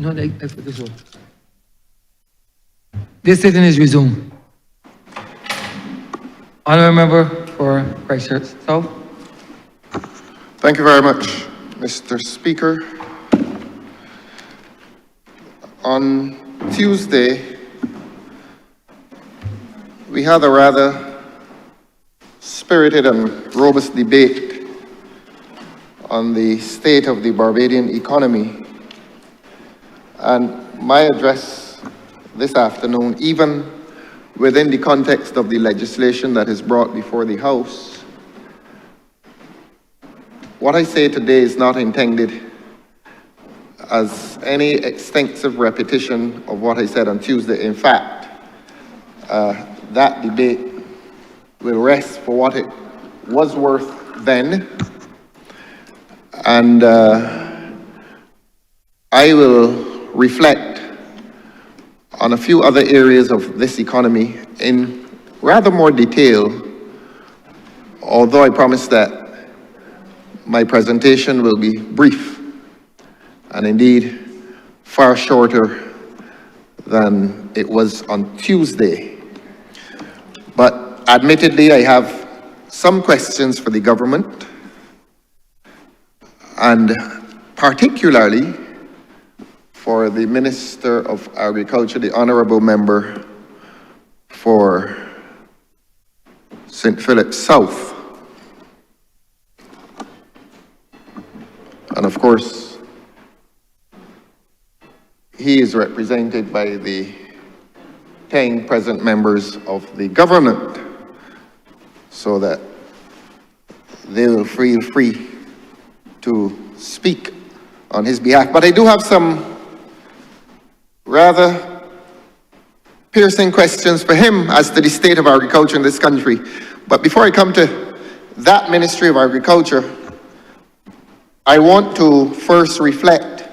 No, I put this one. This sitting is resumed. Honourable member for Christchurch South. Thank you very much, Mr. Speaker. On Tuesday, we had a rather spirited and robust debate on the state of the Barbadian economy. And my address this afternoon, even within the context of the legislation that is brought before the House, what I say today is not intended as any extensive repetition of what I said on Tuesday. In fact, that debate will rest for what it was worth then, and I will reflect on a few other areas of this economy in rather more detail, although I promise that my presentation will be brief and indeed far shorter than it was on Tuesday. But admittedly, I have some questions for the government, and particularly for the Minister of Agriculture, the Honourable Member for St. Philip South. And of course, he is represented by the 10 present members of the government, so that they will feel free to speak on his behalf. But I do have some rather piercing questions for him as to the state of agriculture in this country. But before I come to that Ministry of Agriculture, I want to first reflect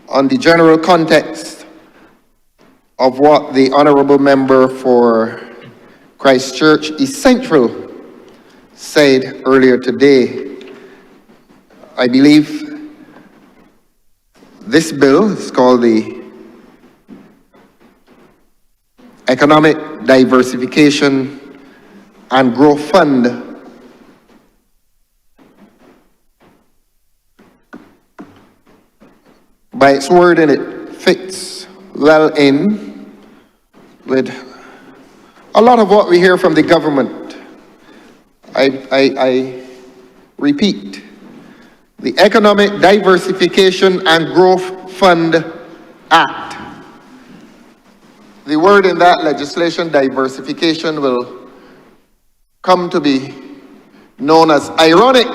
on the general context of what the Honourable Member for Christchurch East Central said earlier today. I believe this bill is called the Economic Diversification and Growth Fund. By its word, and it fits well in with a lot of what we hear from the government. I repeat, the Economic Diversification and Growth Fund Act. The word in that legislation, diversification, will come to be known as ironic,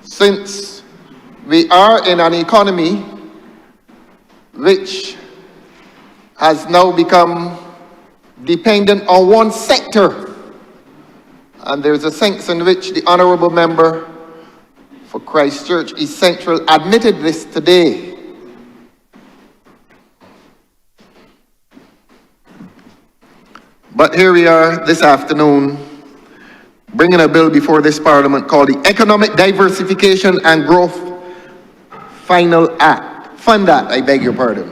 since we are in an economy which has now become dependent on one sector. And there's a sense in which the Honourable Member for Christchurch East Central admitted this today. But here we are this afternoon, bringing a bill before this Parliament called the Economic Diversification and Growth Fund Act, I beg your pardon.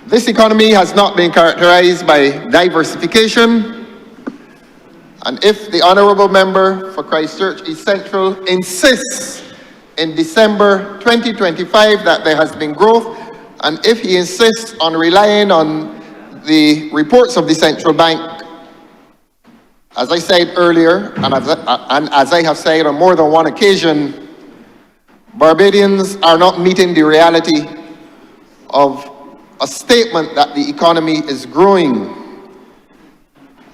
This economy has not been characterized by diversification, and if the Honourable Member for Christchurch East Central insists in December 2025 that there has been growth, and if he insists on relying on the reports of the central bank, as I said earlier, and as I have said on more than one occasion, Barbadians are not meeting the reality of a statement that the economy is growing,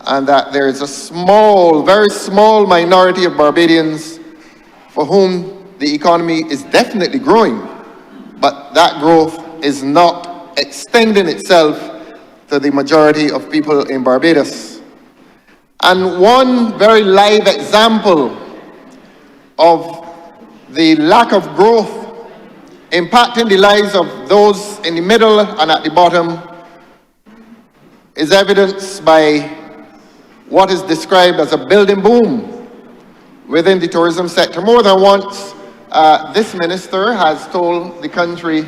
and that there is a small, very small minority of Barbadians for whom the economy is definitely growing, but that growth is not extending itself to the majority of people in Barbados. And one very live example of the lack of growth impacting the lives of those in the middle and at the bottom is evidenced by what is described as a building boom within the tourism sector. More than once, This minister has told the country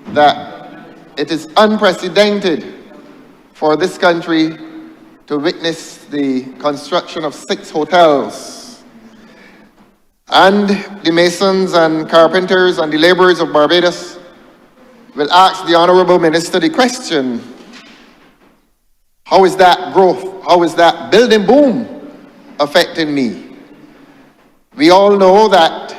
that it is unprecedented for this country to witness the construction of 6 hotels. And the masons and carpenters and the laborers of Barbados will ask the Honourable Minister the question, how is that growth, how is that building boom affecting me? We all know that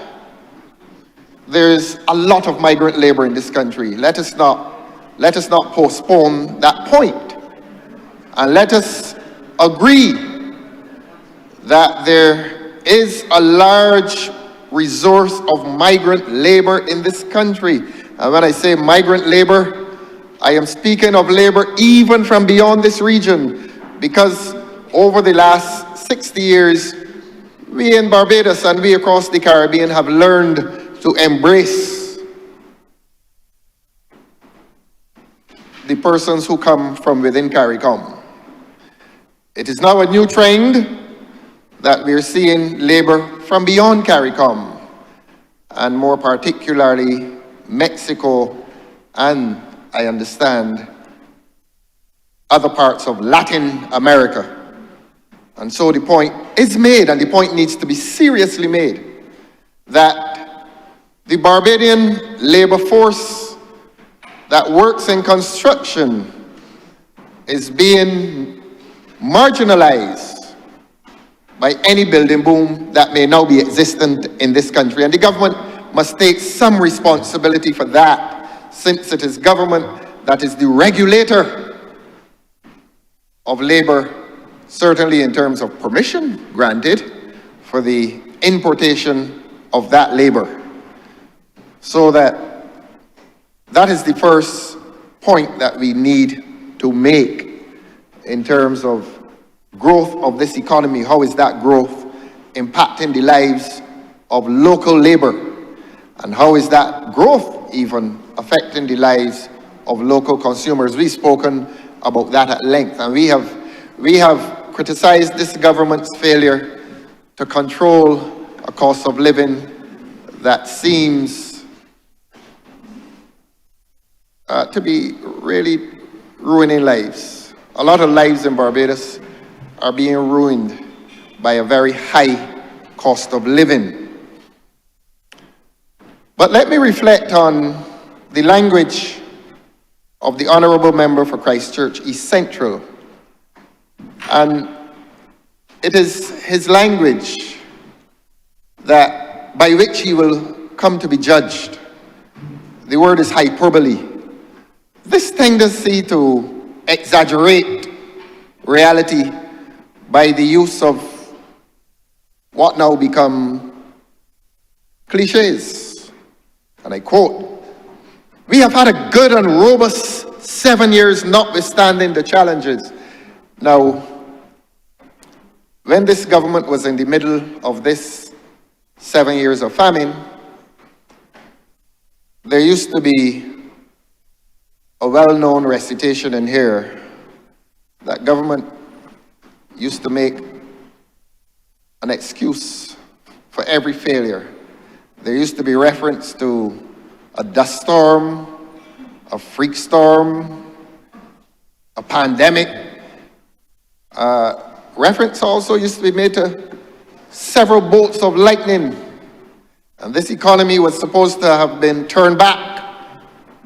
there's a lot of migrant labor in this country. Let us not postpone that point. And let us agree that there is a large resource of migrant labor in this country. And when I say migrant labor, I am speaking of labor even from beyond this region, because over the last 60 years, we in Barbados and we across the Caribbean have learned to embrace the persons who come from within CARICOM. It is now a new trend that we're seeing labor from beyond CARICOM, and more particularly Mexico and, I understand, other parts of Latin America. And so the point is made, and the point needs to be seriously made, that the Barbadian labor force that works in construction is being marginalized by any building boom that may now be existent in this country. And the government must take some responsibility for that, since it is government that is the regulator of labor, certainly in terms of permission granted for the importation of that labor. So that is the first point that we need to make in terms of growth of this economy. How is that growth impacting the lives of local labor? And how is that growth even affecting the lives of local consumers? We've spoken about that at length, and we have criticized this government's failure to control a cost of living that seems to be really ruining lives. A lot of lives in Barbados are being ruined by a very high cost of living. But let me reflect on the language of the Honourable Member for Christchurch East Central. And it is his language that by which he will come to be judged. The word is hyperbole. This tendency to exaggerate reality by the use of what now become cliches. And I quote, "We have had a good and robust 7 years notwithstanding the challenges." Now, when this government was in the middle of this 7 years of famine, there used to be a well-known recitation in here that government used to make an excuse for every failure. There used to be reference to a dust storm, a freak storm, a pandemic. Reference also used to be made to several bolts of lightning. And this economy was supposed to have been turned back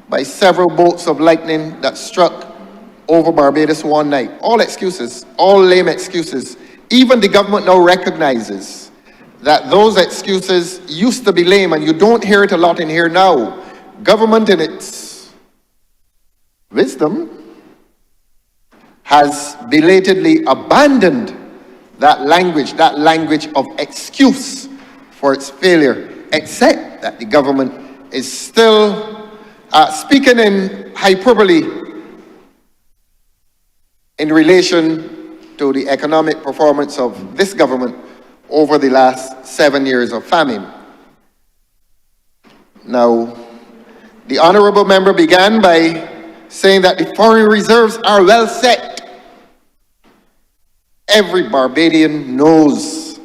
by several bolts of lightning that struck over Barbados one night. All excuses, all lame excuses. Even the government now recognizes that those excuses used to be lame, and you don't hear it a lot in here now. Government, in its wisdom, has belatedly abandoned that language of excuse for its failure, except that the government is still speaking in hyperbole in relation to the economic performance of this government over the last 7 years of famine. Now, the Honourable Member began by saying that the foreign reserves are well set. Every Barbadian knows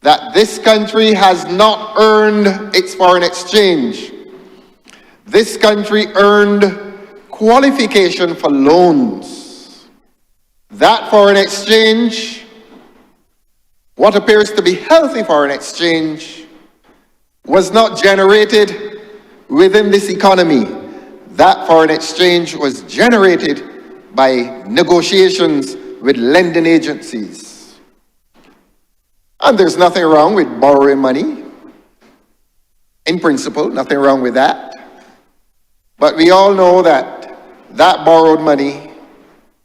that this country has not earned its foreign exchange. This country earned qualification for loans. That foreign exchange, what appears to be healthy foreign exchange, was not generated within this economy. That foreign exchange was generated by negotiations with lending agencies. And there's nothing wrong with borrowing money. In principle, nothing wrong with that. But we all know that that borrowed money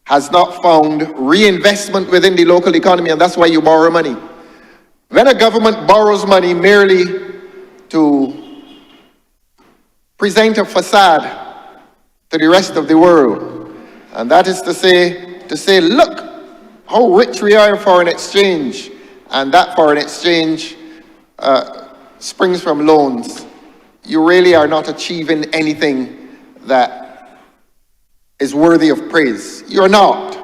has not found reinvestment within the local economy, and that's why you borrow money. When a government borrows money merely to present a facade to the rest of the world, and that is to say, look how rich we are in foreign exchange, and that foreign exchange springs from loans, you really are not achieving anything that is worthy of praise. You're not.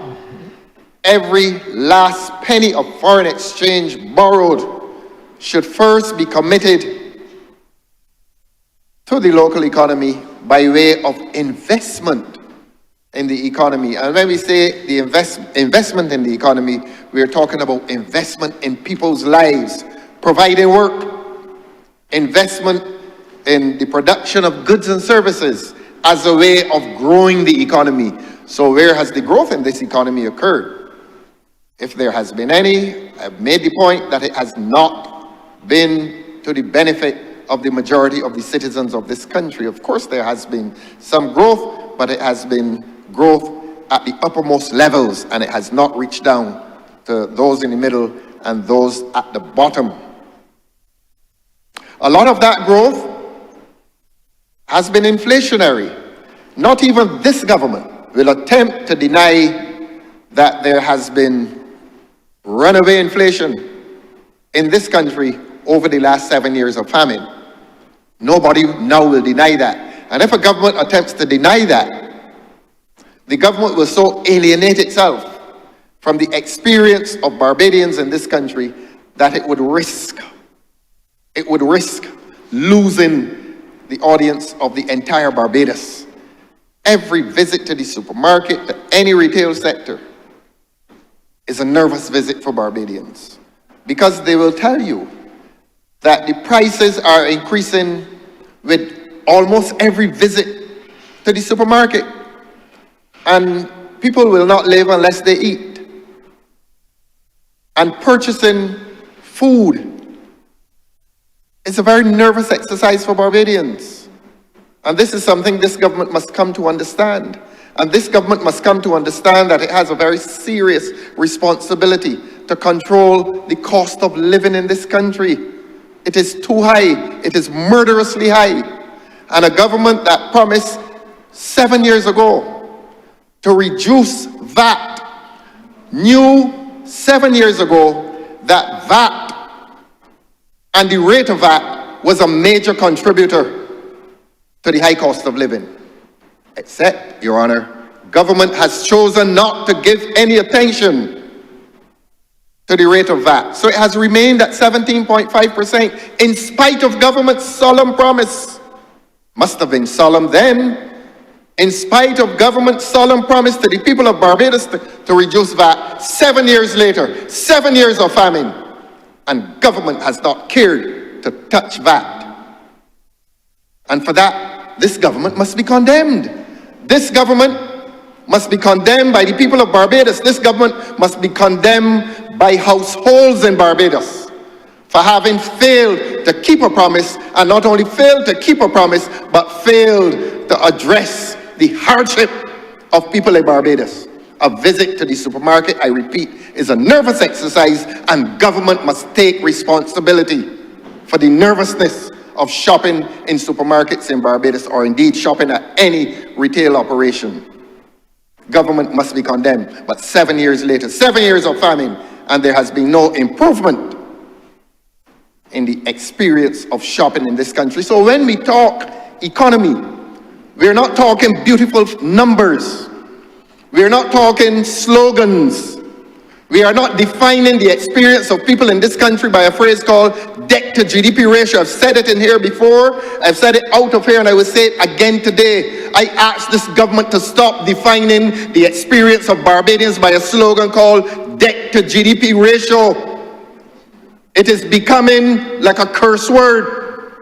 Every last penny of foreign exchange borrowed should first be committed to the local economy by way of investment in the economy. And when we say the investment in the economy, we're talking about investment in people's lives, providing work, investment in the production of goods and services as a way of growing the economy. So where has the growth in this economy occurred? If there has been any, I've made the point that it has not been to the benefit of the majority of the citizens of this country. Of course, there has been some growth, but it has been growth at the uppermost levels, and it has not reached down to those in the middle and those at the bottom. A lot of that growth has been inflationary. Not even this government will attempt to deny that there has been runaway inflation in this country over the last 7 years of famine. Nobody now will deny that. And if a government attempts to deny that, the government will so alienate itself from the experience of Barbadians in this country that it would risk losing the audience of the entire Barbados. Every visit to the supermarket, to any retail sector, is a nervous visit for Barbadians, because they will tell you that the prices are increasing with almost every visit to the supermarket, and people will not live unless they eat. And purchasing food is a very nervous exercise for Barbadians. And this is something this government must come to understand. And this government must come to understand that it has a very serious responsibility to control the cost of living in this country. It is too high. It is murderously high. And a government that promised 7 years ago to reduce VAT, knew 7 years ago that VAT and the rate of VAT was a major contributor to the high cost of living. Except, Your Honor, government has chosen not to give any attention to the rate of VAT. So it has remained at 17.5% in spite of government's solemn promise. Must have been solemn then. In spite of government's solemn promise to the people of Barbados to reduce VAT, 7 years later, 7 years of famine, and government has not cared to touch VAT. And for that, this government must be condemned. This government must be condemned by the people of Barbados. This government must be condemned by households in Barbados for having failed to keep a promise, and not only failed to keep a promise, but failed to address the hardship of people in Barbados. A visit to the supermarket, I repeat, is a nervous exercise, and government must take responsibility for the nervousness of shopping in supermarkets in Barbados, or indeed shopping at any retail operation. Government must be condemned. But 7 years later, 7 years of famine, and there has been no improvement in the experience of shopping in this country. So when we talk economy, we're not talking beautiful numbers. We're not talking slogans. We are not defining the experience of people in this country by a phrase called debt to GDP ratio. I've said it in here before, I've said it out of here, and I will say it again today. I ask this government to stop defining the experience of Barbadians by a slogan called debt to GDP ratio. It is becoming like a curse word,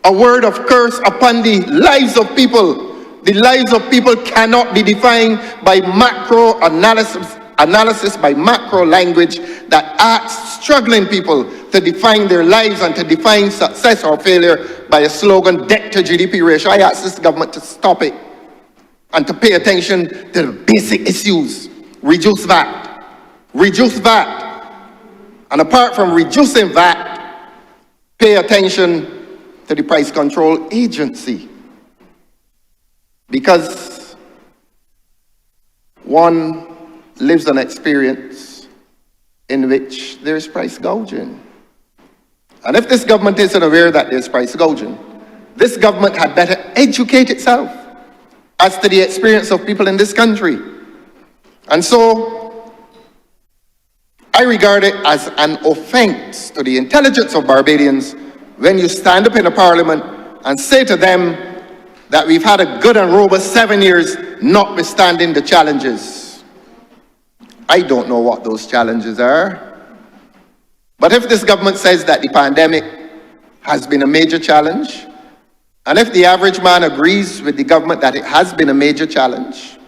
a word of curse upon the lives of people. The lives of people cannot be defined by macro analysis by macro language that asks struggling people to define their lives and to define success or failure by a slogan, debt to GDP ratio. I ask this government to stop it and to pay attention to the basic issues. Reduce VAT. Reduce VAT. And apart from reducing VAT, pay attention to the price control agency. Because one lives an experience in which there's price gouging. And if this government isn't aware that there's price gouging, this government had better educate itself as to the experience of people in this country. And so, I regard it as an offense to the intelligence of Barbadians when you stand up in a parliament and say to them that we've had a good and robust 7 years, notwithstanding the challenges. I don't know what those challenges are. But if this government says that the pandemic has been a major challenge, and if the average man agrees with the government that it has been a major challenge,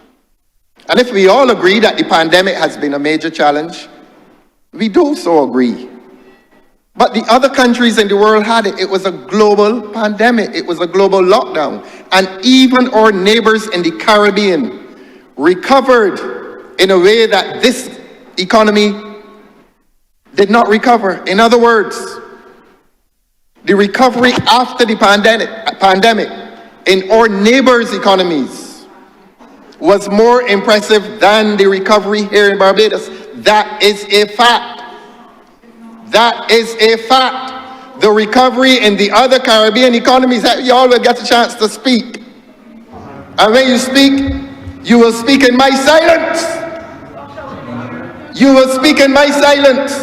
and if we all agree that the pandemic has been a major challenge, we do so agree. But the other countries in the world had it. It was a global pandemic. It was a global lockdown. And even our neighbors in the Caribbean recovered in a way that this economy did not recover. In other words, the recovery after the pandemic in our neighbors' economies was more impressive than the recovery here in Barbados. That is a fact. That is a fact. The recovery in the other Caribbean economies, that you all will get a chance to speak. And when you speak, you will speak in my silence. You will speak in my silence.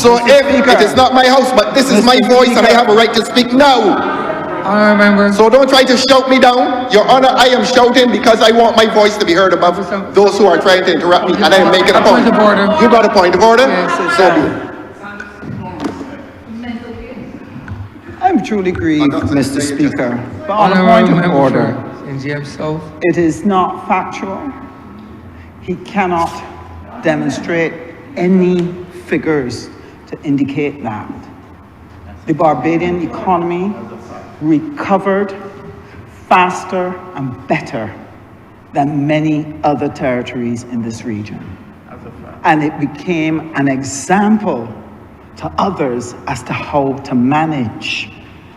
So if it is not my house, but this is my voice and I have a right to speak now. Honourable member. So don't try to shout me down. Your Honor, I am shouting because I want my voice to be heard above those who are trying to interrupt me, and I am making a point. You got a point of order? Yes, So be it. I'm truly grieved, Mr. Speaker, but on a Honourable point of member order, for NGM South. it is not factual. He cannot demonstrate any figures to indicate that. The Barbadian economy recovered faster and better than many other territories in this region. And it became an example to others as to how to manage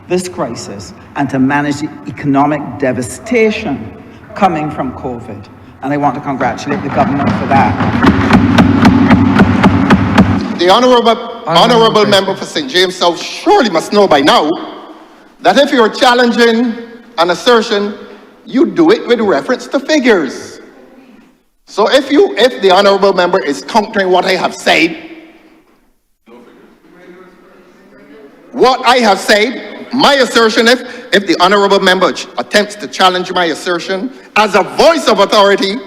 this crisis and to manage the economic devastation coming from COVID. And I want to congratulate the government for that. The honourable member for St. James South surely must know by now that if you're challenging an assertion, you do it with reference to figures. So if the honourable member is countering what I have said, my assertion, if the honourable member attempts to challenge my assertion as a voice of authority,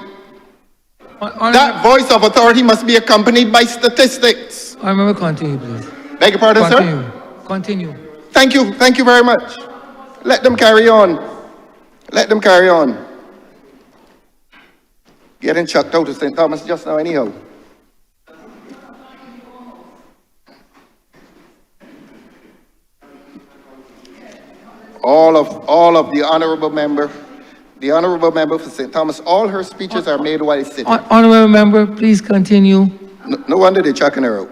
that voice of authority must be accompanied by statistics. Honourable, continue, please. Beg your pardon, sir? Continue. Thank you very much. Let them carry on. Let them carry on. Getting chucked out of St. Thomas just now anyhow. All of the honourable member for St. Thomas, all her speeches are made while sitting. Honourable member, please continue. No wonder they're chucking her out.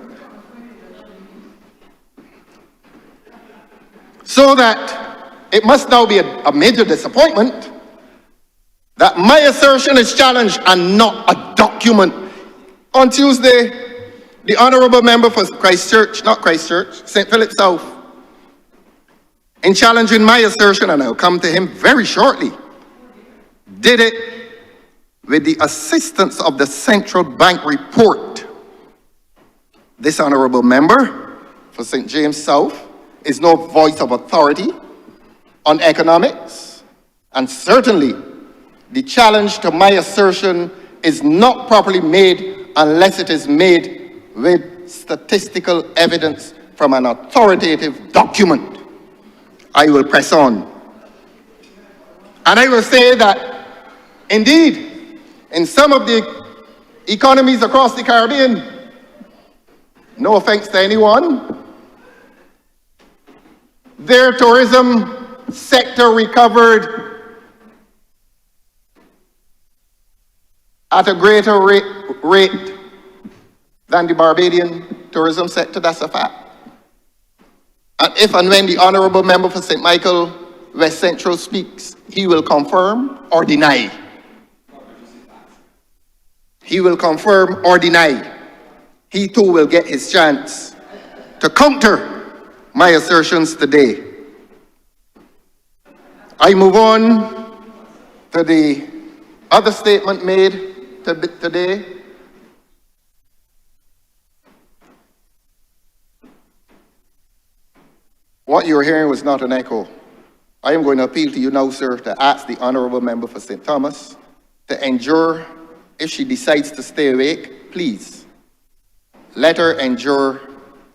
So that it must now be a major disappointment that my assertion is challenged and not a document. On Tuesday, the honourable member for St. Philip South, in challenging my assertion, and I'll come to him very shortly, did it with the assistance of the central bank report This honourable member for St. James South is no voice of authority on economics, and certainly the challenge to my assertion is not properly made unless it is made with statistical evidence from an authoritative document. I will press on. And I will say that, indeed, in some of the economies across the Caribbean, no offense to anyone, their tourism sector recovered at a greater rate than the Barbadian tourism sector. That's a fact. And if and when the honourable member for St. Michael West Central speaks, he will confirm or deny. He will confirm or deny. He too will get his chance to counter my assertions today. I move on to the other statement made today. What you're hearing was not an echo. I am going to appeal to you now, sir, to ask the honourable member for St. Thomas to endure. If she decides to stay awake, please let her endure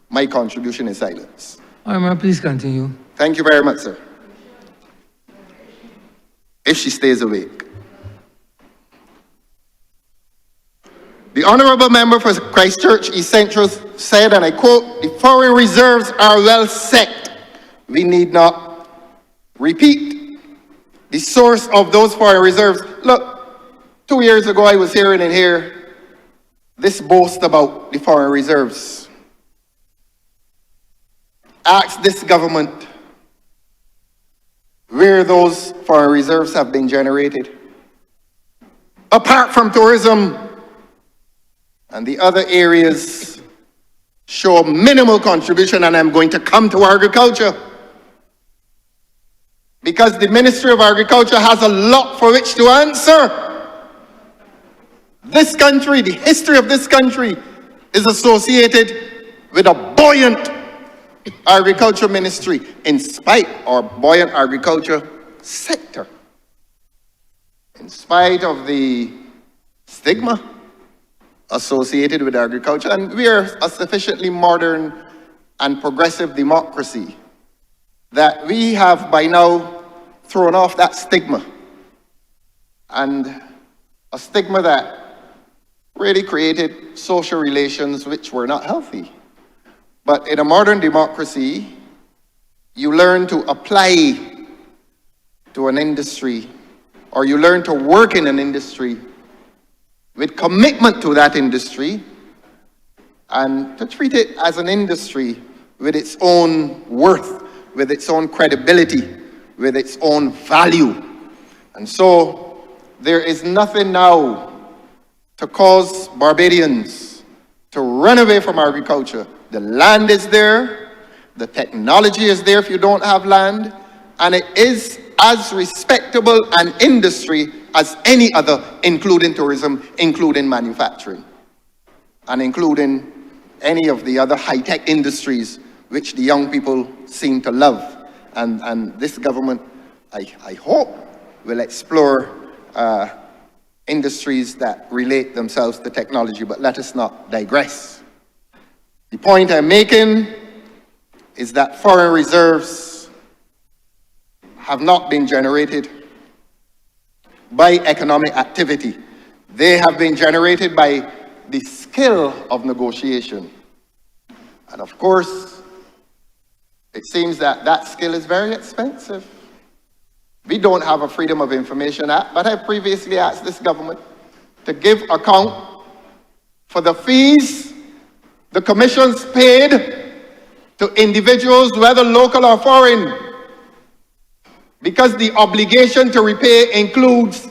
my contribution in silence. Honourable, please continue. Thank you very much, sir. If she stays awake. The honourable member for Christchurch East Central said, and I quote, "The foreign reserves are well set. We need not repeat the source of those foreign reserves." Look, 2 years ago I was hearing in here this boast about the foreign reserves. Ask this government where those foreign reserves have been generated. Apart from tourism, and the other areas show minimal contribution, and I'm going to come to agriculture. Because the Ministry of Agriculture has a lot for which to answer. This country, the history of this country, is associated with a buoyant agriculture ministry, in spite of buoyant agriculture sector. In spite of the stigma associated with agriculture, and we are a sufficiently modern and progressive democracy that we have by now thrown off that stigma, and a stigma that really created social relations which were not healthy. But in a modern democracy, you learn to apply to an industry, or you learn to work in an industry with commitment to that industry, and to treat it as an industry with its own worth, with its own credibility, with its own value. And so there is nothing now to cause Barbadians to run away from agriculture. The land is there, the technology is there if you don't have land, and it is as respectable an industry as any other, including tourism, including manufacturing, and including any of the other high-tech industries which the young people seem to love. And this government, I hope, will explore industries that relate themselves to technology, but let us not digress. The point I'm making is that foreign reserves have not been generated by economic activity. They have been generated by the skill of negotiation. And of course, it seems that that skill is very expensive. We don't have a Freedom of Information Act, but I previously asked this government to give account for the fees, the commissions paid to individuals, whether local or foreign, because the obligation to repay includes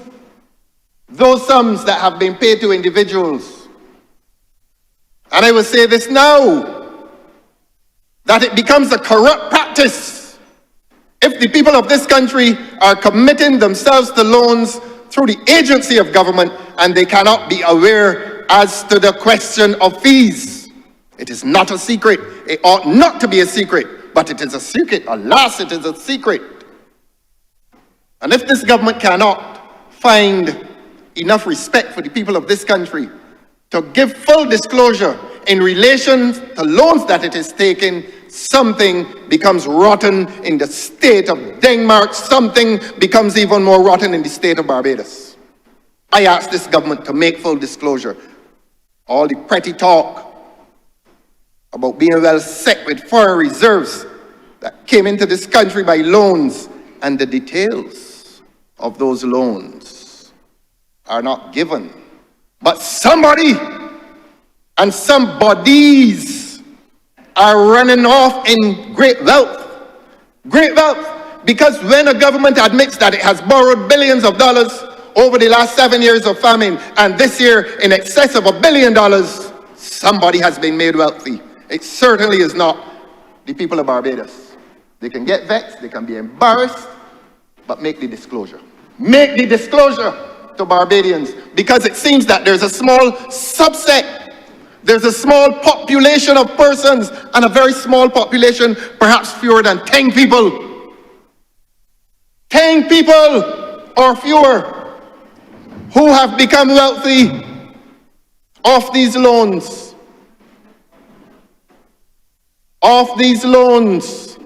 those sums that have been paid to individuals. And I will say this now, that it becomes a corrupt practice if the people of this country are committing themselves to loans through the agency of government and they cannot be aware as to the question of fees. It is not a secret. It ought not to be a secret, but it is a secret. Alas, it is a secret. And if this government cannot find enough respect for the people of this country to give full disclosure in relation to loans that it is taking, something becomes rotten in the state of Denmark. Something becomes even more rotten in the state of Barbados. I ask this government to make full disclosure. All the petty talk about being well set with foreign reserves that came into this country by loans, and the details of those loans are not given. But somebody and some bodies are running off in great wealth. Great wealth. Because when a government admits that it has borrowed billions of dollars over the last 7 years of famine, and this year in excess of $1 billion, somebody has been made wealthy. It certainly is not the people of Barbados. They can get vexed, they can be embarrassed, but make the disclosure. Make the disclosure to Barbadians, because it seems that there's a small subset, there's a small population of persons, and a very small population, perhaps fewer than 10 people. 10 people or fewer who have become wealthy off these loans. Off these loans.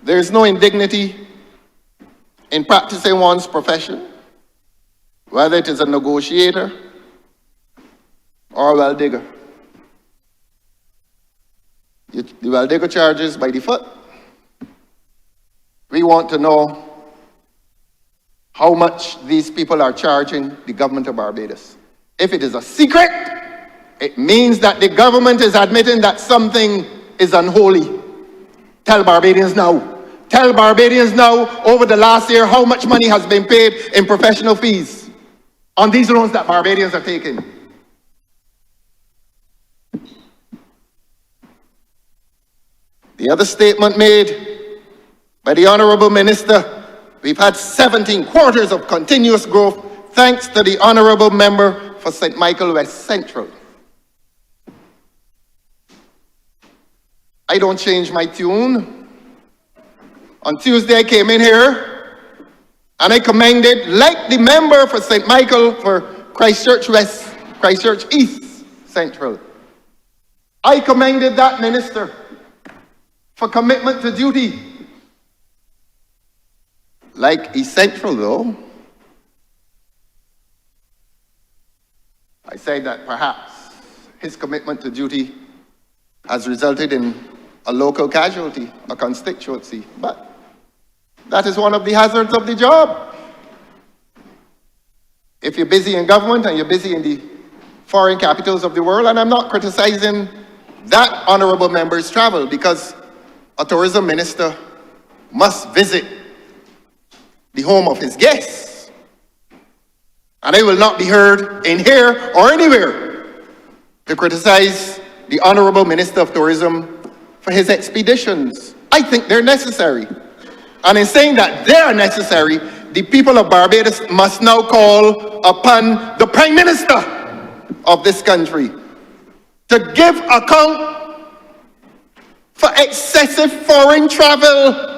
There is no indignity in practicing one's profession, whether it is a negotiator or a well digger. The well digger charges by the foot. We want to know how much these people are charging the government of Barbados. If it is a secret, it means that the government is admitting that something is unholy. Tell Barbadians now. Tell Barbadians now, over the last year, how much money has been paid in professional fees on these loans that Barbadians are taking. The other statement made by the Honourable Minister, we've had 17 quarters of continuous growth thanks to the Honourable Member for St. Michael West Central. I don't change my tune. On Tuesday I came in here and I commended, like the member for St. Michael for Christchurch West, Christchurch East Central. I commended that minister for commitment to duty. Like East Central though, I say that perhaps his commitment to duty has resulted in a local casualty, a constituency, but that is one of the hazards of the job. If you're busy in government and you're busy in the foreign capitals of the world, and I'm not criticizing that honourable member's travel, because a tourism minister must visit the home of his guests. And I will not be heard in here or anywhere to criticize the Honourable Minister of Tourism for his expeditions. I think they're necessary. And in saying that they are necessary, the people of Barbados must now call upon the Prime Minister of this country to give account for excessive foreign travel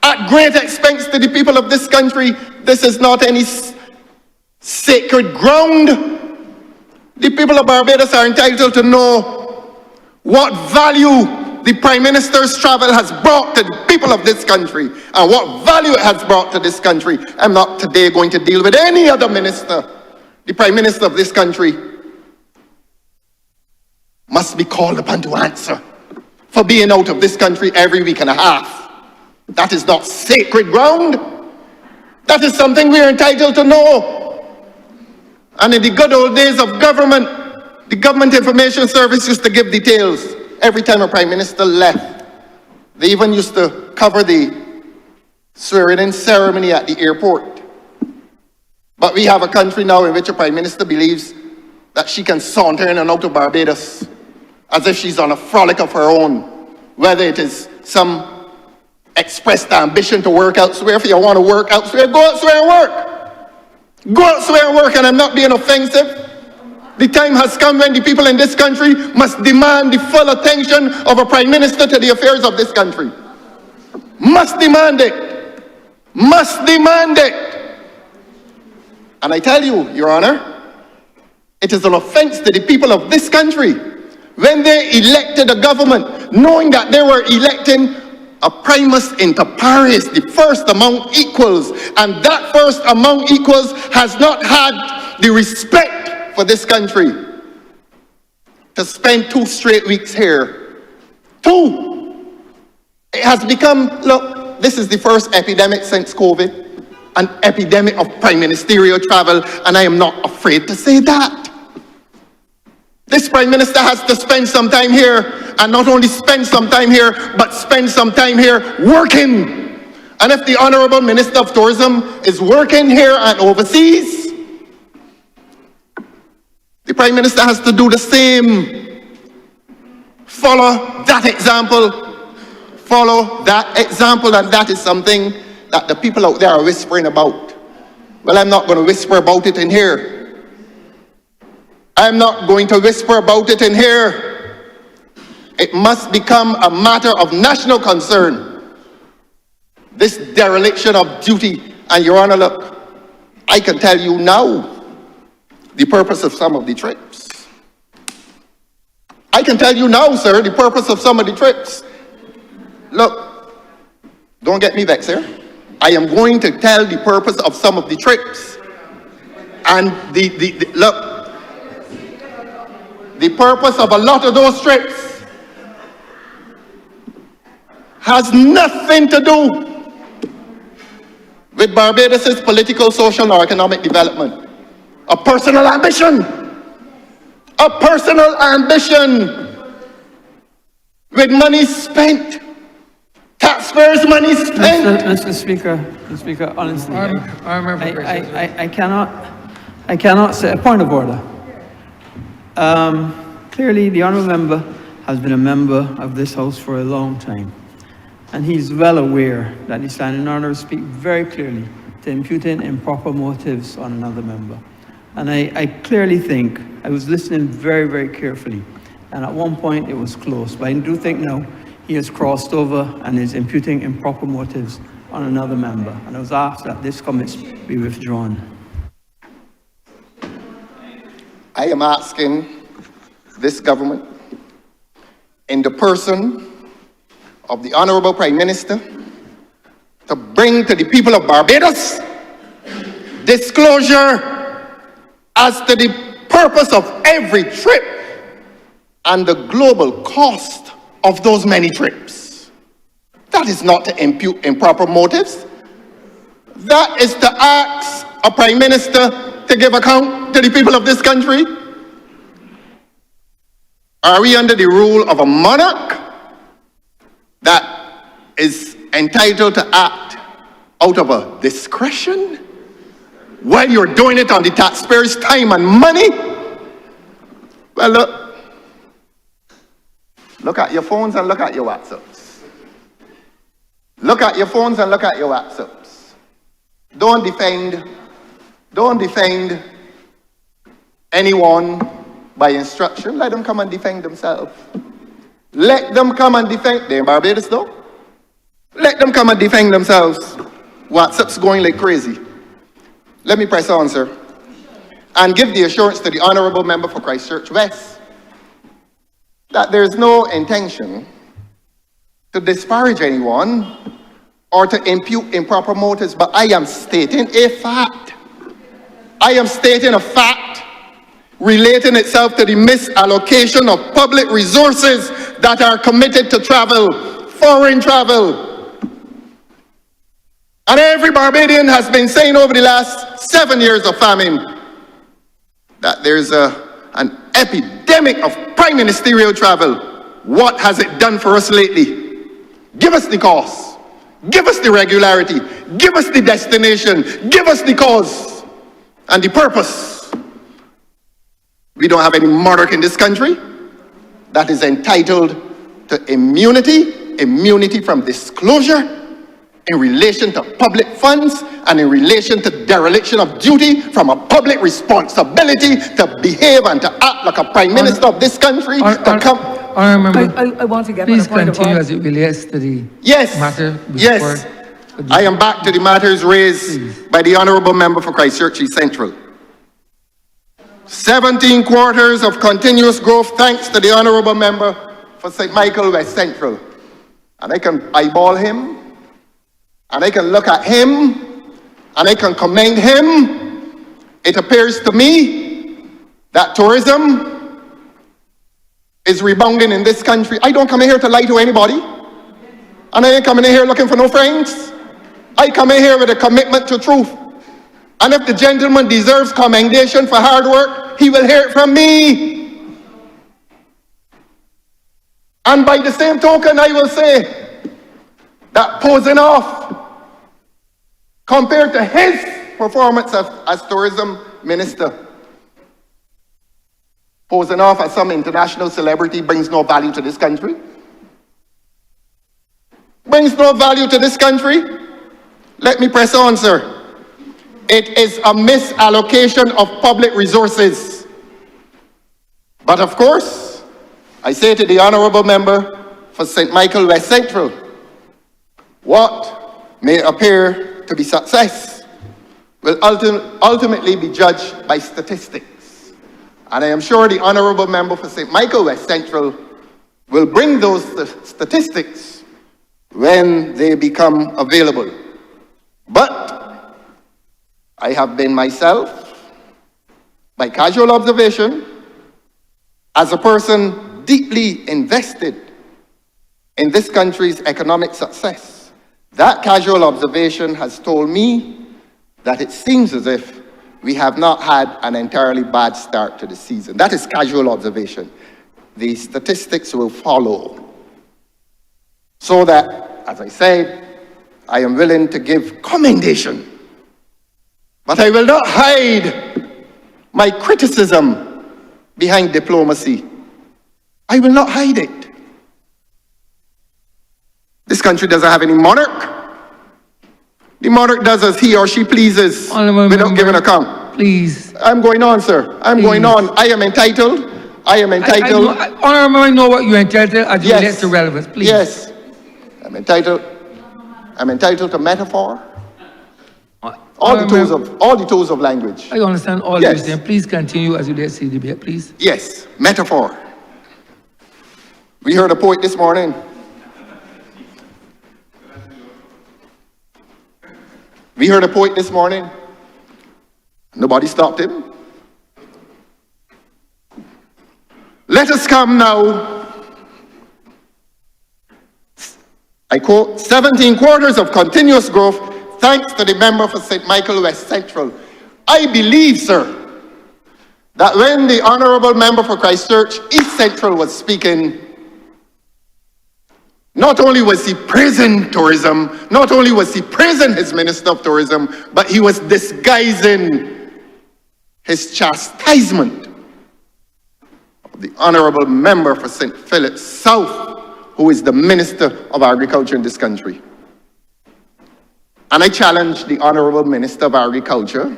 at great expense to the people of this country. This is not any sacred ground. The people of Barbados are entitled to know what value the Prime Minister's travel has brought to the people of this country and what value it has brought to this country. I'm not today going to deal with any other minister. The Prime Minister of this country must be called upon to answer for being out of this country every week and a half. That is not sacred ground. That is something we are entitled to know. And in the good old days of government, the Government Information Service used to give details every time a Prime Minister left. They even used to cover the swearing-in ceremony at the airport. But we have a country now in which a Prime Minister believes that she can saunter in and out of Barbados as if she's on a frolic of her own, whether it is some expressed ambition to work elsewhere. If you want to work elsewhere, go elsewhere and work. Go elsewhere and work, and I'm not being offensive. The time has come when the people in this country must demand the full attention of a prime minister to the affairs of this country. Must demand it. Must demand it. And I tell you, Your Honor, it is an offense to the people of this country when they elected a government, knowing that they were electing a primus inter pares, the first among equals, and that first among equals has not had the respect for this country to spend 2 straight weeks here. 2. It has become, look, this is the first epidemic since COVID, an epidemic of prime ministerial travel, and I am not afraid to say that. This prime minister has to spend some time here, and not only spend some time here, but spend some time here working. And if the Honourable Minister of Tourism is working here and overseas, the Prime Minister has to do the same. Follow that example. Follow that example, and that is something that the people out there are whispering about. Well, I'm not going to whisper about it in here. I'm not going to whisper about it in here. It must become a matter of national concern. This dereliction of duty. And Your Honor, look, I can tell you now the purpose of some of the trips. I can tell you now, sir, the purpose of some of the trips. Look, don't get me vexed here. I am going to tell the purpose of some of the trips. And look, the purpose of a lot of those trips has nothing to do with Barbados' political, social, or economic development. A personal ambition. A personal ambition. With money spent. Taxpayers' money spent. Mr. Speaker, honestly, I cannot say a point of order. Clearly, the honourable member has been a member of this House for a long time, and he's well aware that he's standing in order to speak very clearly to imputing improper motives on another member. And I clearly think, I was listening very, very carefully, and at one point it was close, but I do think now he has crossed over and is imputing improper motives on another member. And I was asked that this comment be withdrawn. I am asking this government, in the person of the Honourable Prime Minister, to bring to the people of Barbados disclosure as to the purpose of every trip and the global cost of those many trips. That is not to impute improper motives. That is to ask a Prime Minister to give account to the people of this country. Are we under the rule of a monarch that is entitled to act out of a discretion while you're doing it on the taxpayers' time and money? Well, look at your phones and look at your WhatsApps. Look at your phones and look at your WhatsApps. Don't defend anyone by instruction. Let them come and defend themselves. Let them come and defend. They're in Barbados though. Let them come and defend themselves. WhatsApp's going like crazy. Let me press on, sir, and give the assurance to the Honourable Member for Christchurch West that there is no intention to disparage anyone or to impute improper motives, but I am stating a fact. I am stating a fact relating itself to the misallocation of public resources that are committed to travel, foreign travel. And every Barbadian has been saying over the last 7 years of famine that there's an epidemic of prime ministerial travel. What has it done for us lately? Give us the cost. Give us the regularity. Give us the destination. Give us the cause and the purpose. We don't have any monarch in this country that is entitled to immunity from disclosure, in relation to public funds and in relation to dereliction of duty from a public responsibility to behave and to act like a prime minister of this country, to come. Honourable member, I want to get please my point of continue order. as it relates to the Yes, matter before. yes. I am back to the matters raised by the Honourable Member for Christchurch East Central. 17 quarters of continuous growth thanks to the Honourable Member for St. Michael West Central. And I can eyeball him, and I can look at him, and I can commend him. It appears to me that tourism is rebounding in this country. I don't come in here to lie to anybody, and I ain't coming in here looking for no friends. I come in here with a commitment to truth. And if the gentleman deserves commendation for hard work, he will hear it from me. And by the same token, I will say that posing off compared to his performance as tourism minister, posing off as some international celebrity brings no value to this country. Brings no value to this country. Let me press on, sir. It is a misallocation of public resources. But of course, I say to the Honourable Member for St. Michael West Central, what may appear to be success will ultimately be judged by statistics. And I am sure the Honourable Member for St. Michael West Central will bring those statistics when they become available. But I have been myself, by casual observation, as a person deeply invested in this country's economic success. That casual observation has told me that it seems as if we have not had an entirely bad start to the season. That is casual observation. The statistics will follow. So that, as I said, I am willing to give commendation, but I will not hide my criticism behind diplomacy. I will not hide it. This country doesn't have any monarch. The monarch does as he or she pleases without giving account. Please. I'm going on, sir. I'm going on. I am entitled. Honourable, I know what you're entitled as it relates to relevance. Please. Yes. I'm entitled to metaphor. All the tools of language. I understand all Yes. you're saying. Please continue as you relates to the debate, please. Yes, metaphor. We heard a poet this morning. Nobody stopped him. Let us come now. I quote, 17 quarters of continuous growth, thanks to the member for St. Michael West Central. I believe, sir, that when the Honourable Member for Christchurch East Central was speaking, not only was he praising tourism, not only was he praising his Minister of Tourism, but he was disguising his chastisement of the Honourable Member for St. Philip South, who is the Minister of Agriculture in this country. And I challenge the Honourable Minister of Agriculture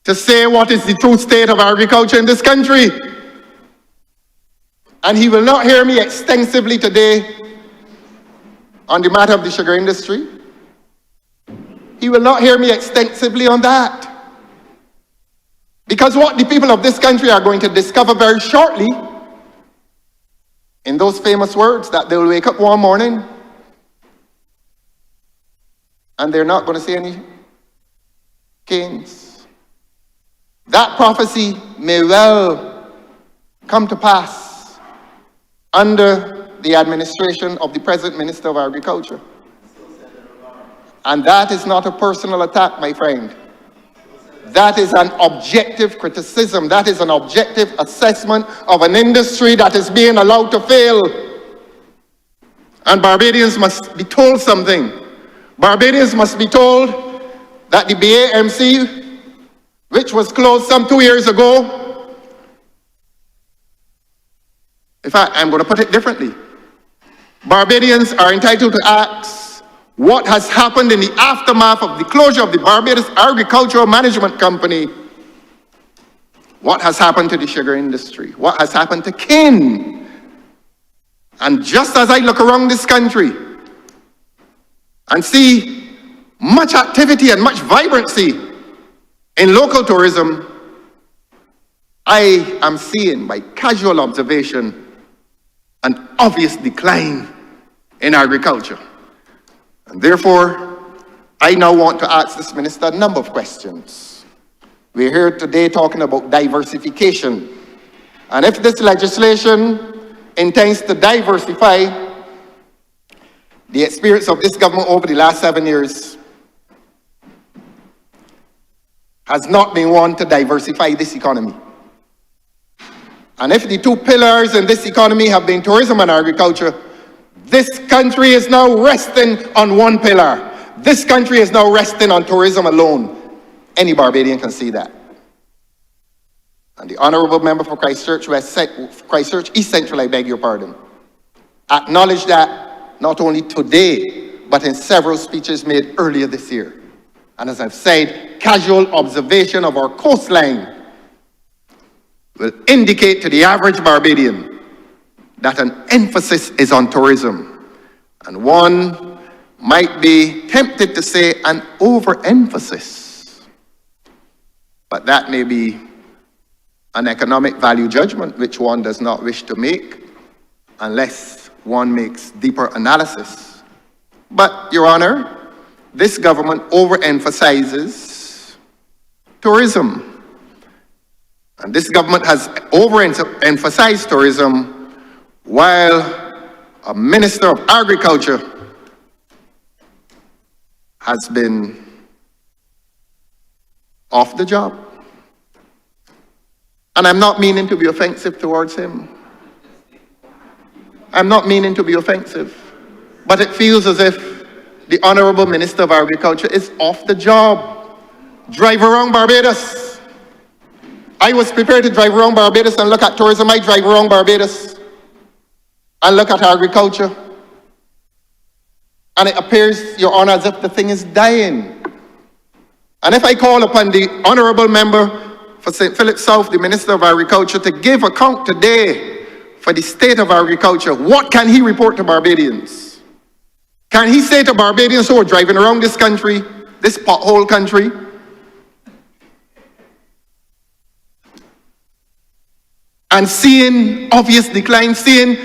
to say what is the true state of agriculture in this country. And he will not hear me extensively today on the matter of the sugar industry. He will not hear me extensively on that. Because what the people of this country are going to discover very shortly, in those famous words, that they will wake up one morning and they're not going to see any canes. That prophecy may well come to pass under the administration of the present Minister of Agriculture. And that is not a personal attack, my friend. That is an objective criticism. That is an objective assessment of an industry that is being allowed to fail. And Barbadians must be told something. Barbadians must be told that the BAMC, which was closed some 2 years ago, in fact, I'm going to put it differently. Barbadians are entitled to ask what has happened in the aftermath of the closure of the Barbados Agricultural Management Company. What has happened to the sugar industry? What has happened to cane? And just as I look around this country and see much activity and much vibrancy in local tourism, I am seeing, by casual observation, an obvious decline in agriculture. And therefore, I now want to ask this minister a number of questions. We're here today talking about diversification. And if this legislation intends to diversify, the experience of this government over the last 7 years has not been one to diversify this economy. And if the two pillars in this economy have been tourism and agriculture, this country is now resting on one pillar. This country is now resting on tourism alone. Any Barbadian can see that. And the Honourable Member for Christchurch East Central, I beg your pardon, acknowledged that not only today, but in several speeches made earlier this year. And as I've said, casual observation of our coastline will indicate to the average Barbadian that an emphasis is on tourism. And one might be tempted to say an overemphasis. But that may be an economic value judgment which one does not wish to make unless one makes deeper analysis. But, Your Honor, this government overemphasizes tourism. And this government has overemphasized tourism while a Minister of Agriculture has been off the job. And I'm not meaning to be offensive towards him. I'm not meaning to be offensive. But it feels as if the Honourable Minister of Agriculture is off the job. Drive around Barbados. I was prepared to drive around Barbados and look at tourism. I drive around Barbados and look at agriculture. And it appears, Your Honour, as if the thing is dying. And if I call upon the Honourable Member for St. Philip South, the Minister of Agriculture, to give account today for the state of agriculture, what can he report to Barbadians? Can he say to Barbadians who are driving around this country, this pothole country, and seeing obvious decline, seeing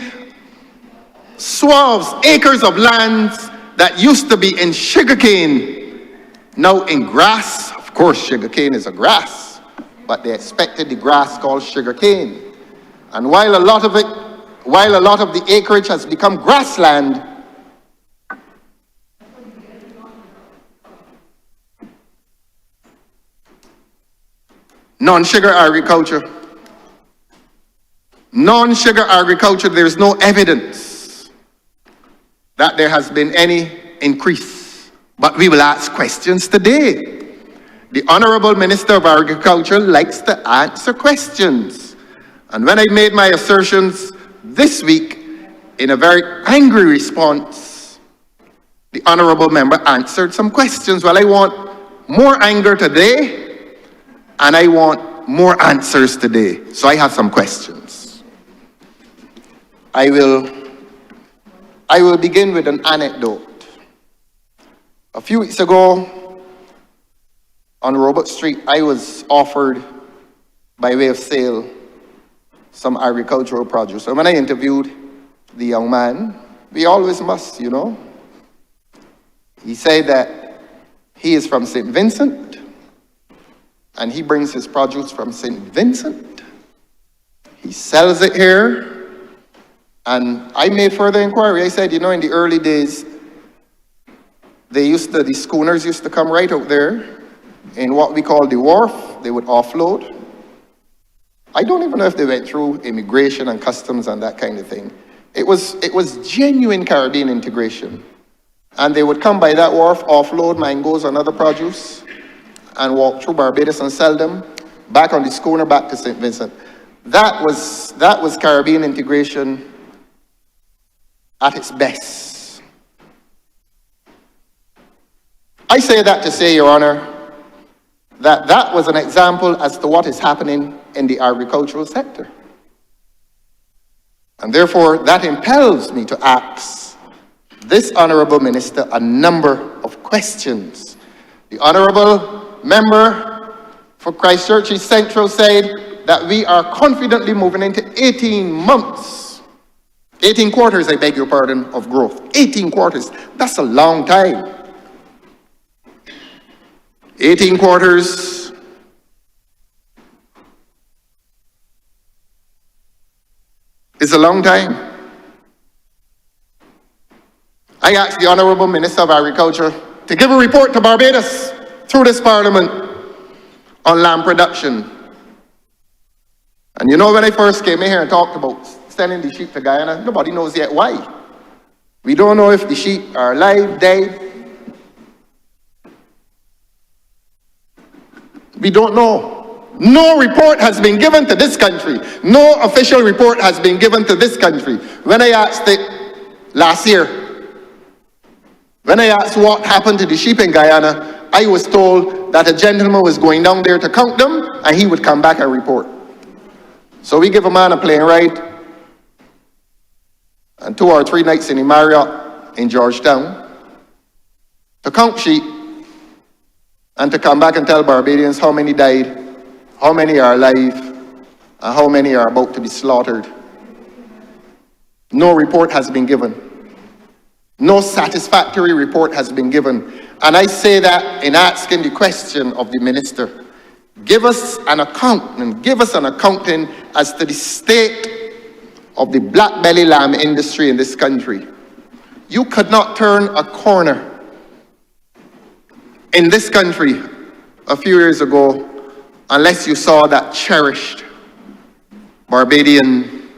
swaths, acres of lands that used to be in sugarcane, now in grass? Of course, sugarcane is a grass, but they expected the grass called sugarcane. And while a lot of the acreage has become grassland, non-sugar agriculture, there's no evidence that there has been any increase. But we will ask questions today. The Honourable Minister of Agriculture likes to answer questions. And when I made my assertions this week in a very angry response, the Honourable Member answered some questions. Well, I want more anger today, and I want more answers today. So I have some questions. I will begin with an anecdote. A few weeks ago, on Robert Street, I was offered, by way of sale, some agricultural produce. And when I interviewed the young man, we always must, you know. He said that he is from St. Vincent, and he brings his produce from St. Vincent. He sells it here, and I made further inquiry. I said, you know, in the early days, the schooners used to come right out there in what we call the wharf. They would offload. I don't even know if they went through immigration and customs and that kind of thing. It was genuine Caribbean integration. And they would come by that wharf, offload mangoes and other produce, and walk through Barbados and sell them back on the schooner back to St. Vincent. That was Caribbean integration at its best. I say that to say, Your Honor, that that was an example as to what is happening in the agricultural sector. And therefore, that impels me to ask this Honourable Minister a number of questions. The Honourable Member for Christchurch East Central said that we are confidently moving into 18 months, 18 quarters, I beg your pardon, of growth. 18 quarters, that's a long time. 18 quarters is a long time. I asked the Honourable Minister of Agriculture to give a report to Barbados through this Parliament on lamb production. And you know, when I first came in here and talked about sending the sheep to Guyana, nobody knows yet why. We don't know if the sheep are alive, dead. We don't know. No report has been given to this country. No official report has been given to this country. When I asked it last year, when I asked what happened to the sheep in Guyana, I was told that a gentleman was going down there to count them and he would come back and report. So we give a man a plane ride and 2 or 3 nights in the Marriott in Georgetown to count sheep and to come back and tell Barbadians how many died, how many are alive, and how many are about to be slaughtered. No report has been given. No satisfactory report has been given. And I say that in asking the question of the minister. Give us an account, give us an accounting as to the state of the black belly lamb industry in this country. You could not turn a corner in this country a few years ago unless you saw that cherished Barbadian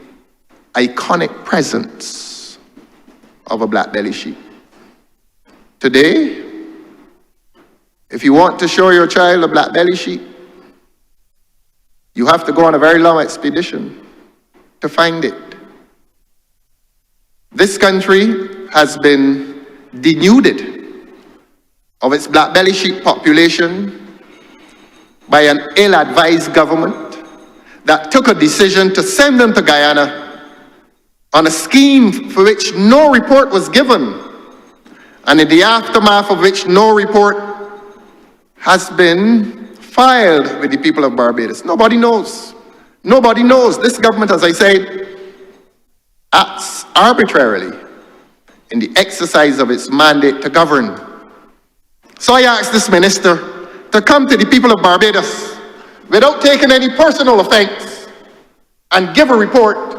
iconic presence of a black belly sheep. Today, if you want to show your child a black belly sheep, you have to go on a very long expedition to find it. This country has been denuded of its black belly sheep population by an ill-advised government that took a decision to send them to Guyana on a scheme for which no report was given, and in the aftermath of which no report has been filed with the people of Barbados. Nobody knows. Nobody knows. This government, as I said, acts arbitrarily in the exercise of its mandate to govern. So I asked this minister to come to the people of Barbados without taking any personal offense and give a report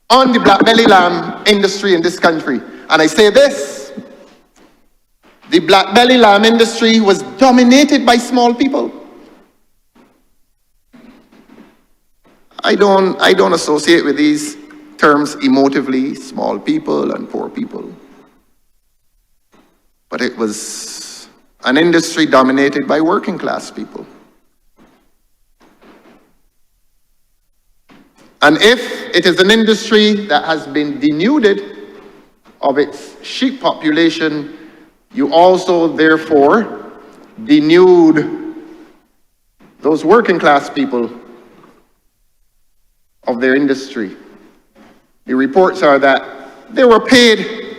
on the black belly lamb industry in this country. And I say this, the black belly lamb industry was dominated by small people. I don't associate with these terms emotively, small people and poor people. But it was an industry dominated by working class people. And if it is an industry that has been denuded of its sheep population, you also therefore denude those working class people of their industry. The reports are that they were paid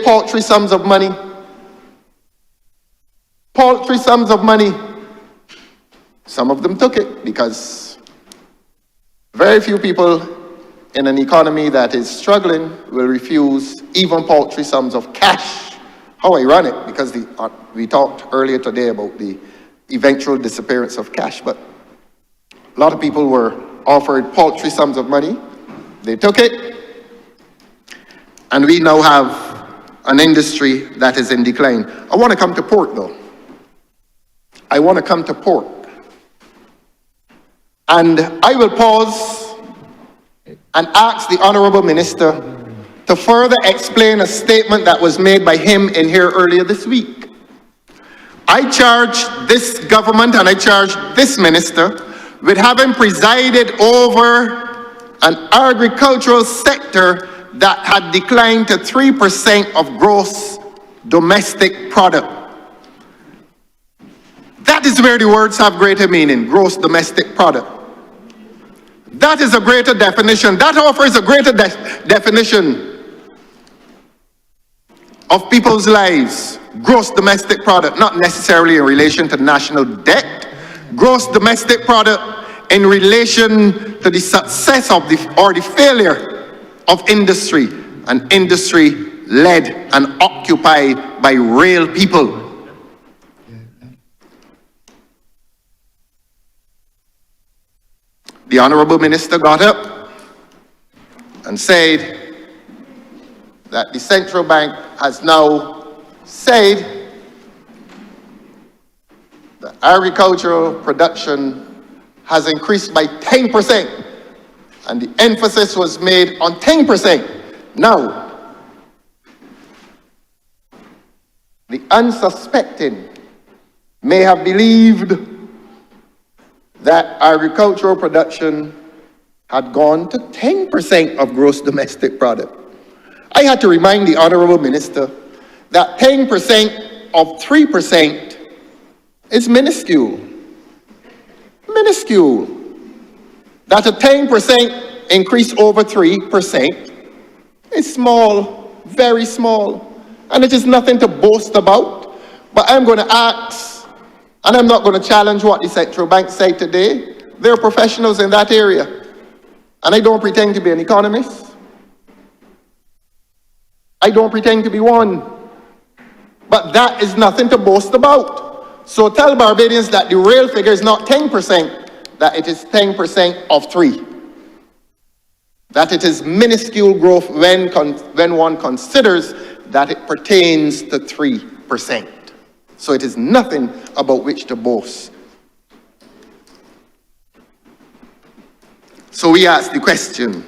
paltry sums of money. Paltry sums of money. Some of them took it because very few people in an economy that is struggling will refuse even paltry sums of cash. How ironic, because we talked earlier today about the eventual disappearance of cash, but a lot of people were offered paltry sums of money. They took it, and we now have an industry that is in decline. I want to come to pork, though. I want to come to pork. And I will pause and ask the Honourable Minister to further explain a statement that was made by him in here earlier this week. I charge this government and I charge this minister with having presided over an agricultural sector that had declined to 3% of gross domestic product. That is where the words have greater meaning, gross domestic product. That is a greater definition. That offers a greater definition of people's lives. Gross domestic product, not necessarily in relation to national debt. Gross domestic product in relation to the success of or the failure of industry, and industry led and occupied by real people. The Honourable Minister got up and said that the central bank has now said that agricultural production has increased by 10%, and the emphasis was made on 10%. Now, the unsuspecting may have believed that agricultural production had gone to 10% of gross domestic product. I had to remind the Honourable Minister that 10% of 3% is minuscule. Minuscule. That a 10% increase over 3% is small, very small, and it is nothing to boast about. But I'm going to ask, and I'm not going to challenge what the central bank said today. They're professionals in that area. And I don't pretend to be an economist. I don't pretend to be one. But that is nothing to boast about. So tell Barbadians that the real figure is not 10%, that it is 10% of 3. That it is minuscule growth when one considers that it pertains to 3%. So it is nothing about which to boast. So we ask the question,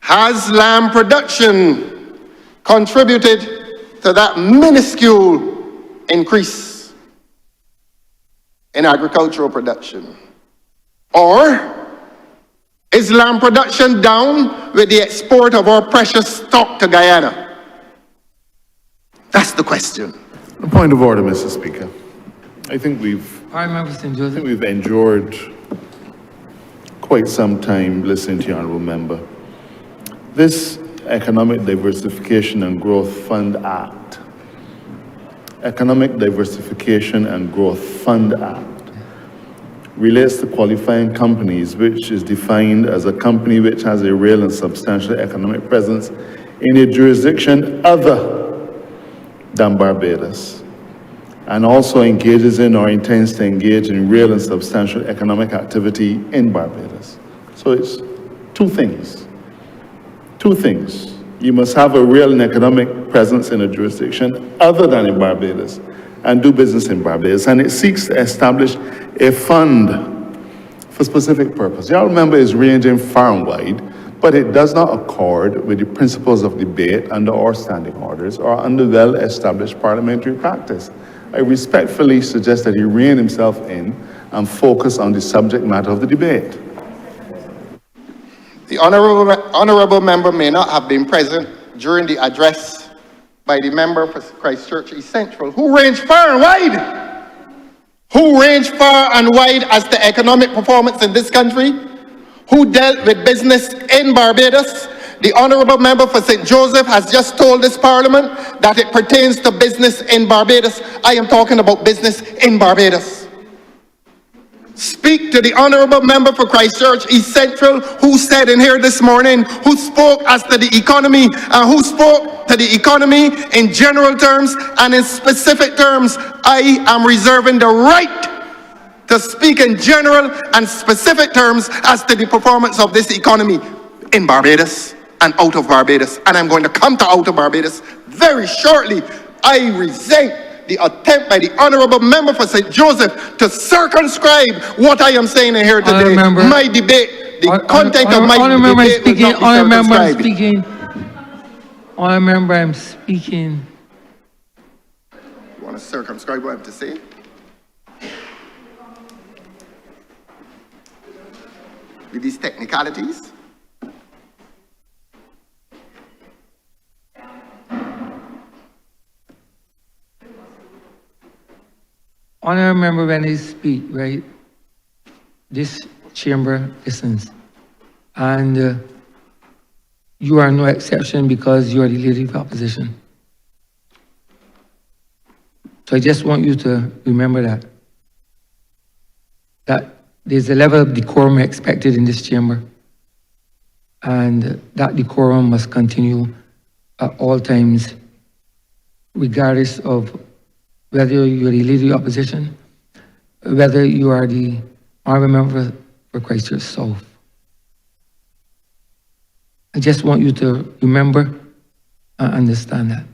has lamb production contributed to that minuscule increase in agricultural production? Or is lamb production down with the export of our precious stock to Guyana? That's the question. A point of order, Mr. Speaker. I think we've endured quite some time listening to the Honourable Member. This Economic Diversification and Growth Fund Act, Economic Diversification and Growth Fund Act, relates to qualifying companies, which is defined as a company which has a real and substantial economic presence in a jurisdiction other than Barbados, and also engages in or intends to engage in real and substantial economic activity in Barbados. So it's two things. Two things. You must have a real and economic presence in a jurisdiction other than in Barbados and do business in Barbados. And it seeks to establish a fund for specific purpose. Y'all remember it's ranging far and wide, but it does not accord with the principles of debate under our standing orders or under well-established parliamentary practice. I respectfully suggest that he rein himself in and focus on the subject matter of the debate. The honourable member may not have been present during the address by the member for Christchurch East Central, who ranged far and wide. Who ranged far and wide as to economic performance in this country, who dealt with business in Barbados. The Honourable Member for St. Joseph has just told this Parliament that it pertains to business in Barbados. I am talking about business in Barbados. Speak to the Honourable Member for Christchurch East Central, who said in here this morning, who spoke as to the economy, and who spoke to the economy in general terms and in specific terms. I am reserving the right to speak in general and specific terms as to the performance of this economy in Barbados and out of Barbados. And I'm going to come to out of Barbados very shortly. I resent the attempt by the Honourable Member for St. Joseph to circumscribe what I am saying in here today. My debate, the content of my debate will not be circumscribed. Honourable, I'm speaking. You want to circumscribe what I have to say? With these technicalities? Honourable member, when they speak, right, this chamber listens. And you are no exception because you are the leader of the opposition. So I just want you to remember that there's a level of decorum expected in this chamber. And that decorum must continue at all times, regardless of whether you're the leader of the opposition, whether you are the honourable member for Christchurch South. I just want you to remember and understand that.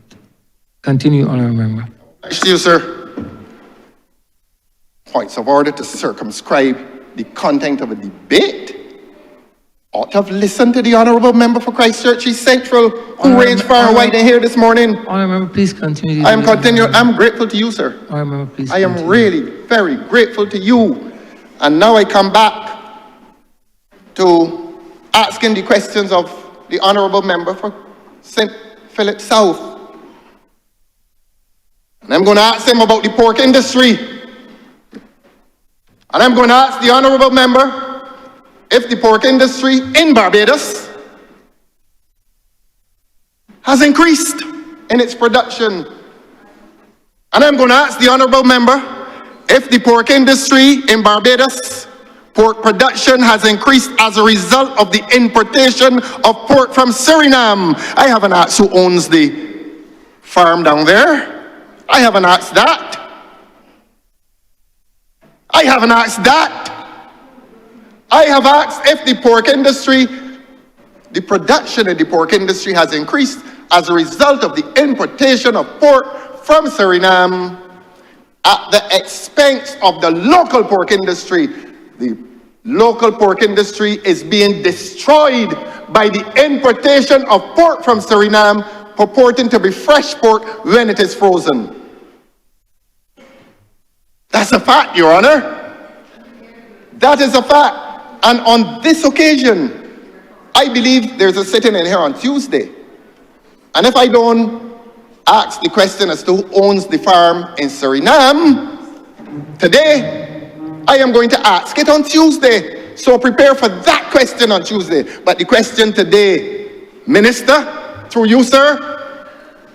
Continue, honourable member. Thank you, sir. Points of order to circumscribe the content of a debate. Ought to have listened to the honourable member for Christchurch East Central, who ranged far and wide in here this morning. Honourable member, please continue. I'm grateful to you, sir. Honourable member, please I am continue. really very grateful to you. And now I come back to asking the questions of the honourable member for St. Philip South. And I'm going to ask him about the pork industry. And I'm going to ask the honourable member if the pork industry in Barbados has increased in its production. And I'm going to ask the honourable member if the pork industry in Barbados, pork production has increased as a result of the importation of pork from Suriname. I haven't asked who owns the farm down there. I haven't asked that. I haven't asked that. I have asked if the pork industry, the production in the pork industry has increased as a result of the importation of pork from Suriname at the expense of the local pork industry. The local pork industry is being destroyed by the importation of pork from Suriname, purporting to be fresh pork when it is frozen. That's a fact, Your Honor. That is a fact. And on this occasion, I believe there's a sitting in here on Tuesday. And if I don't ask the question as to who owns the farm in Suriname, today, I am going to ask it on Tuesday. So prepare for that question on Tuesday. But the question today, Minister, through you, sir,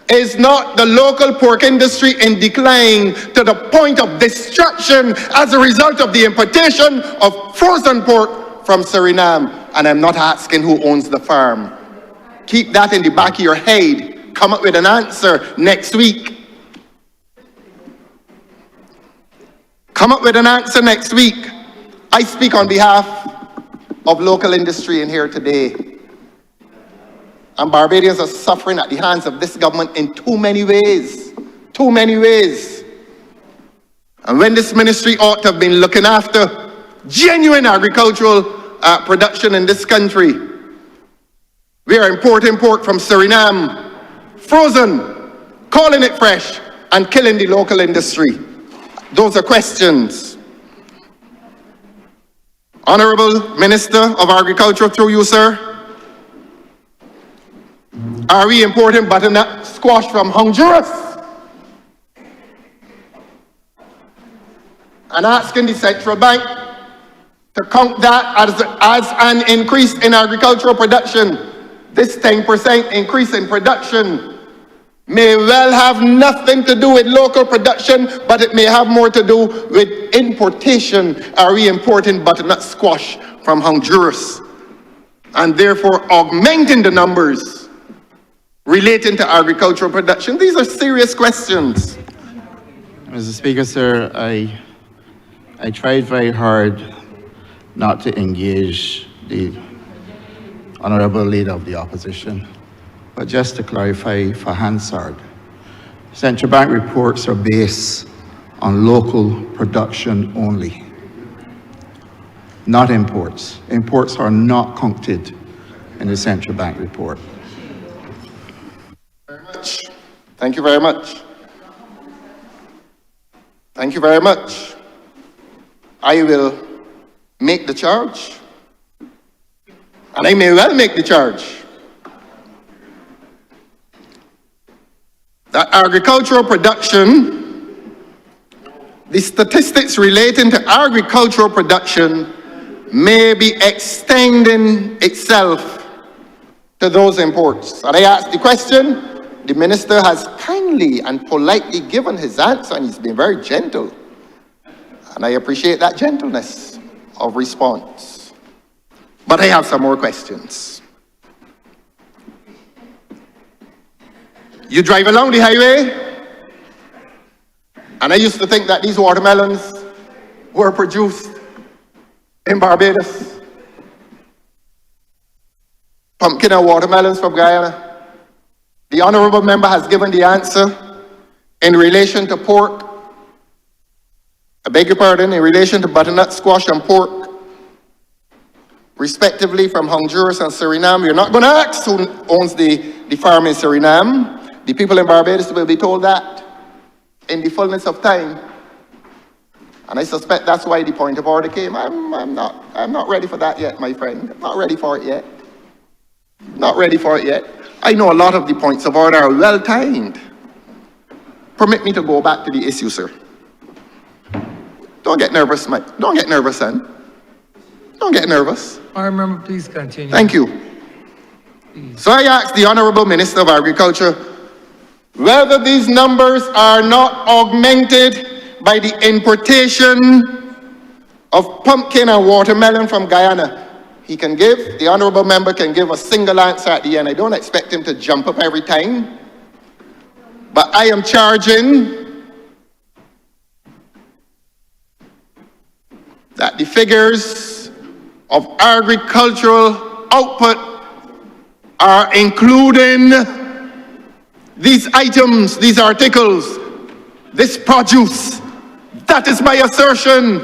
is not the local pork industry in decline to the point of destruction as a result of the importation of frozen pork from Suriname? And I'm not asking who owns the farm. Keep that in the back of your head. Come up with an answer next week. Come up with an answer next week. I speak on behalf of local industry in here today. And Barbadians are suffering at the hands of this government in too many ways. Too many ways. And when this ministry ought to have been looking after genuine agricultural production in this country, we are importing pork from Suriname, frozen, calling it fresh, and killing the local industry. Those are questions. Honourable Minister of Agriculture, through you, sir. Are we importing butternut squash from Honduras? And asking the central bank to count that as an increase in agricultural production. This 10% increase in production may well have nothing to do with local production, but it may have more to do with importation. Are we importing butternut squash from Honduras? And therefore augmenting the numbers relating to agricultural production? These are serious questions. Mr. Speaker, sir, I tried very hard not to engage the Honourable Leader of the Opposition, but just to clarify for Hansard, central bank reports are based on local production only, not imports. Imports are not counted in the central bank report. Thank you very much. Thank you very much. I will make the charge, and I may well make the charge, that agricultural production, the statistics relating to agricultural production may be extending itself to those imports. And I asked the question, the minister has kindly and politely given his answer, and he's been very gentle. And I appreciate that gentleness of response. But I have some more questions. You drive along the highway, and I used to think that these watermelons were produced in Barbados. Pumpkin and watermelons from Guyana. The honourable member has given the answer in relation to pork. I beg your pardon, in relation to butternut squash and pork, respectively from Honduras and Suriname. You're not going to ask who owns the farm in Suriname. The people in Barbados will be told that in the fullness of time. And I suspect that's why the point of order came. I'm not ready for that yet, my friend. I'm not ready for it yet. Not ready for it yet. I know a lot of the points of order are well timed. Permit me to go back to the issue, sir. Don't get nervous, Mike. Don't get nervous, son. Don't get nervous. Remember, please continue. Thank you. Please. So I asked the Honourable Minister of Agriculture whether these numbers are not augmented by the importation of pumpkin and watermelon from Guyana. He can give, the honourable member can give a single answer at the end. I don't expect him to jump up every time. But I am charging that the figures of agricultural output are including these items, these articles, this produce. That is my assertion.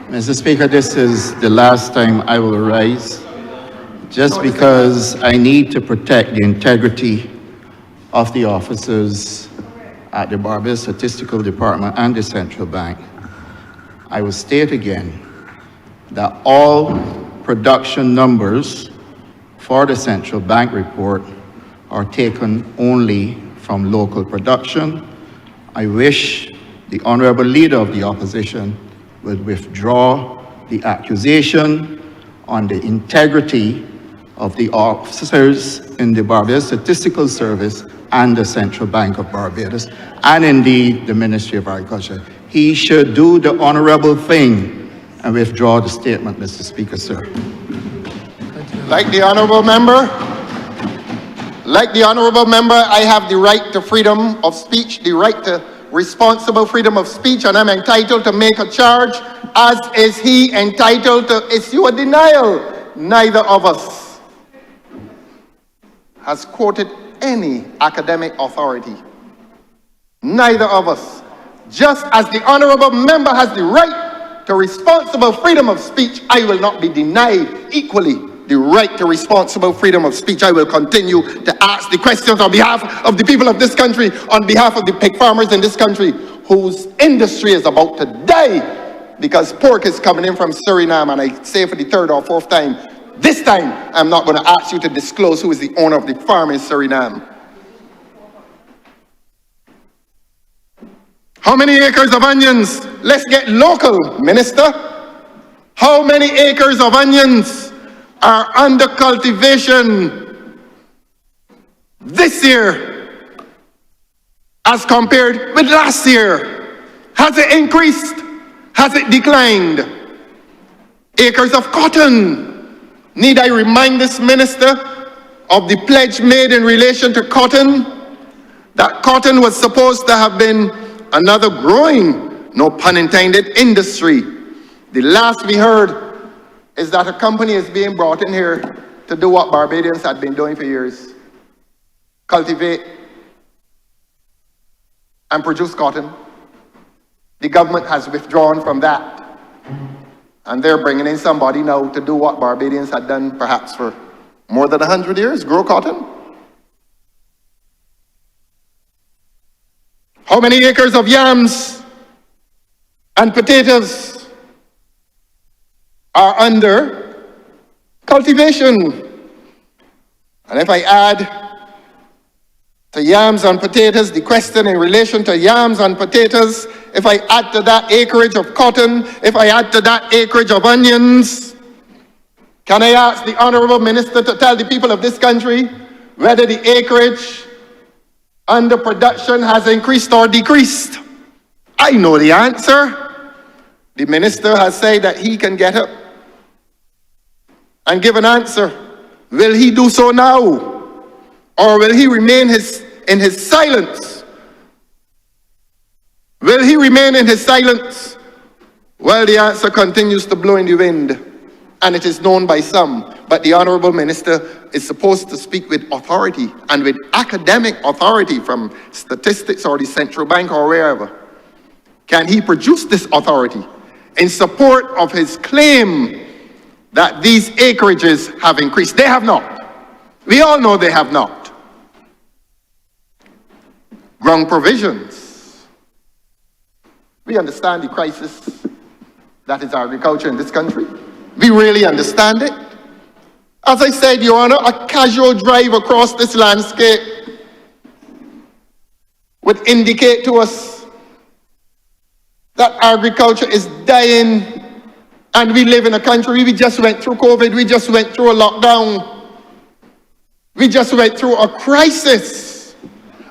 Mr. Speaker, this is the last time I will rise, just because I need to protect the integrity of the officers at the Barbados Statistical Department and the Central Bank. I will state again that all production numbers for the Central Bank report are taken only from local production. I wish the Honourable Leader of the Opposition would withdraw the accusation on the integrity of the officers in the Barbados Statistical Service and the Central Bank of Barbados, and indeed the Ministry of Agriculture. He should do the honourable thing and withdraw the statement, Mr. Speaker, sir. Like the honourable member, I have the right to freedom of speech, the right to responsible freedom of speech, and I'm entitled to make a charge, as is he entitled to issue a denial. Neither of us has quoted any academic authority. Neither of us. Just as the honourable member has the right to responsible freedom of speech, I will not be denied equally the right to responsible freedom of speech. I will continue to ask the questions on behalf of the people of this country, on behalf of the pig farmers in this country, whose industry is about to die because pork is coming in from Suriname. And I say for the third or fourth time, this time I'm not going to ask you to disclose who is the owner of the farm in Suriname. How many acres of onions? Let's get local, Minister. How many acres of onions are under cultivation this year as compared with last year? Has it increased? Has it declined? Acres of cotton. Need I remind this minister of the pledge made in relation to cotton? That cotton was supposed to have been another growing, no pun intended, industry. The last we heard is that a company is being brought in here to do what Barbadians had been doing for years. Cultivate and produce cotton. The government has withdrawn from that. And they're bringing in somebody now to do what Barbadians had done perhaps for more than 100 years, grow cotton. How many acres of yams and potatoes are under cultivation? And if I add to yams and potatoes, the question in relation to yams and potatoes, if I add to that acreage of cotton, if I add to that acreage of onions, can I ask the Honourable Minister to tell the people of this country whether the acreage under production has increased or decreased? I know the answer. The Minister has said that he can get up and give an answer. Will he do so now? Or will he remain in his silence? Will he remain in his silence? Well, the answer continues to blow in the wind, and it is known by some. But the Honourable Minister is supposed to speak with authority, and with academic authority from statistics or the central bank or wherever. Can he produce this authority in support of his claim that these acreages have increased? They have not. We all know they have not. Ground provisions. We understand the crisis that is agriculture in this country. We really understand it. As I said, Your Honor, a casual drive across this landscape would indicate to us that agriculture is dying, and we live in a country, we just went through COVID, we just went through a lockdown, we just went through a crisis.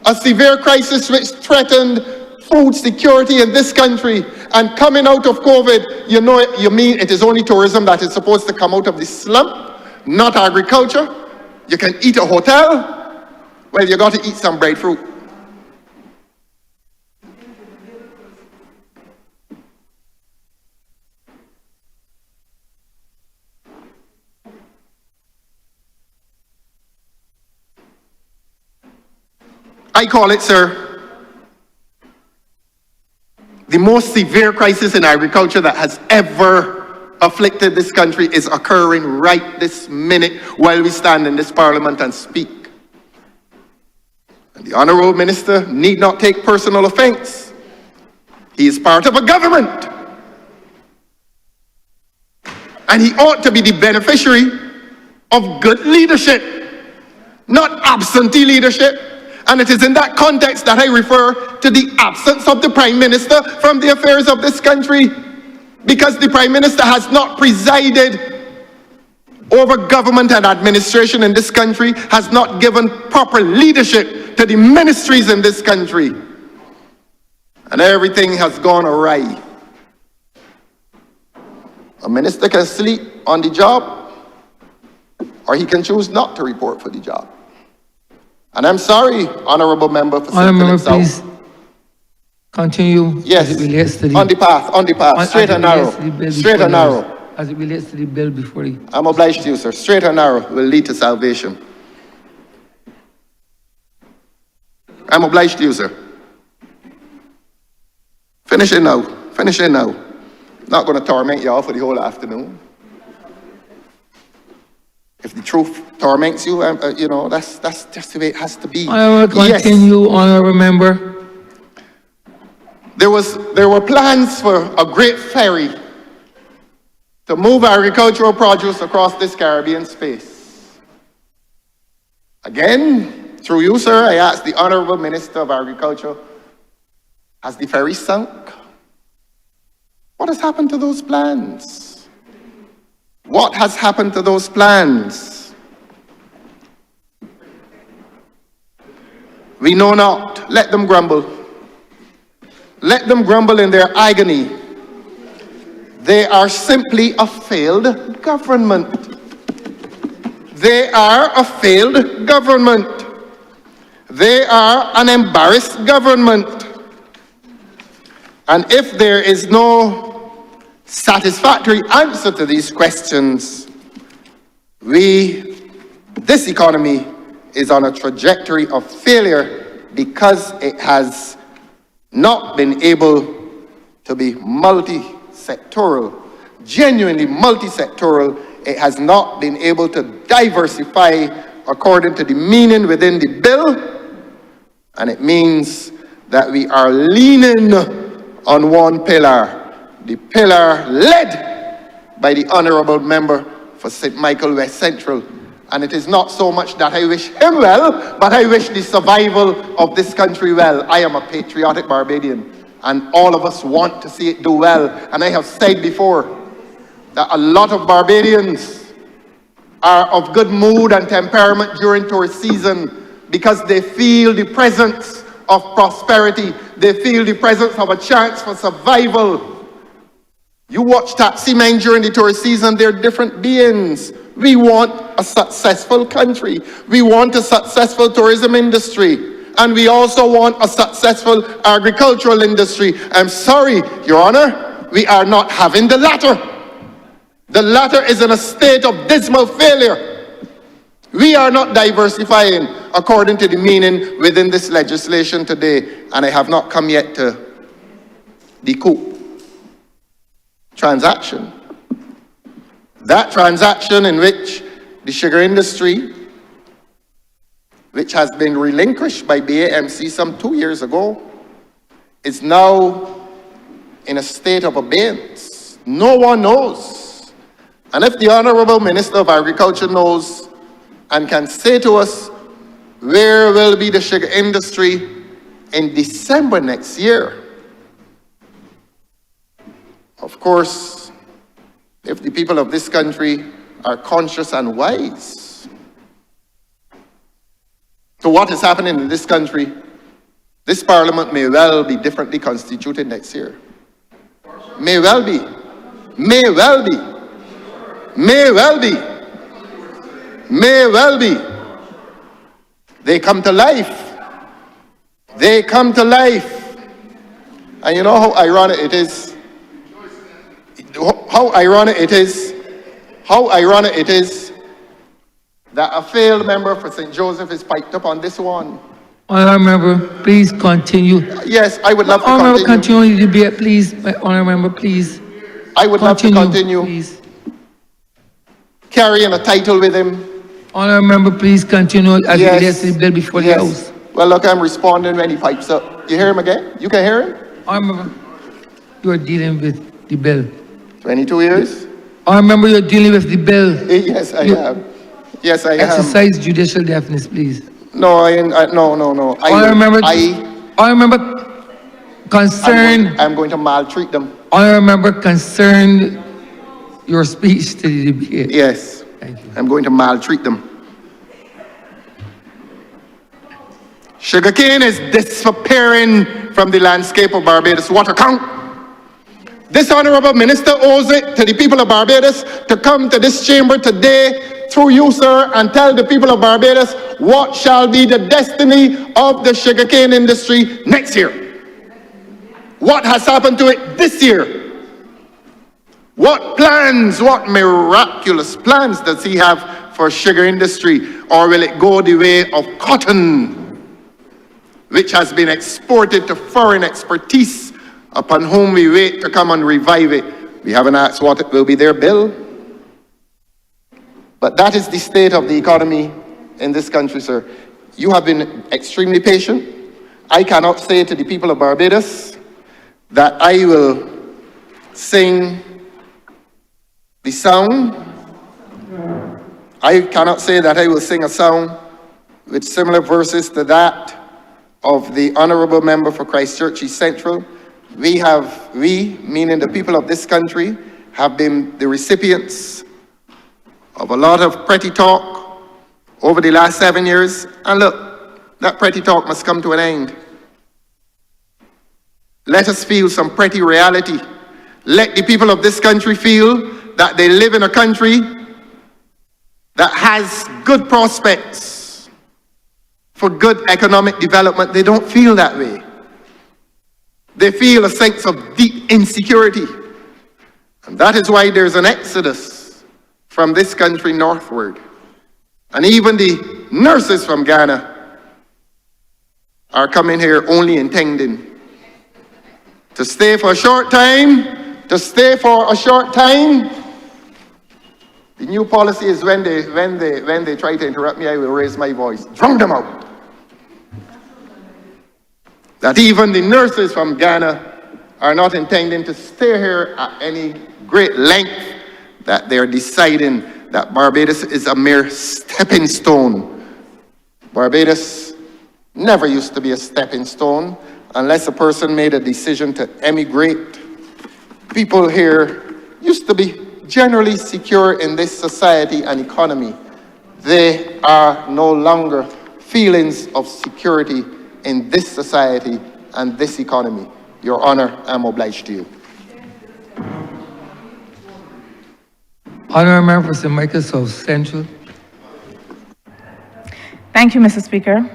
A severe crisis which threatened food security in this country. And coming out of COVID, you mean it is only tourism that is supposed to come out of the slump, not agriculture? You can eat a hotel? Well, you got to eat some breadfruit. I call it, sir, the most severe crisis in agriculture that has ever afflicted this country is occurring right this minute while we stand in this parliament and speak. And the Honourable Minister need not take personal offence. He is part of a government. And he ought to be the beneficiary of good leadership, not absentee leadership. And it is in that context that I refer to the absence of the Prime Minister from the affairs of this country, because the Prime Minister has not presided over government and administration in this country, has not given proper leadership to the ministries in this country. And everything has gone awry. A minister can sleep on the job, or he can choose not to report for the job. And I'm sorry, Honourable Member, for Honourable simply Member, please continue. Yes, as it relates to the, on the path, straight and narrow, straight and narrow. As it relates to the bill before you. I'm obliged to you, sir. Straight and narrow will lead to salvation. I'm obliged to you, sir. Finish it now. Finish it now. Not going to torment you all for the whole afternoon. If the truth torments you, you know, that's just the way it has to be. I will continue, Honourable Member. There were plans for a great ferry to move agricultural produce across this Caribbean space. Again, through you, sir, I ask the Honourable Minister of Agriculture, has the ferry sunk? What has happened to those plans? What has happened to those plans? We know not. Let them grumble. Let them grumble in their agony. They are simply a failed government. They are a failed government. They are an embarrassed government. And if there is no satisfactory answer to these questions, this economy is on a trajectory of failure because it has not been able to be multi-sectoral, genuinely multi-sectoral. It has not been able to diversify according to the meaning within the bill, and it means that we are leaning on one pillar, the pillar led by the Honourable Member for St. Michael West Central, And it is not so much that I wish him well, but I wish the survival of this country well. I am a patriotic Barbadian, and all of us want to see it do well. And I have said before that a lot of Barbadians are of good mood and temperament during tourist season because they feel the presence of prosperity. They feel the presence of a chance for survival. You watch taxi men during the tourist season, they're different beings. We want a successful country. We want a successful tourism industry. And we also want a successful agricultural industry. I'm sorry, Your Honor, we are not having the latter. The latter is in a state of dismal failure. We are not diversifying according to the meaning within this legislation today. And I have not come yet to the coup transaction. That transaction in which the sugar industry, which has been relinquished by BAMC some 2 years ago, is now in a state of abeyance. No one knows. And if the Honourable Minister of Agriculture knows and can say to us, where will be the sugar industry in December next year? Of course, if the people of this country are conscious and wise to what is happening in this country, this parliament may well be differently constituted next year. May well be. May well be. May well be. May well be. They come to life. They come to life. And you know how ironic it is? How ironic it is that a failed member for St. Joseph is piped up on this one. Honourable Member, please continue. Yes, I would love to Honourable, continue. continue the debate, please. Honourable Member, please. I would love to continue. Please. Carrying a title with him. Honourable Member, please continue as Yes. he lays the bill before the House. Well, look, I'm responding when he pipes up. You hear him again? You can hear him? Honourable Member, you are dealing with the bill. 22 years? Honourable Member, you're dealing with the bill. Yes, I am. Yes, I am. Exercise judicial deafness, please. No, no. Honourable Member, concerned. I'm going to maltreat them. Honourable Member, concerned your speech to the debate. Yes. Thank you. I'm going to maltreat them. Sugarcane is disappearing from the landscape of Barbados. What account? This Honourable Minister owes it to the people of Barbados to come to this chamber today through you, sir, and tell the people of Barbados what shall be the destiny of the sugarcane industry next year. What has happened to it this year? What plans, what miraculous plans does he have for sugar industry? Or will it go the way of cotton, which has been exported to foreign expertise, upon whom we wait to come and revive it? We haven't asked what it will be their bill. But that is the state of the economy in this country, sir. You have been extremely patient. I cannot say to the people of Barbados that I will sing the song. I cannot say that I will sing a song with similar verses to that of the Honourable Member for Christchurch East Central. We, meaning the people of this country, have been the recipients of a lot of pretty talk over the last 7 years. And look, that pretty talk must come to an end. Let us feel some pretty reality. Let the people of this country feel that they live in a country that has good prospects for good economic development. They don't feel that way. They feel a sense of deep insecurity. And that is why there's an exodus from this country northward. And even the nurses from Ghana are coming here only intending to stay for a short time, The new policy is when they try to interrupt me, I will raise my voice. Drown them out. That even the nurses from Ghana are not intending to stay here at any great length, that they're deciding that Barbados is a mere stepping stone. Barbados never used to be a stepping stone unless a person made a decision to emigrate. People here used to be generally secure in this society and economy. There are no longer feelings of security in this society and this economy. Your Honor, I'm obliged to you. Honourable Member for St. Michael South Central. Thank you, Mr. Speaker.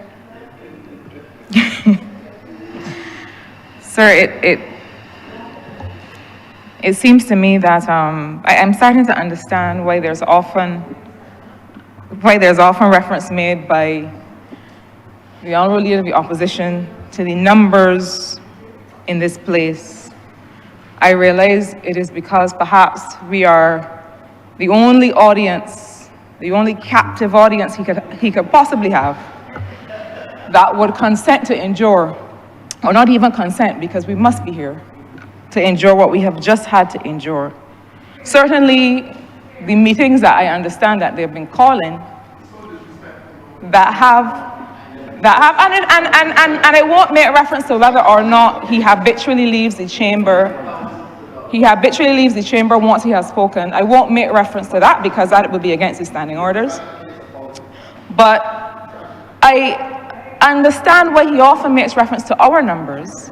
Sir, it seems to me that I'm starting to understand why there's often reference made by the Honourable Leader of the Opposition to the numbers in this place. I realize it is because perhaps we are the only audience, the only captive audience he could possibly have that would consent to endure, or not even consent, because we must be here to endure what we have just had to endure. Certainly, the meetings that I understand that they've been calling that have, and I won't make reference to whether or not he habitually leaves the chamber. He habitually leaves the chamber once he has spoken. I won't make reference to that because that would be against his standing orders. But I understand why he often makes reference to our numbers,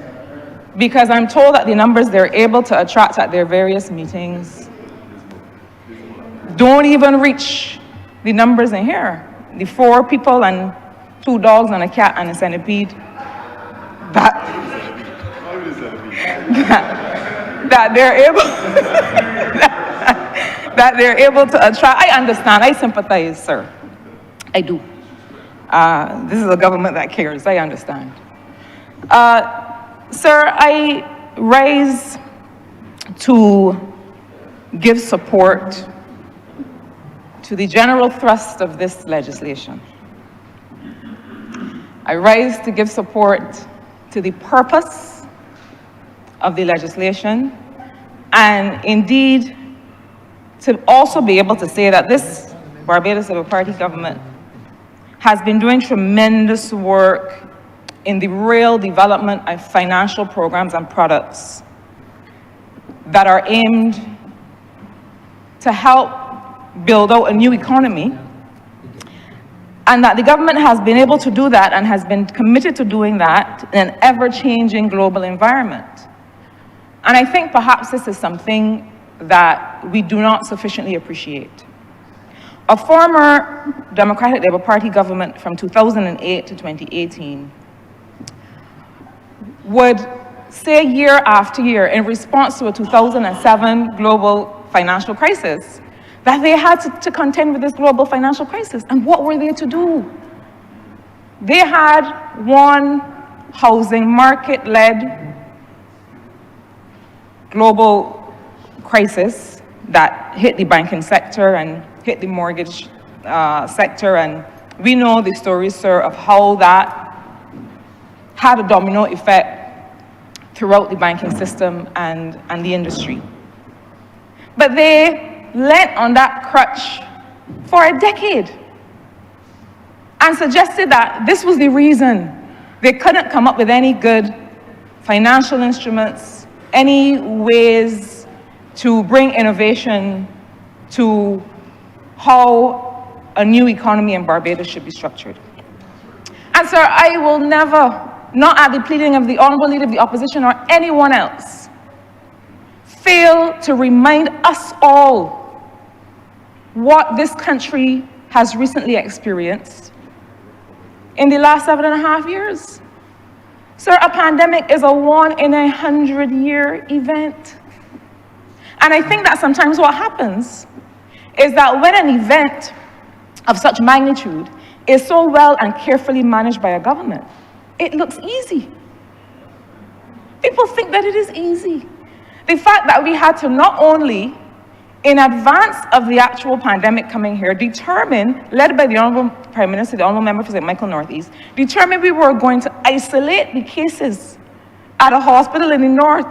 because I'm told that the numbers they're able to attract at their various meetings don't even reach the numbers in here. The 4 people and 2 dogs and a cat and a centipede that they're able that they're able to attract. I understand. I sympathize, sir. I do. This is a government that cares. I understand. Sir, I rise to give support to the general thrust of this legislation. I rise to give support to the purpose of the legislation, and indeed to also be able to say that this Barbados Labour Party government has been doing tremendous work in the real development of financial programs and products that are aimed to help build out a new economy, and that the government has been able to do that and has been committed to doing that in an ever-changing global environment. And I think perhaps this is something that we do not sufficiently appreciate. A former Democratic Labour Party government from 2008 to 2018 would say year after year, in response to a 2007 global financial crisis, that they had to contend with this global financial crisis. And what were they to do? They had one housing market-led global crisis that hit the banking sector and hit the mortgage sector. And we know the story, sir, of how that had a domino effect throughout the banking system and the industry. But they lent on that crutch for a decade and suggested that this was the reason they couldn't come up with any good financial instruments, any ways to bring innovation to how a new economy in Barbados should be structured. And sir, I will never, not at the pleading of the Honourable Leader of the Opposition or anyone else, fail to remind us all what this country has recently experienced in the last 7.5 years. Sir, a pandemic is a 1 in 100-year event. And I think that sometimes what happens is that when an event of such magnitude is so well and carefully managed by a government, it looks easy. People think that it is easy. The fact that we had to not only, in advance of the actual pandemic coming here, determine, led by the Honourable Prime Minister, the Honourable Member for St. Michael Northeast, determined we were going to isolate the cases at a hospital in the north.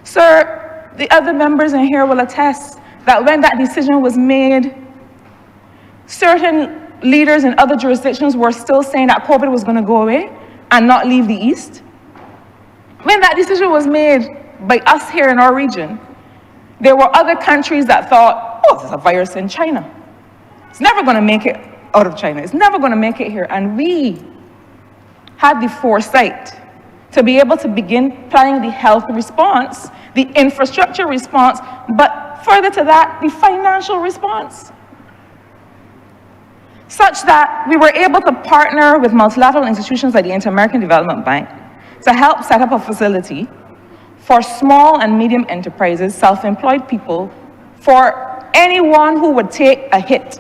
Sir, the other members in here will attest that when that decision was made, certain leaders in other jurisdictions were still saying that COVID was going to go away and not leave the East. When that decision was made by us here in our region, there were other countries that thought, oh, there's a virus in China. It's never going to make it out of China. It's never going to make it here. And we had the foresight to be able to begin planning the health response, the infrastructure response, but further to that, the financial response. Such that we were able to partner with multilateral institutions like the Inter-American Development Bank to help set up a facility for small and medium enterprises, self-employed people, for anyone who would take a hit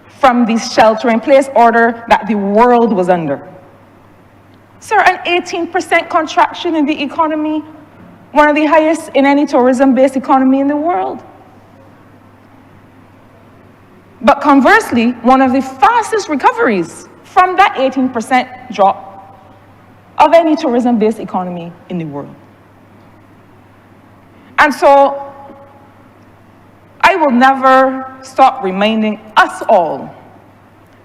from the shelter-in-place order that the world was under. Sir, an 18% contraction in the economy, one of the highest in any tourism-based economy in the world. But conversely, one of the fastest recoveries from that 18% drop of any tourism-based economy in the world. And so, I will never stop reminding us all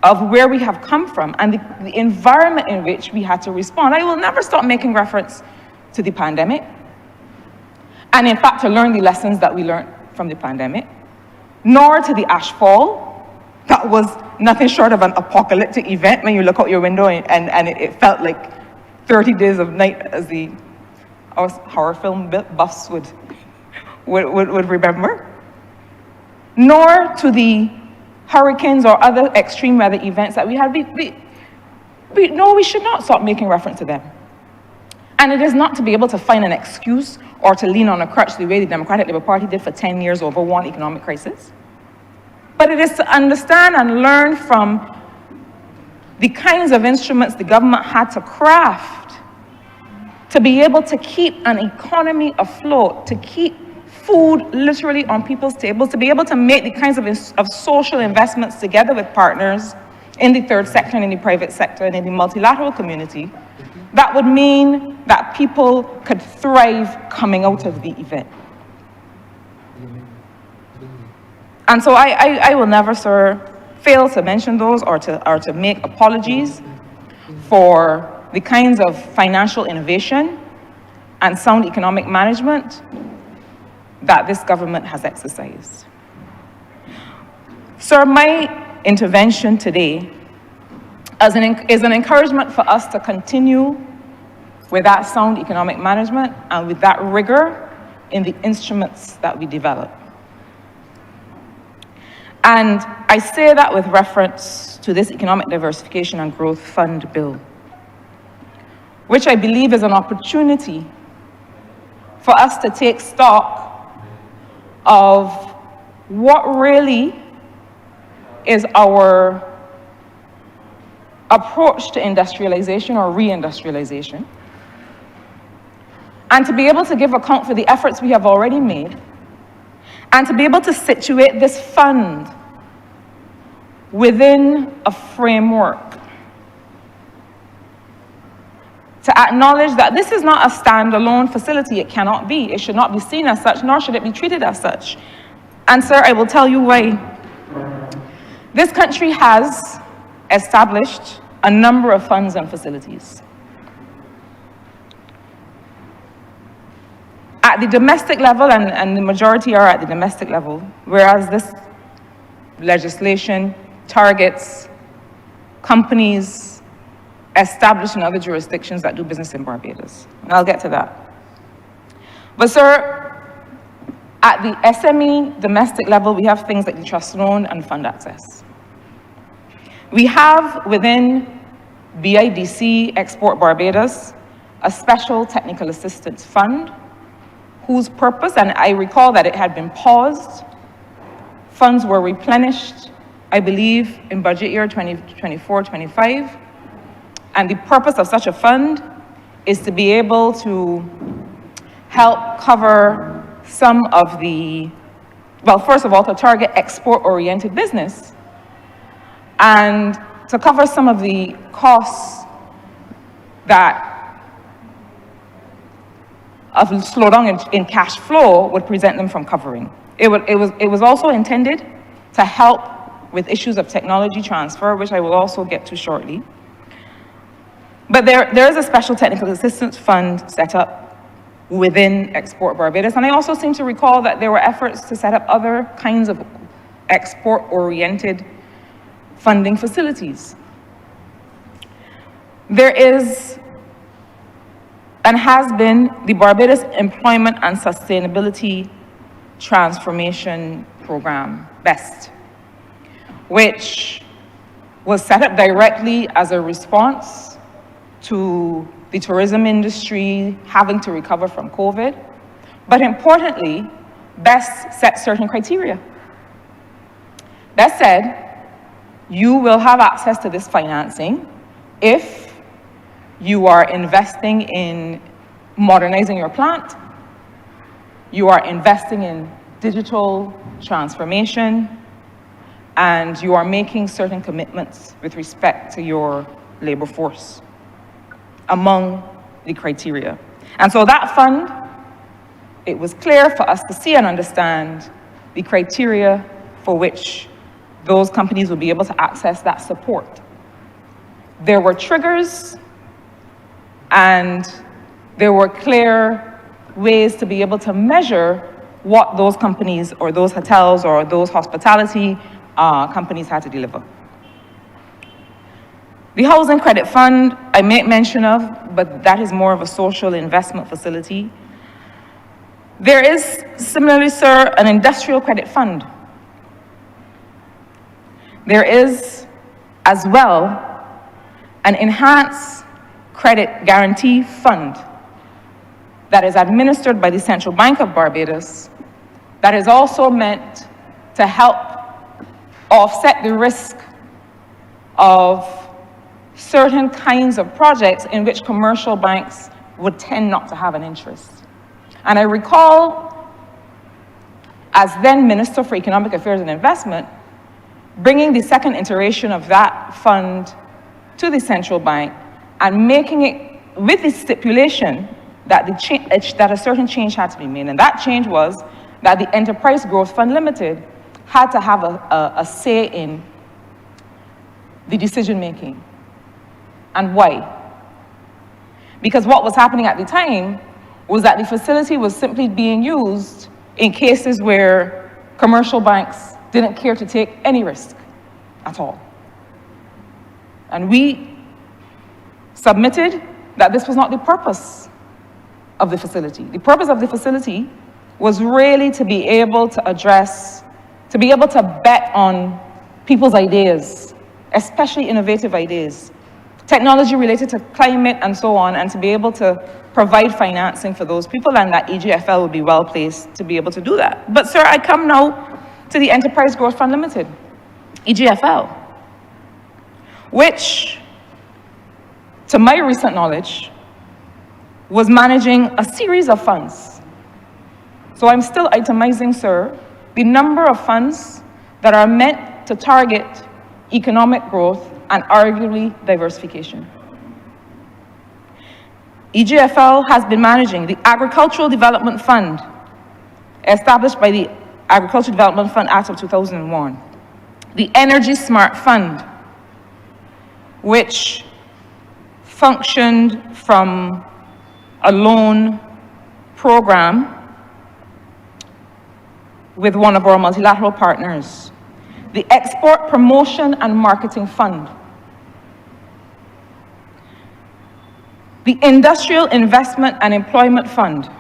of where we have come from and the environment in which we had to respond. I will never stop making reference to the pandemic, and in fact to learn the lessons that we learned from the pandemic, nor to the ash fall. That was nothing short of an apocalyptic event when you look out your window and it felt like 30 Days of Night, as the horror film buffs would remember. Nor to the hurricanes or other extreme weather events that we had. No, we should not stop making reference to them. And it is not to be able to find an excuse or to lean on a crutch the way the Democratic Labour Party did for 10 years over one economic crisis. But it is to understand and learn from the kinds of instruments the government had to craft to be able to keep an economy afloat, to keep food literally on people's tables, to be able to make the kinds of social investments together with partners in the third sector and in the private sector and in the multilateral community that would mean that people could thrive coming out of the event. And so I will never, sir, fail to mention those or to make apologies for the kinds of financial innovation and sound economic management that this government has exercised. Sir, my intervention today is an encouragement for us to continue with that sound economic management and with that rigor in the instruments that we develop. And I say that with reference to this Economic Diversification and Growth Fund bill, which I believe is an opportunity for us to take stock of what really is our approach to industrialization or reindustrialization, and to be able to give account for the efforts we have already made, and to be able to situate this fund within a framework, to acknowledge that this is not a standalone facility. It cannot be. It should not be seen as such, nor should it be treated as such. And sir, I will tell you why. This country has established a number of funds and facilities. At the domestic level, and the majority are at the domestic level, whereas this legislation targets companies established in other jurisdictions that do business in Barbados. And I'll get to that. But sir, at the SME domestic level, we have things like the trust loan and fund access. We have within BIDC Export Barbados a special technical assistance fund whose purpose, and I recall that it had been paused, funds were replenished, I believe, in budget year 2024-25, and the purpose of such a fund is to be able to help cover some of the, well, first of all, to target export-oriented business, and to cover some of the costs that of slowdown in cash flow would prevent them from covering. It was also intended to help with issues of technology transfer, which I will also get to shortly. But there is a special technical assistance fund set up within Export Barbados, and I also seem to recall that there were efforts to set up other kinds of export-oriented funding facilities. There is and has been the Barbados Employment and Sustainability Transformation Program, BEST, which was set up directly as a response to the tourism industry having to recover from COVID. But importantly, BEST set certain criteria. That said, you will have access to this financing if you are investing in modernizing your plant, you are investing in digital transformation, and you are making certain commitments with respect to your labor force, among the criteria. And so that fund, it was clear for us to see and understand the criteria for which those companies would be able to access that support. There were triggers, and there were clear ways to be able to measure what those companies or those hotels or those hospitality companies had to deliver. The Housing Credit Fund, I make mention of, but that is more of a social investment facility. There is, similarly, sir, an industrial credit fund. There is, as well, an enhanced credit guarantee fund that is administered by the Central Bank of Barbados that is also meant to help offset the risk of certain kinds of projects in which commercial banks would tend not to have an interest. And I recall, as then Minister for Economic Affairs and Investment, bringing the second iteration of that fund to the central bank and making it with the stipulation that, that a certain change had to be made. And that change was that the Enterprise Growth Fund Limited had to have a say in the decision-making. And why? Because what was happening at the time was that the facility was simply being used in cases where commercial banks didn't care to take any risk at all. And we submitted that this was not the purpose of the facility. The purpose of the facility was really to be able to address, to be able to bet on people's ideas, especially innovative ideas, technology related to climate and so on, and to be able to provide financing for those people, and that EGFL would be well placed to be able to do that. But sir, I come now to the Enterprise Growth Fund Limited, EGFL, which, to my recent knowledge, was managing a series of funds. So I'm still itemizing, sir, the number of funds that are meant to target economic growth and arguably diversification. EGFL has been managing the Agricultural Development Fund, established by the Agricultural Development Fund Act of 2001, the Energy Smart Fund, which functioned from a loan program with one of our multilateral partners, the Export Promotion and Marketing Fund, the Industrial Investment and Employment Fund.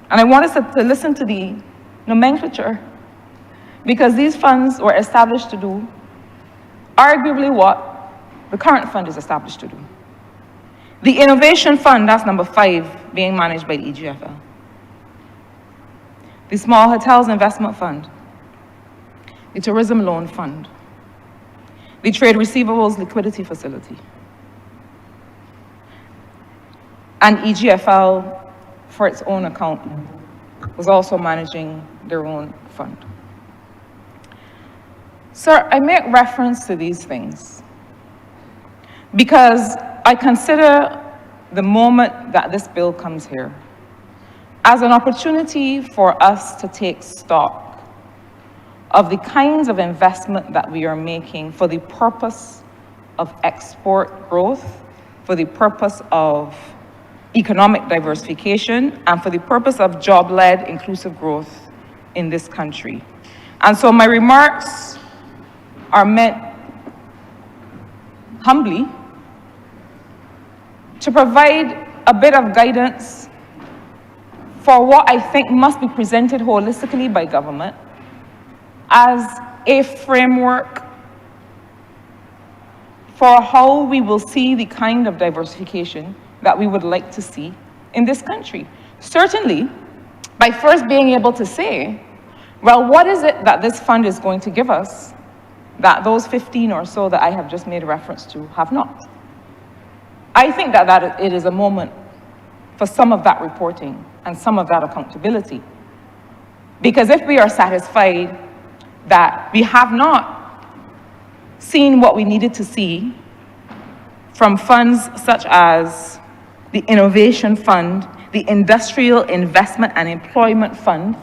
And I want us to listen to the nomenclature, because these funds were established to do arguably what the current fund is established to do. The Innovation Fund, that's number 5, being managed by the EGFL. The Small Hotels Investment Fund, the Tourism Loan Fund, the Trade Receivables Liquidity Facility, and EGFL, for its own account, was also managing their own fund. Sir, I make reference to these things because I consider the moment that this bill comes here as an opportunity for us to take stock of the kinds of investment that we are making for the purpose of export growth, for the purpose of economic diversification, and for the purpose of job-led inclusive growth in this country. And so my remarks are meant humbly to provide a bit of guidance for what I think must be presented holistically by government as a framework for how we will see the kind of diversification that we would like to see in this country. Certainly, by first being able to say, well, what is it that this fund is going to give us that those 15 or so that I have just made reference to have not? I think that it is a moment for some of that reporting and some of that accountability. Because if we are satisfied that we have not seen what we needed to see from funds such as the Innovation Fund, the Industrial Investment and Employment Fund,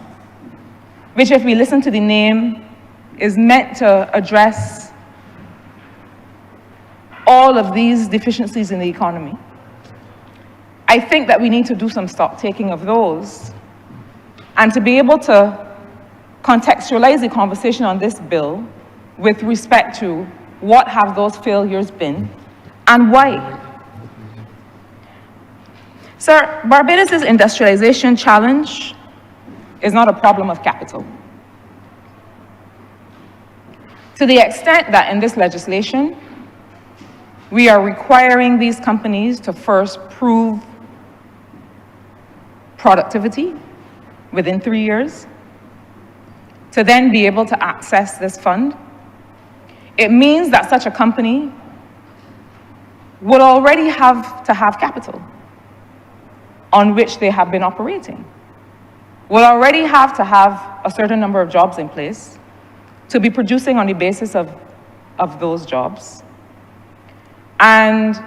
which, if we listen to the name, is meant to address all of these deficiencies in the economy. I think that we need to do some stock taking of those, and to be able to contextualize the conversation on this bill with respect to what have those failures been and why. Sir, Barbados' industrialization challenge is not a problem of capital. To the extent that in this legislation, we are requiring these companies to first prove productivity within 3 years, to then be able to access this fund, it means that such a company would already have to have capital on which they have been operating, will already have to have a certain number of jobs in place to be producing on the basis of those jobs, and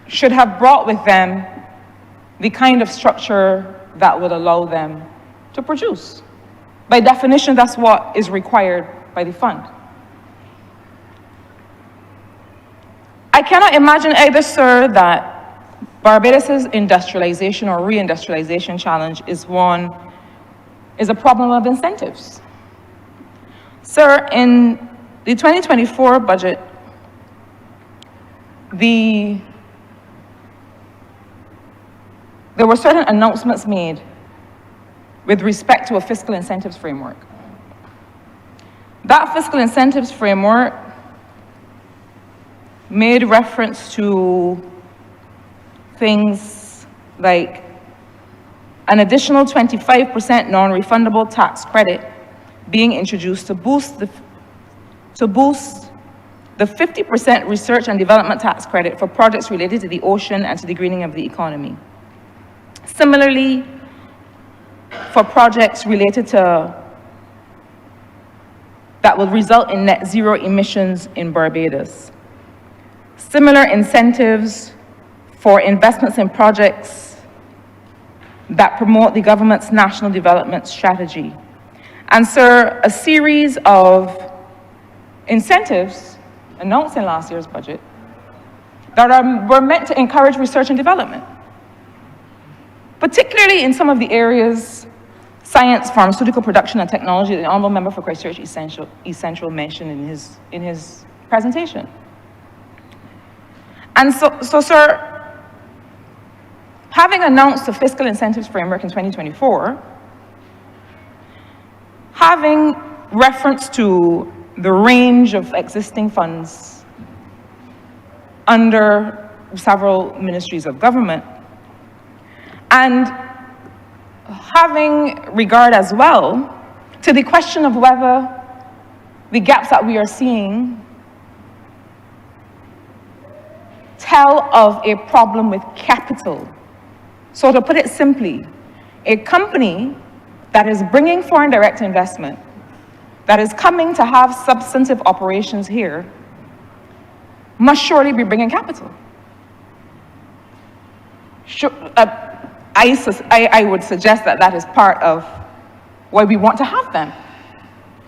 should have brought with them the kind of structure that would allow them to produce. By definition, that's what is required by the fund. I cannot imagine either, sir, that Barbados' industrialization or reindustrialization challenge is a problem of incentives. Sir, in the 2024 budget, there were certain announcements made with respect to a fiscal incentives framework. That fiscal incentives framework made reference to things like an additional 25% non-refundable tax credit being introduced to boost the 50% research and development tax credit for projects related to the ocean and to the greening of the economy. Similarly, for projects related to that will result in net zero emissions in Barbados. Similar incentives for investments in projects that promote the government's national development strategy. And sir, a series of incentives announced in last year's budget that were meant to encourage research and development, particularly in some of the areas, science, pharmaceutical production, and technology, that the Honourable Member for Christchurch East Central mentioned in his presentation. And so, sir, having announced the fiscal incentives framework in 2024, having reference to the range of existing funds under several ministries of government, and having regard as well to the question of whether the gaps that we are seeing tell of a problem with capital. So to put it simply, a company that is bringing foreign direct investment, that is coming to have substantive operations here, must surely be bringing capital. I would suggest that that is part of why we want to have them.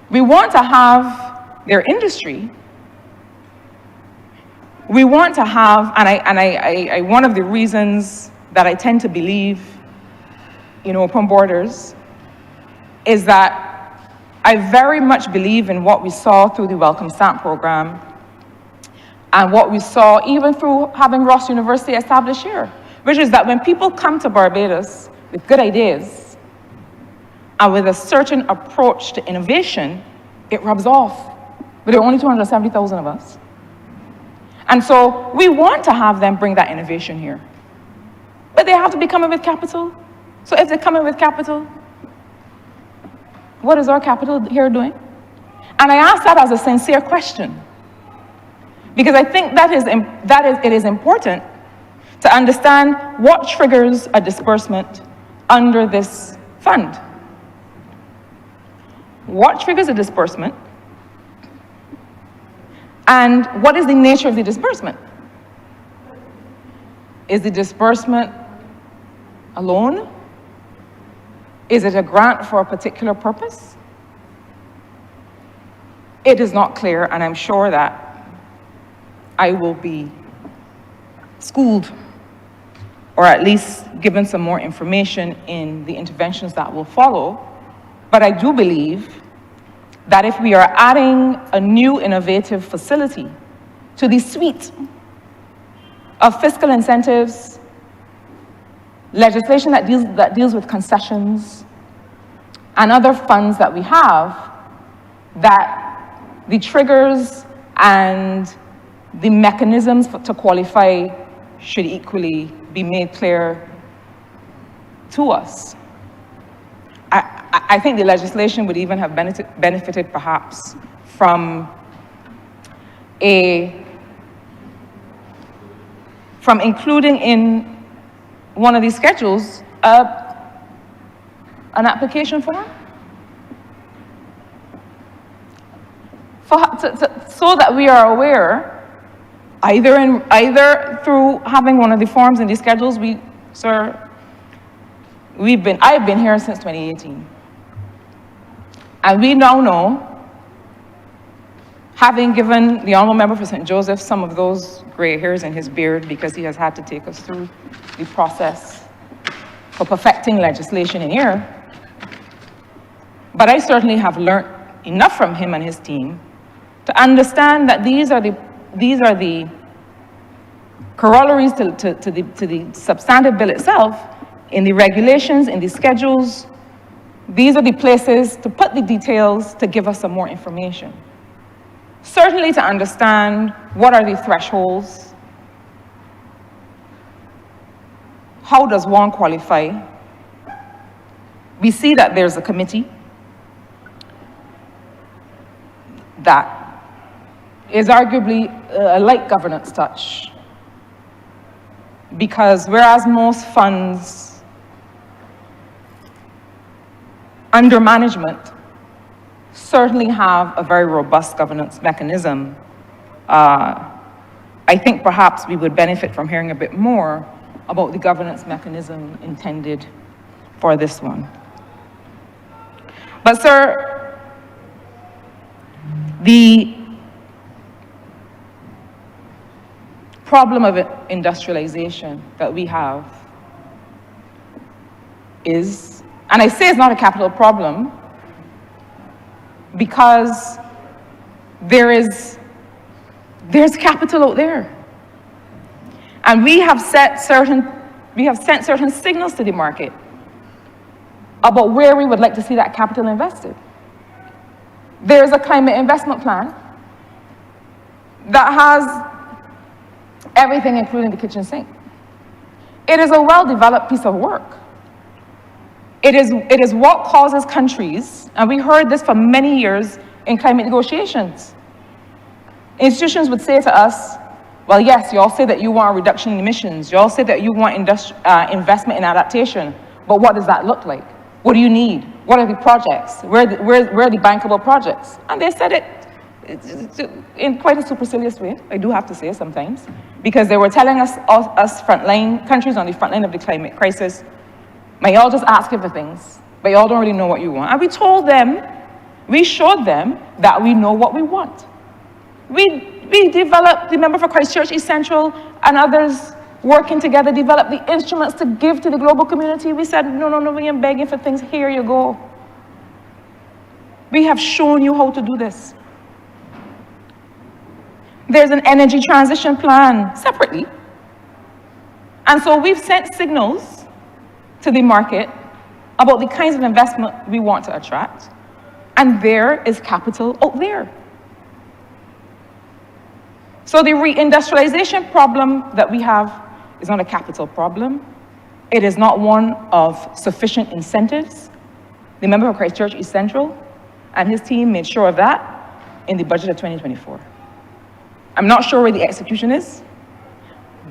We want to have their industry. We want to have, and one of the reasons that I tend to believe in open borders is that I very much believe in what we saw through the Welcome Stamp program and what we saw even through having Ross University established here, which is that when people come to Barbados with good ideas and with a certain approach to innovation, it rubs off. But there are only 270,000 of us. And so we want to have them bring that innovation here. But they have to be coming with capital. So if they're coming with capital, what is our capital here doing? And I ask that as a sincere question, because I think it is important to understand what triggers a disbursement under this fund. What triggers a disbursement? And what is the nature of the disbursement? Is the disbursement a loan? Is it a grant for a particular purpose? It is not clear, and I'm sure that I will be schooled or at least given some more information in the interventions that will follow. But I do believe that if we are adding a new innovative facility to the suite of fiscal incentives, legislation that deals with concessions, and other funds that we have, that the triggers and the mechanisms to qualify should equally be made clear to us. I think the legislation would even have benefited perhaps from including in one of these schedules an application form so that we are aware, either through having one of the forms in these schedules. I've been here since 2018. And we now know, having given the Honourable Member for St. Joseph some of those gray hairs in his beard because he has had to take us through the process for perfecting legislation in here, but I certainly have learned enough from him and his team to understand that these are the corollaries to the substantive bill itself, in the regulations, in the schedules. These are the places to put the details to give us some more information. Certainly to understand what are the thresholds, how does one qualify. We see that there's a committee that is arguably a light governance touch, because whereas most funds under management certainly have a very robust governance mechanism, I think perhaps we would benefit from hearing a bit more about the governance mechanism intended for this one. But sir, the problem of industrialization that we have is, and I say it's not a capital problem, because there's capital out there. And we have sent certain signals to the market about where we would like to see that capital invested. There's a climate investment plan that has everything, including the kitchen sink. It is a well-developed piece of work. It is what causes countries, and we heard this for many years in climate negotiations. Institutions would say to us, well, yes, you all say that you want a reduction in emissions, you all say that you want investment in adaptation, but what does that look like? What do you need? What are the projects? Where are the bankable projects? And they said it in quite a supercilious way, I do have to say sometimes, because they were telling us frontline countries on the front line of the climate crisis, But y'all just asking for things, but y'all don't really know what you want. And we told them, we showed them that we know what we want. We developed, the Member for Christchurch East Central and others working together, developed the instruments to give to the global community. We said, no, we ain't begging for things, here you go. We have shown you how to do this. There's an energy transition plan separately. And so we've sent signals to the market about the kinds of investment we want to attract. And there is capital out there. So the reindustrialization problem that we have is not a capital problem. It is not one of sufficient incentives. The Member for Christchurch East Central and his team made sure of that in the budget of 2024. I'm not sure where the execution is,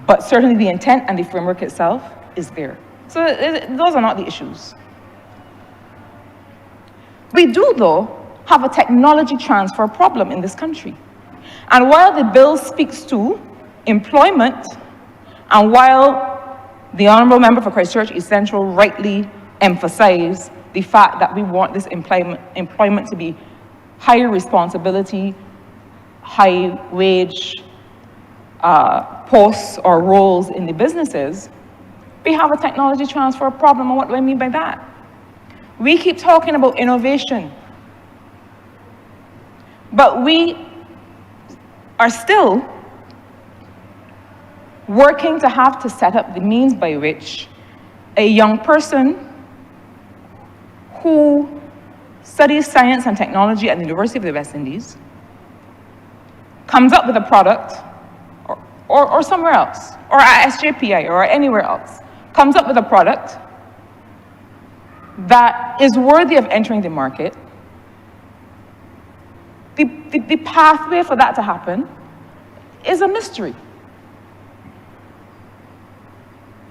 but certainly the intent and the framework itself is there. So those are not the issues. We do, though, have a technology transfer problem in this country. And while the bill speaks to employment, and while the Honourable Member for Christchurch East Central rightly emphasized the fact that we want this employment to be higher responsibility, high wage posts or roles in the businesses, we have a technology transfer problem. And what do I mean by that? We keep talking about innovation, but we are still working to have to set up the means by which a young person who studies science and technology at the University of the West Indies comes up with a product, or somewhere else, or at SJPI, or anywhere else, comes up with a product that is worthy of entering the market. The pathway for that to happen is a mystery.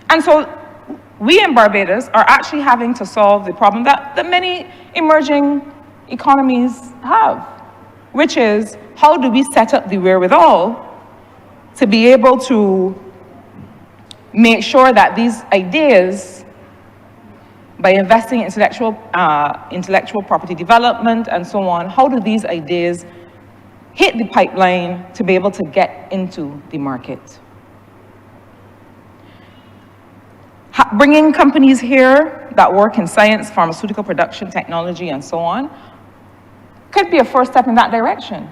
And so we in Barbados are actually having to solve the problem that many emerging economies have, which is how do we set up the wherewithal to be able to make sure that these ideas, by investing in intellectual property development and so on, how do these ideas hit the pipeline to be able to get into the market? Bringing companies here that work in science, pharmaceutical production, technology, and so on, could be a first step in that direction.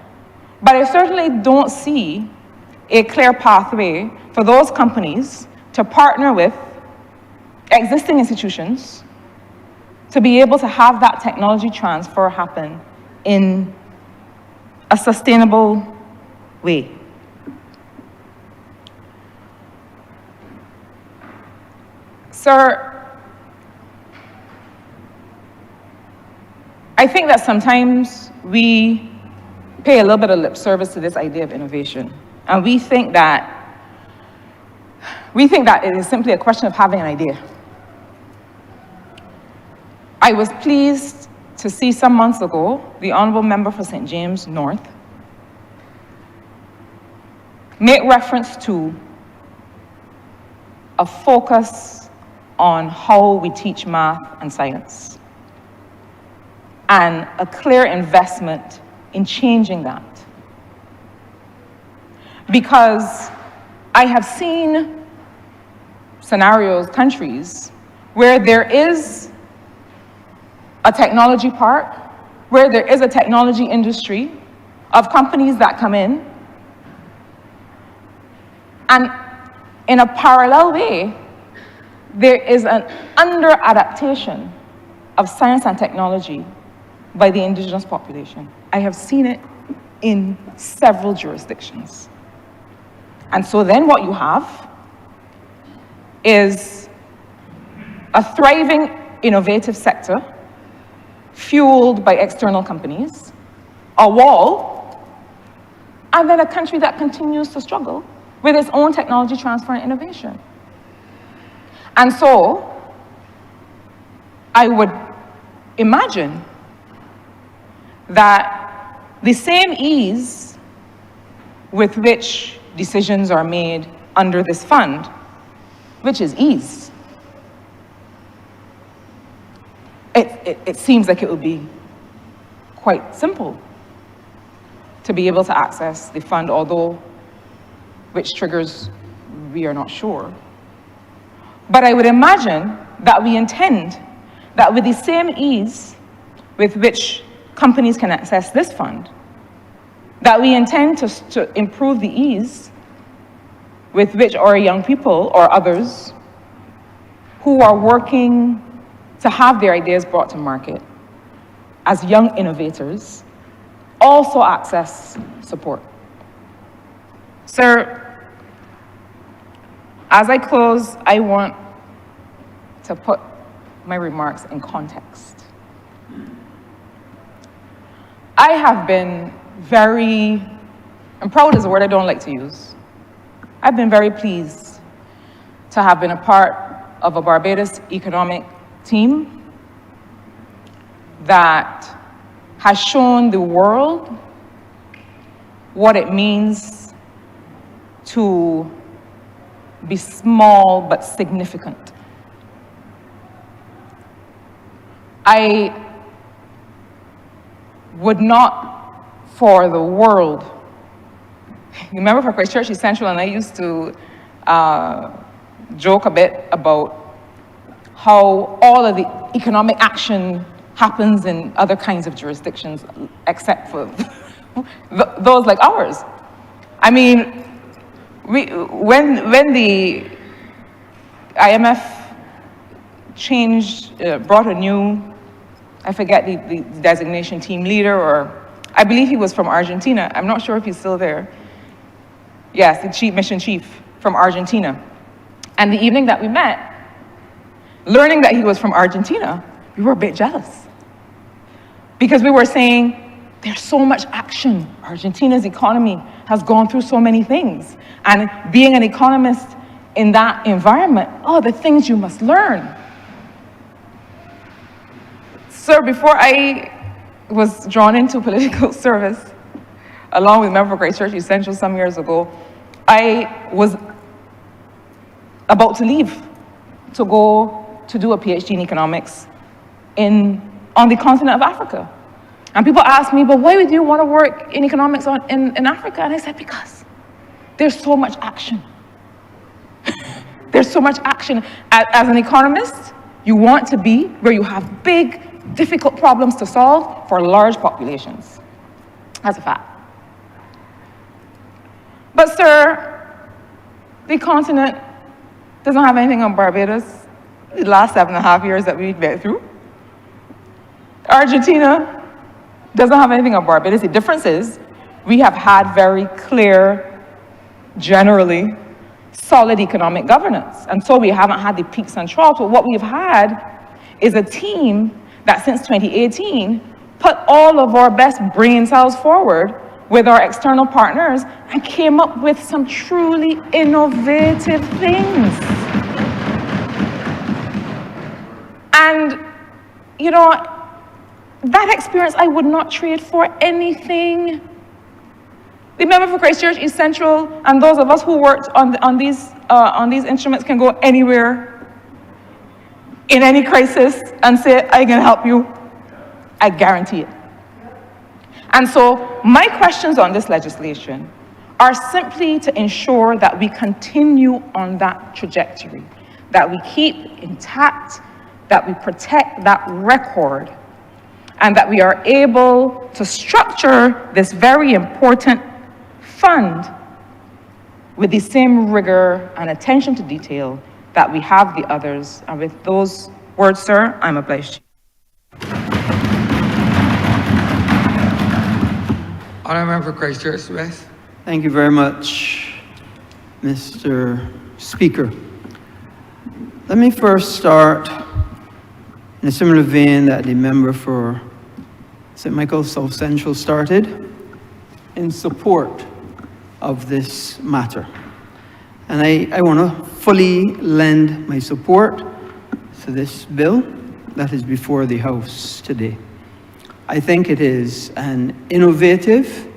But I certainly don't see a clear pathway for those companies to partner with existing institutions to be able to have that technology transfer happen in a sustainable way. Sir, I think that sometimes we pay a little bit of lip service to this idea of innovation. And we think that it is simply a question of having an idea. I was pleased to see some months ago the Honourable Member for St. James North make reference to a focus on how we teach math and science, and a clear investment in changing that. Because I have seen scenarios, countries, where there is a technology park, where there is a technology industry of companies that come in, and in a parallel way, there is an under-adaptation of science and technology by the indigenous population. I have seen it in several jurisdictions. And so then what you have is a thriving, innovative sector fueled by external companies, a wall, and then a country that continues to struggle with its own technology transfer and innovation. And so I would imagine that the same ease with which decisions are made under this fund, which is ease, it seems like it would be quite simple to be able to access the fund, although which triggers we are not sure. But I would imagine that we intend that with the same ease with which companies can access this fund, that we intend to improve the ease with which our young people or others who are working to have their ideas brought to market as young innovators also access support. Sir, as I close, I want to put my remarks in context. I have been very, and proud is a word I don't like to use. I've been very pleased to have been a part of a Barbados economic team that has shown the world what it means to be small but significant. I would not for the world. You remember for Christ Church East Central, and I used to joke a bit about how all of the economic action happens in other kinds of jurisdictions, except for those like ours. I mean, when the IMF changed, brought a new, I forget the designation, team leader, or I believe he was from Argentina. I'm not sure if he's still there. Yes, the mission chief from Argentina. And the evening that we met, learning that he was from Argentina, we were a bit jealous. Because we were saying, there's so much action. Argentina's economy has gone through so many things. And being an economist in that environment, oh, the things you must learn. Sir, before I was drawn into political service, along with member of Christ Church East Central some years ago, I was about to leave to go to do a PhD in economics on the continent of Africa. And people asked me, but why would you want to work in economics in Africa? And I said, because there's so much action. There's so much action. As an economist, you want to be where you have big, difficult problems to solve for large populations. That's a fact. But sir, the continent doesn't have anything on Barbados the last 7.5 years that we've been through. Argentina doesn't have anything on Barbados. The difference is we have had very clear, generally solid economic governance. And so we haven't had the peaks and troughs. But what we've had is a team that since 2018 put all of our best brain cells forward with our external partners and came up with some truly innovative things. And, you know, that experience I would not trade for anything. The member for Christ Church East Central and those of us who worked on these instruments can go anywhere in any crisis and say, I can help you. I guarantee it. And so my questions on this legislation are simply to ensure that we continue on that trajectory, that we keep intact, that we protect that record, and that we are able to structure this very important fund with the same rigor and attention to detail that we have the others. And with those words, sir, I'm obliged. Honourable Member for Christ Church West. Thank you very much, Mr. Speaker. Let me first start in a similar vein that the member for St. Michael's South Central started, in support of this matter. And I want to fully lend my support to this bill that is before the House today. I think it is an innovative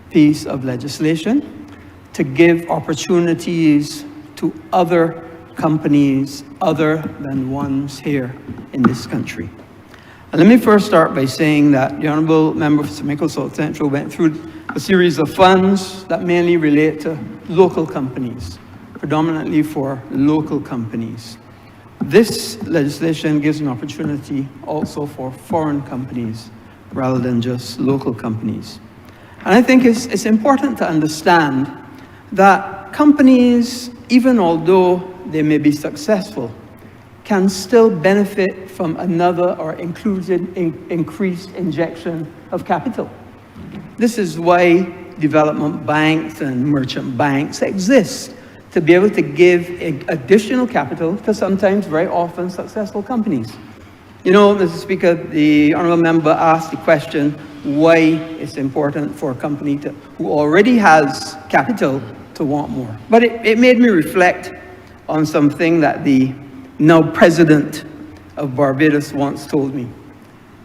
piece of legislation to give opportunities to other companies other than ones here in this country. And let me first start by saying that the Honourable Member for Jamaica South Central went through a series of funds that mainly relate to local companies, predominantly for local companies. This legislation gives an opportunity also for foreign companies rather than just local companies. And I think it's important to understand that companies, even although they may be successful, can still benefit from another or increased injection of capital. This is why development banks and merchant banks exist, to be able to give additional capital to sometimes very often successful companies. You know, Mr. Speaker, the Honourable Member asked the question why it's important for a company who already has capital to want more. But it made me reflect on something that the now President of Barbados once told me.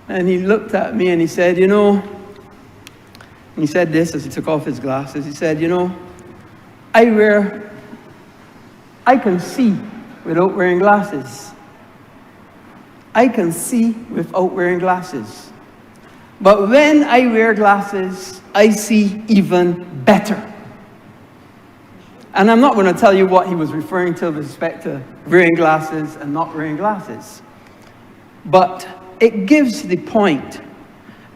And he looked at me and he said, you know, and he said this as he took off his glasses, he said, you know, I can see without wearing glasses. I can see without wearing glasses. But when I wear glasses, I see even better. And I'm not going to tell you what he was referring to with respect to wearing glasses and not wearing glasses. But it gives the point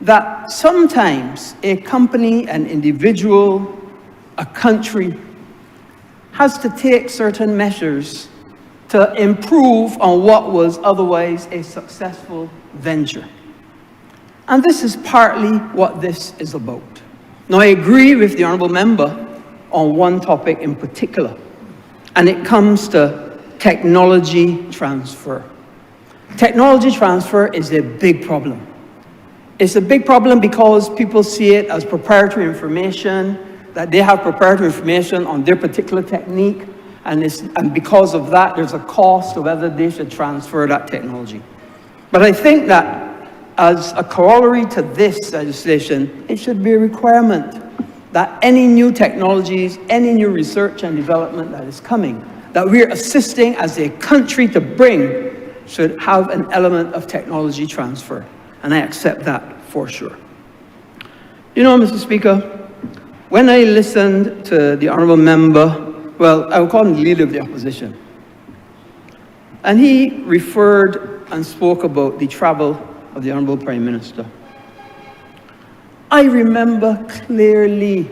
that sometimes a company, an individual, a country has to take certain measures to improve on what was otherwise a successful venture. And this is partly what this is about. Now, I agree with the Honourable Member on one topic in particular, and it comes to technology transfer. Technology transfer is a big problem. It's a big problem because people see it as proprietary information, that they have proprietary information on their particular technique, and because of that, there's a cost to whether they should transfer that technology. But I think that as a corollary to this legislation, it should be a requirement that any new technologies, any new research and development that is coming, that we're assisting as a country to bring, should have an element of technology transfer. And I accept that for sure. You know, Mr. Speaker, when I listened to the Honourable Member, well, I will call him the Leader of the Opposition, and he referred and spoke about the travel of the Honourable Prime Minister. I remember clearly,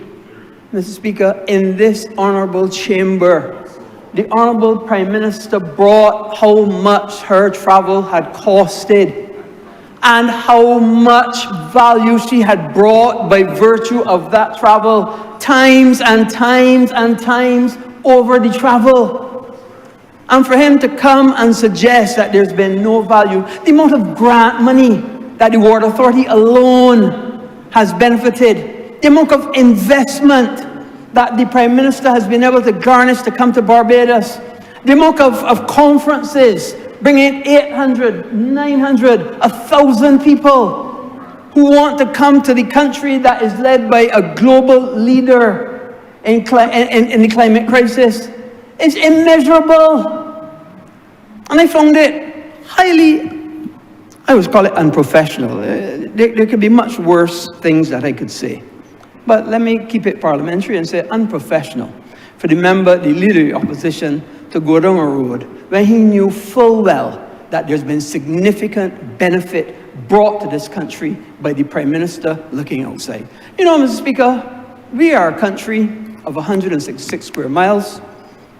Mr. Speaker, in this honourable chamber, the Honourable Prime Minister brought how much her travel had costed and how much value she had brought by virtue of that travel, times and times and times over the travel. And for him to come and suggest that there's been no value, the amount of grant money that the Water Authority alone has benefited, the amount of investment that the Prime Minister has been able to garnish to come to Barbados, the amount of conferences, bringing 800, 900, 1,000 people who want to come to the country that is led by a global leader in the climate crisis. It's immeasurable. And I found it highly, I would call it unprofessional. There could be much worse things that I could say. But let me keep it parliamentary and say unprofessional for the member, the Leader of the Opposition, to go down a road when he knew full well that there's been significant benefit brought to this country by the Prime Minister looking outside. You know, Mr. Speaker, we are a country of 166 square miles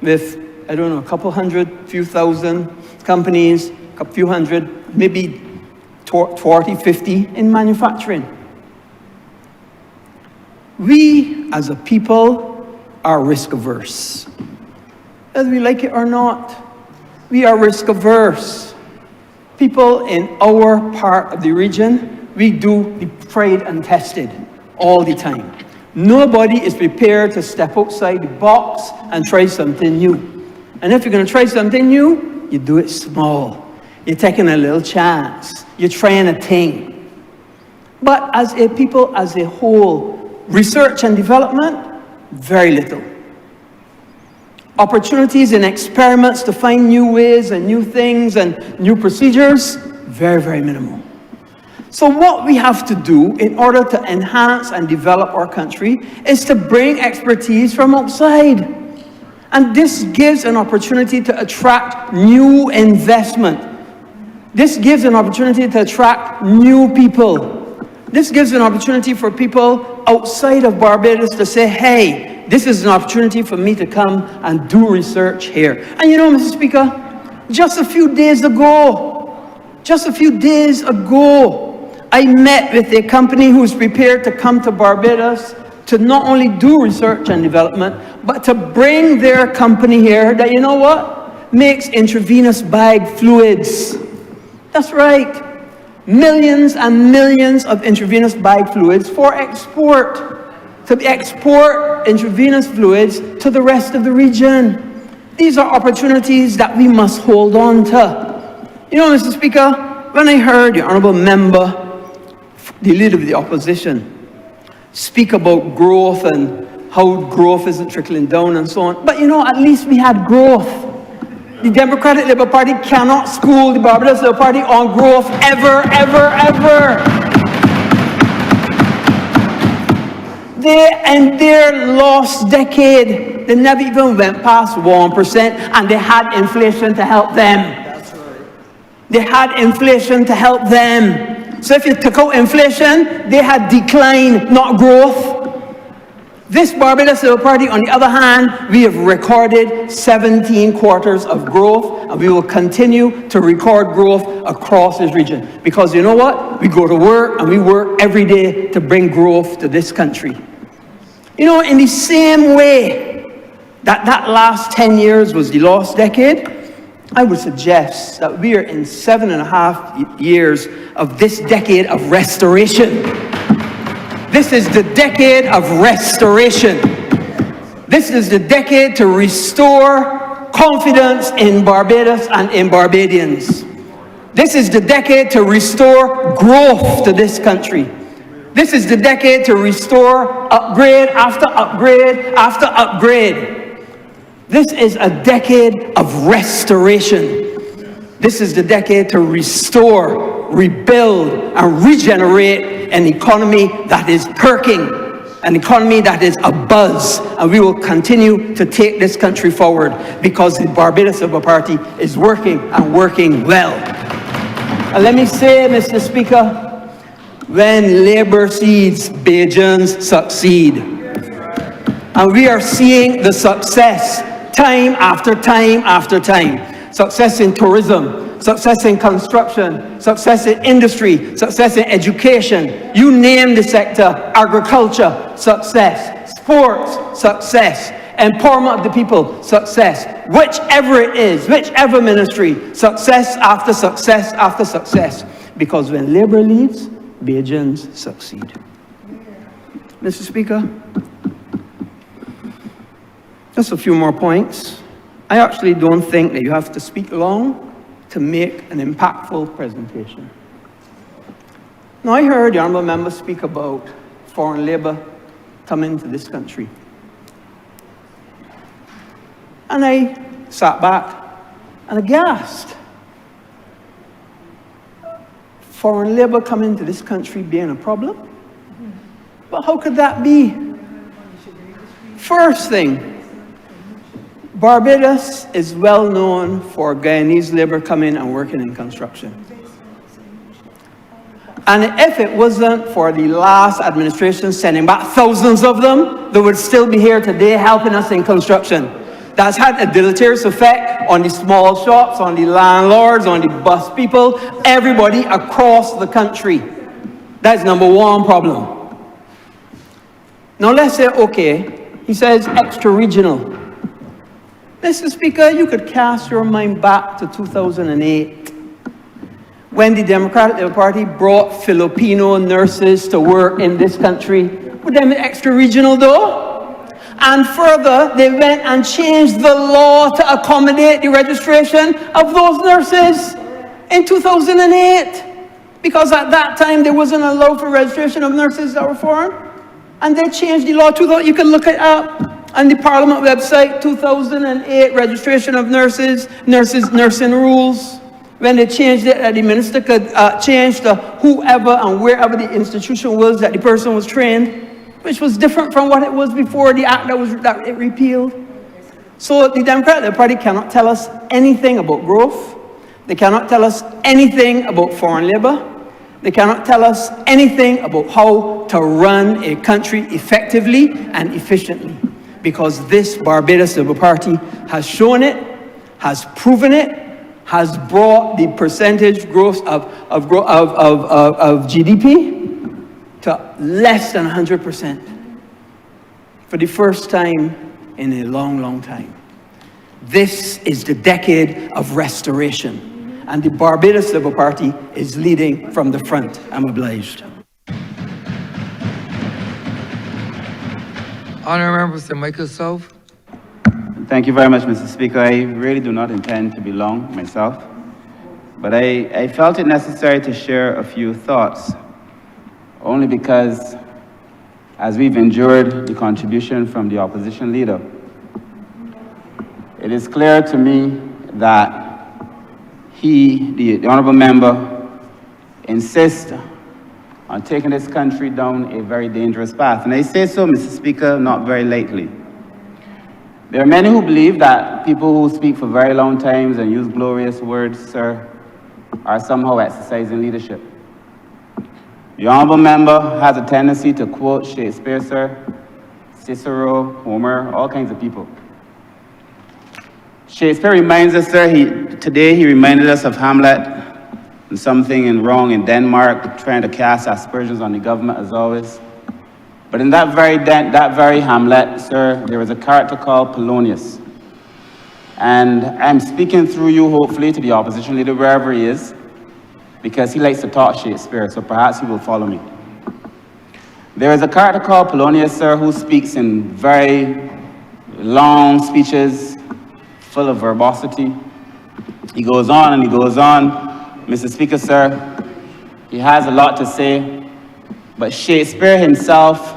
with, I don't know, a couple hundred, few thousand companies, a few hundred, maybe 40, 50 in manufacturing. We, as a people, are risk averse. Whether we like it or not, we are risk averse. People in our part of the region, we do the tried and tested all the time. Nobody is prepared to step outside the box and try something new. And if you're going to try something new, you do it small. You're taking a little chance. You're trying a thing. But as a people, as a whole, research and development, very little. Opportunities and experiments to find new ways and new things and new procedures, very, very minimal. So what we have to do in order to enhance and develop our country is to bring expertise from outside. And this gives an opportunity to attract new investment. This gives an opportunity to attract new people. This gives an opportunity for people outside of Barbados to say, hey, this is an opportunity for me to come and do research here. And you know, Mr. Speaker, just a few days ago, I met with a company who's prepared to come to Barbados to not only do research and development, but to bring their company here that, you know what, makes intravenous bag fluids. That's right. Millions and millions of intravenous bag fluids for export. To export intravenous fluids to the rest of the region. These are opportunities that we must hold on to. You know, Mr. Speaker, when I heard the Honourable Member, the Leader of the Opposition, speak about growth and how growth isn't trickling down and so on, but you know, at least we had growth. The Democratic Labour Party cannot school the Barbados Labour Party on growth ever, ever, ever. In their lost decade, they never even went past 1%, and they had inflation to help them. That's right. They had inflation to help them. So if you took out inflation, they had decline, not growth. This Barbados Labour Party, on the other hand, we have recorded 17 quarters of growth, and we will continue to record growth across this region. Because you know what? We go to work, and we work every day to bring growth to this country. You know, in the same way that that last 10 years was the lost decade, I would suggest that we are in 7.5 years of this decade of restoration. This is the decade of restoration. This is the decade to restore confidence in Barbados and in Barbadians. This is the decade to restore growth to this country. This is the decade to restore upgrade after upgrade after upgrade. This is a decade of restoration. This is the decade to restore, rebuild, and regenerate an economy that is perking, an economy that is abuzz, and we will continue to take this country forward because the Barbados Labour Party is working and working well. And let me say, Mr. Speaker, when Labour seeds, Bajans succeed. And we are seeing the success time after time after time. Success in tourism, success in construction, success in industry, success in education. You name the sector, agriculture, success, sports, success, empowerment of the people, success. Whichever it is, whichever ministry, success after success after success. Because when Labour leads, Bajans succeed. Mr. Speaker, just a few more points. I actually don't think that you have to speak long to make an impactful presentation. Now, I heard the Honourable Member speak about foreign labour coming to this country. And I sat back and aghast. Foreign labour coming to this country being a problem? But how could that be? First thing, Barbados is well known for Guyanese labour coming and working in construction. And if it wasn't for the last administration sending back thousands of them, they would still be here today helping us in construction. That's had a deleterious effect on the small shops, on the landlords, on the bus people, everybody across the country. That's number one problem. Now let's say, okay, he says extra-regional. Mr. Speaker, you could cast your mind back to 2008 when the Democratic Labour Party brought Filipino nurses to work in this country. Would them extra-regional though? And further, they went and changed the law to accommodate the registration of those nurses in 2008. Because at that time, there wasn't a law for registration of nurses that were foreign. And they changed the law. You can look it up on the Parliament website, 2008 registration of nurses, nursing rules. when they changed it, that the minister could change to whoever and wherever the institution was that the person was trained, which was different from what it was before the act that it repealed. So the Democratic Party cannot tell us anything about growth. They cannot tell us anything about foreign labor. They cannot tell us anything about how to run a country effectively and efficiently, because this Barbados Labour Party has shown it, has proven it, has brought the percentage growth of GDP to less than 100% for the first time in a long, long time. This is the decade of restoration, and the Barbados Labour Party is leading from the front. I'm obliged. Honourable Mr. Michael South. Thank you very much, Mr. Speaker. I really do not intend to be long myself, but I felt it necessary to share a few thoughts, only because as we've endured the contribution from the opposition leader, it is clear to me that the honourable member, insists on taking this country down a very dangerous path. And I say so, Mr. Speaker, not very lightly. There are many who believe that people who speak for very long times and use glorious words, sir, are somehow exercising leadership. The honourable member has a tendency to quote Shakespeare, sir, Cicero, Homer, all kinds of people. Shakespeare reminds us, sir, today he reminded us of Hamlet and something wrong in Denmark, trying to cast aspersions on the government as always. But in that very Hamlet, sir, there was a character called Polonius. And I'm speaking through you, hopefully, to the opposition leader, wherever he is, because he likes to talk Shakespeare, so perhaps he will follow me. There is a character called Polonius, sir, who speaks in very long speeches, full of verbosity. He goes on and he goes on. Mr. Speaker, sir, he has a lot to say, but Shakespeare himself,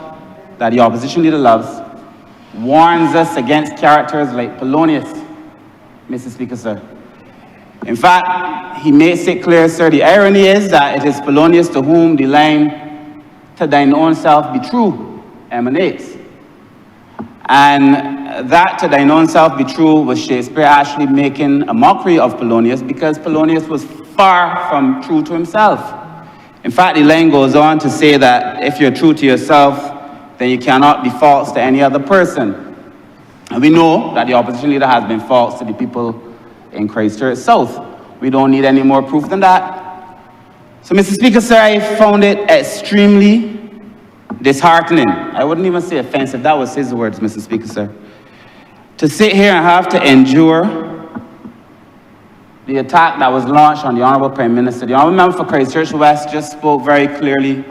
that the opposition leader loves, warns us against characters like Polonius, Mr. Speaker, sir. In fact, he makes it clear, sir, the irony is that it is Polonius to whom the line, "to thine own self be true," emanates. And that "to thine own self be true" was Shakespeare actually making a mockery of Polonius, because Polonius was far from true to himself. In fact, the line goes on to say that if you're true to yourself, then you cannot be false to any other person. And we know that the opposition leader has been false to the people in Christchurch South. We don't need any more proof than that. So, Mr. Speaker, sir, I found it extremely disheartening. I wouldn't even say offensive. That was his words, Mr. Speaker, sir. To sit here and have to endure the attack that was launched on the Honourable Prime Minister. The Honourable Member for Christchurch West just spoke very clearly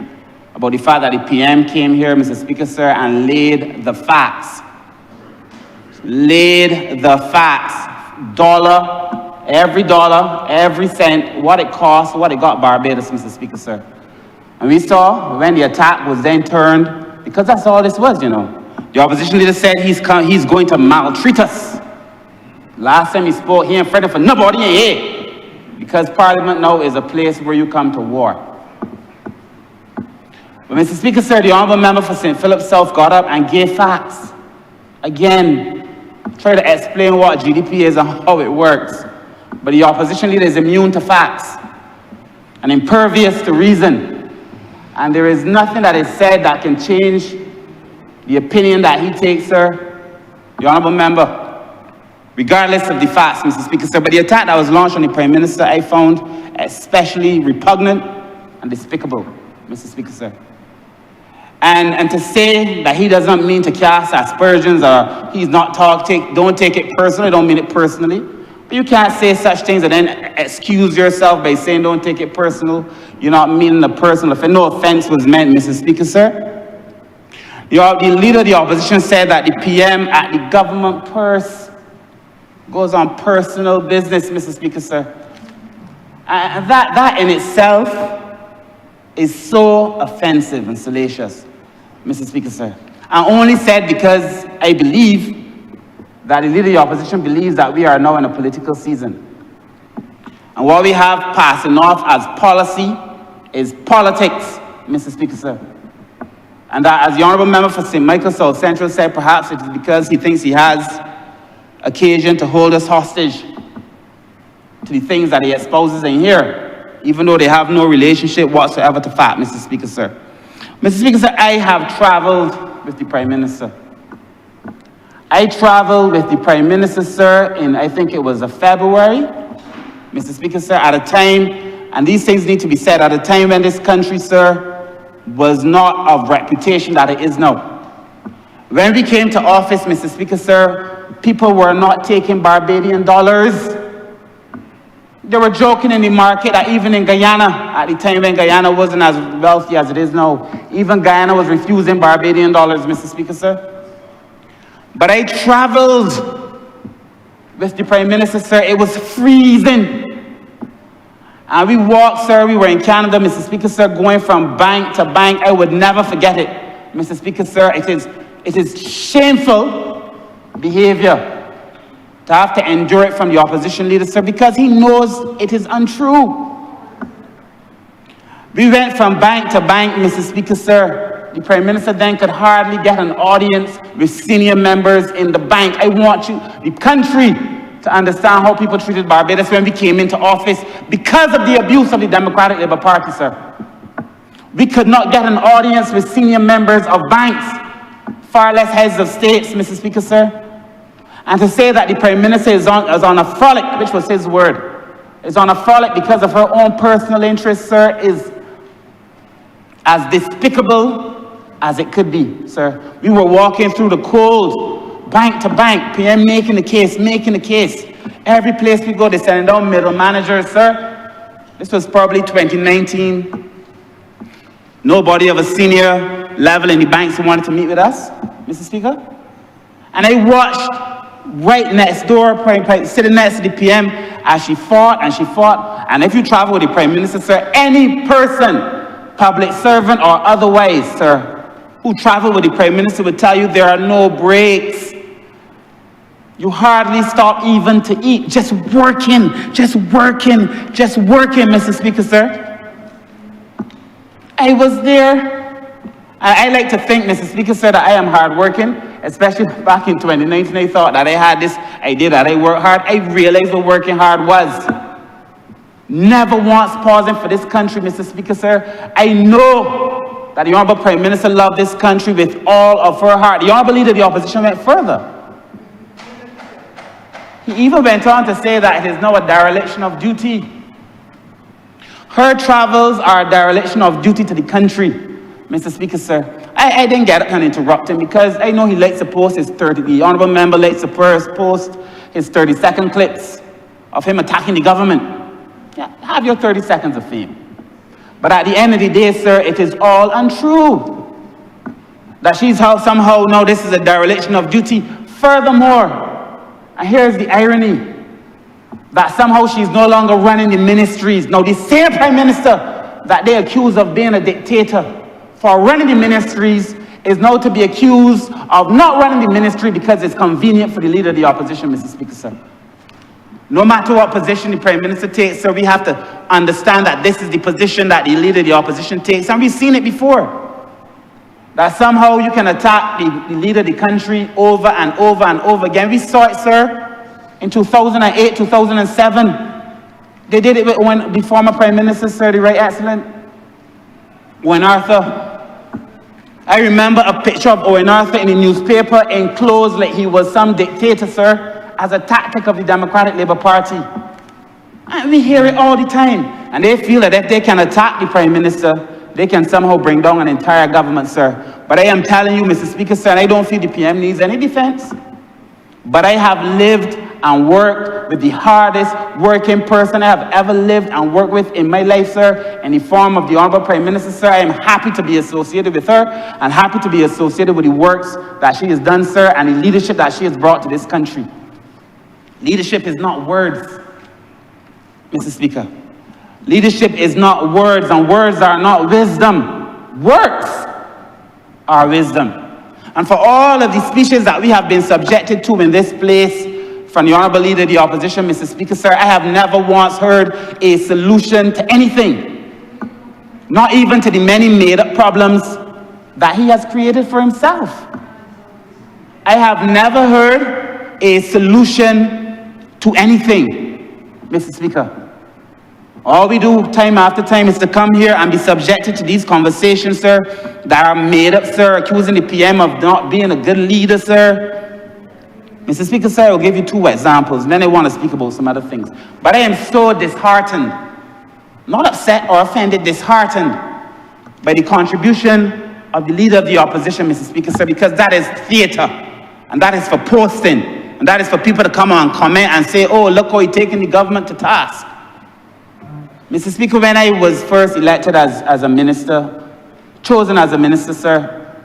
about the fact that the PM came here, Mr. Speaker, sir, and laid the facts. Laid the facts. Dollar, every cent, what it cost, what it got Barbados, Mr. Speaker, sir. And we saw when the attack was then turned, because that's all this was, you know. The opposition leader said he's going to maltreat us. Last time he spoke, he ain't fretting for nobody in here, because Parliament now is a place where you come to war. But Mr. Speaker, sir, the Honourable Member for St. Philip South got up and gave facts. Again, try to explain what GDP is and how it works. But the opposition leader is immune to facts and impervious to reason. And there is nothing that is said that can change the opinion that he takes, sir, the Honourable Member, regardless of the facts, Mr. Speaker, sir. But the attack that was launched on the Prime Minister, I found especially repugnant and despicable, Mr. Speaker, sir. And to say that he doesn't mean to cast aspersions or he's not don't take it personally, don't mean it personally. But you can't say such things and then excuse yourself by saying don't take it personal. You're not meaning the personal offense. No offense was meant, Mr. Speaker, sir. The leader of the opposition said that the PM at the government purse goes on personal business, Mr. Speaker, sir. And that in itself is so offensive and salacious, Mr. Speaker, sir. I only said because I believe that the leader of the opposition believes that we are now in a political season. And what we have passing off as policy is politics, Mr. Speaker, sir. And that, as the Honourable Member for St. Michael South Central said, perhaps it is because he thinks he has occasion to hold us hostage to the things that he espouses in here, even though they have no relationship whatsoever to fact, Mr. Speaker, sir. Mr. Speaker, sir, I have travelled with the Prime Minister. I travelled with the Prime Minister, sir, in, I think it was February, Mr. Speaker, sir, at a time, and these things need to be said, at a time when this country, sir, was not of reputation that it is now. When we came to office, Mr. Speaker, sir, people were not taking Barbadian dollars. They were joking in the market that even in Guyana, at the time when Guyana wasn't as wealthy as it is now, even Guyana was refusing Barbadian dollars, Mr. Speaker, sir. But I traveled with the Prime Minister, sir. It was freezing. And we walked, sir. We were in Canada, Mr. Speaker, sir, going from bank to bank. I would never forget it, Mr. Speaker, sir. It is shameful behavior to have to endure it from the opposition leader, sir, because he knows it is untrue. We went from bank to bank, Mr. Speaker, sir. The Prime Minister then could hardly get an audience with senior members in the bank. I want you, the country, to understand how people treated Barbados when we came into office because of the abuse of the Democratic Labour Party, sir. We could not get an audience with senior members of banks, far less heads of states, Mr. Speaker, sir. And to say that the Prime Minister is on a frolic, which was his word, is on a frolic because of her own personal interests, sir, is as despicable as it could be, sir. We were walking through the cold, bank to bank, PM making the case. Every place we go, they're sending down middle managers, sir. This was probably 2019. Nobody of a senior level in the banks who wanted to meet with us, Mr. Speaker. And I watched right next door, sitting next to the PM, as she fought and she fought. And if you travel with the Prime Minister, sir, any person, public servant or otherwise, sir, who travel with the Prime Minister would tell you there are no breaks. You hardly stop even to eat. Just working, Mr. Speaker, sir. I was there. I like to think, Mr. Speaker, sir, that I am hardworking, especially back in 2019. I thought that I had this idea that I work hard. I realized what working hard was. Never once pausing for this country, Mr. Speaker, sir. I know that the Honourable Prime Minister loved this country with all of her heart. The Honourable Leader of the Opposition went further. He even went on to say that it is now a dereliction of duty. Her travels are a dereliction of duty to the country, Mr. Speaker, sir. I didn't get up and interrupt him because I know he likes to post his the Honourable Member likes to post his 30-second clips of him attacking the government. Yeah, have your 30 seconds of fame. But at the end of the day, sir, it is all untrue. That she's somehow, no, this is a dereliction of duty. Furthermore, and here's the irony, that somehow she's no longer running the ministries. Now, the same Prime Minister that they accuse of being a dictator for running the ministries is now to be accused of not running the ministry because it's convenient for the Leader of the Opposition, Mr. Speaker, sir. No matter what position the Prime Minister takes, sir, we have to understand that this is the position that the Leader of the Opposition takes. And we've seen it before. That somehow you can attack the Leader of the country over and over and over again. We saw it, sir, in 2008, 2007. They did it with the former Prime Minister, sir, the Right Excellent Owen Arthur. I remember a picture of Owen Arthur in the newspaper enclosed like he was some dictator, sir, as a tactic of the Democratic Labour Party. And we hear it all the time. And they feel that if they can attack the Prime Minister, they can somehow bring down an entire government, sir. But I am telling you, Mr. Speaker, sir, and I don't feel the PM needs any defense. But I have lived and worked with the hardest working person I have ever lived and worked with in my life, sir, in the form of the Honourable Prime Minister, sir. I am happy to be associated with her and happy to be associated with the works that she has done, sir, and the leadership that she has brought to this country. Leadership is not words, Mr. Speaker. Leadership is not words, and words are not wisdom. Works are wisdom. And for all of the speeches that we have been subjected to in this place, from the Honourable Leader of the Opposition, Mr. Speaker, sir, I have never once heard a solution to anything, not even to the many made-up problems that he has created for himself. I have never heard a solution to anything, Mr. Speaker. All we do time after time is to come here and be subjected to these conversations, sir, that are made up, sir, accusing the PM of not being a good leader, sir. Mr. Speaker, sir, I will give you 2 examples, and then I want to speak about some other things. But I am so disheartened, not upset or offended, disheartened by the contribution of the Leader of the Opposition, Mr. Speaker, sir, because that is theatre, and that is for posting, and that is for people to come on, comment and say, oh, look how he's taking the government to task. Mr. Speaker, when I was first elected as a minister, chosen as a minister, sir,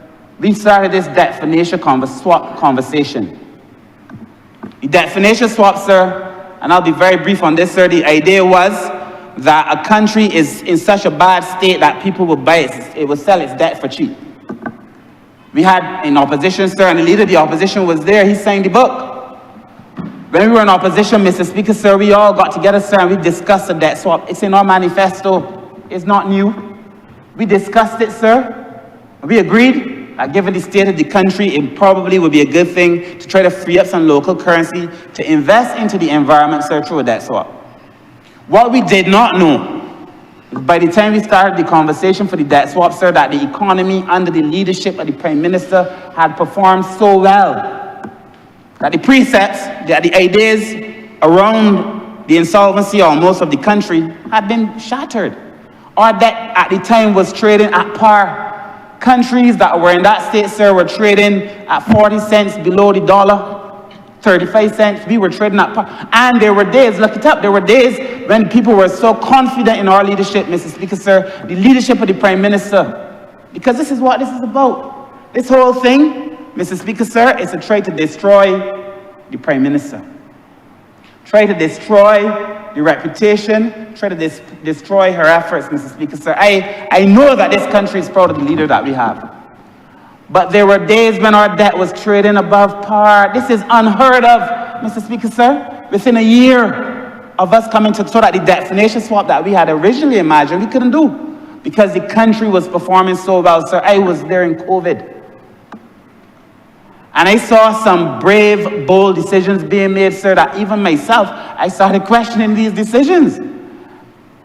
we started this debt financial swap conversation. The debt financial swap, sir, and I'll be very brief on this, sir, the idea was that a country is in such a bad state that people will buy it, it will sell its debt for cheap. We had in opposition, sir, and the Leader of the Opposition was there, he signed the book. When we were in opposition, Mr. Speaker, sir, we all got together, sir, and we discussed the debt swap. It's in our manifesto. It's not new. We discussed it, sir. We agreed that given the state of the country, it probably would be a good thing to try to free up some local currency to invest into the environment, sir, through a debt swap. What we did not know, by the time we started the conversation for the debt swap, sir, that the economy under the leadership of the Prime Minister had performed so well, that the precepts, that the ideas around the insolvency almost of the country had been shattered. Our debt at the time was trading at par. Countries that were in that state, sir, were trading at 40 cents below the dollar, 35 cents. We were trading at par. And there were days, look it up, there were days when people were so confident in our leadership, Mr. Speaker, sir, the leadership of the Prime Minister, because this is what this is about. This whole thing, Mr. Speaker, sir, is to try to destroy the Prime Minister. Try to destroy the reputation, try to destroy her efforts, Mr. Speaker, sir. I know that this country is proud of the leader that we have. But there were days when our debt was trading above par. This is unheard of, Mr. Speaker, sir. Within a year of us coming to so that the debt financial swap that we had originally imagined, we couldn't do. Because the country was performing so well, sir. I was there in COVID. And I saw some brave, bold decisions being made, sir, that even myself, I started questioning these decisions.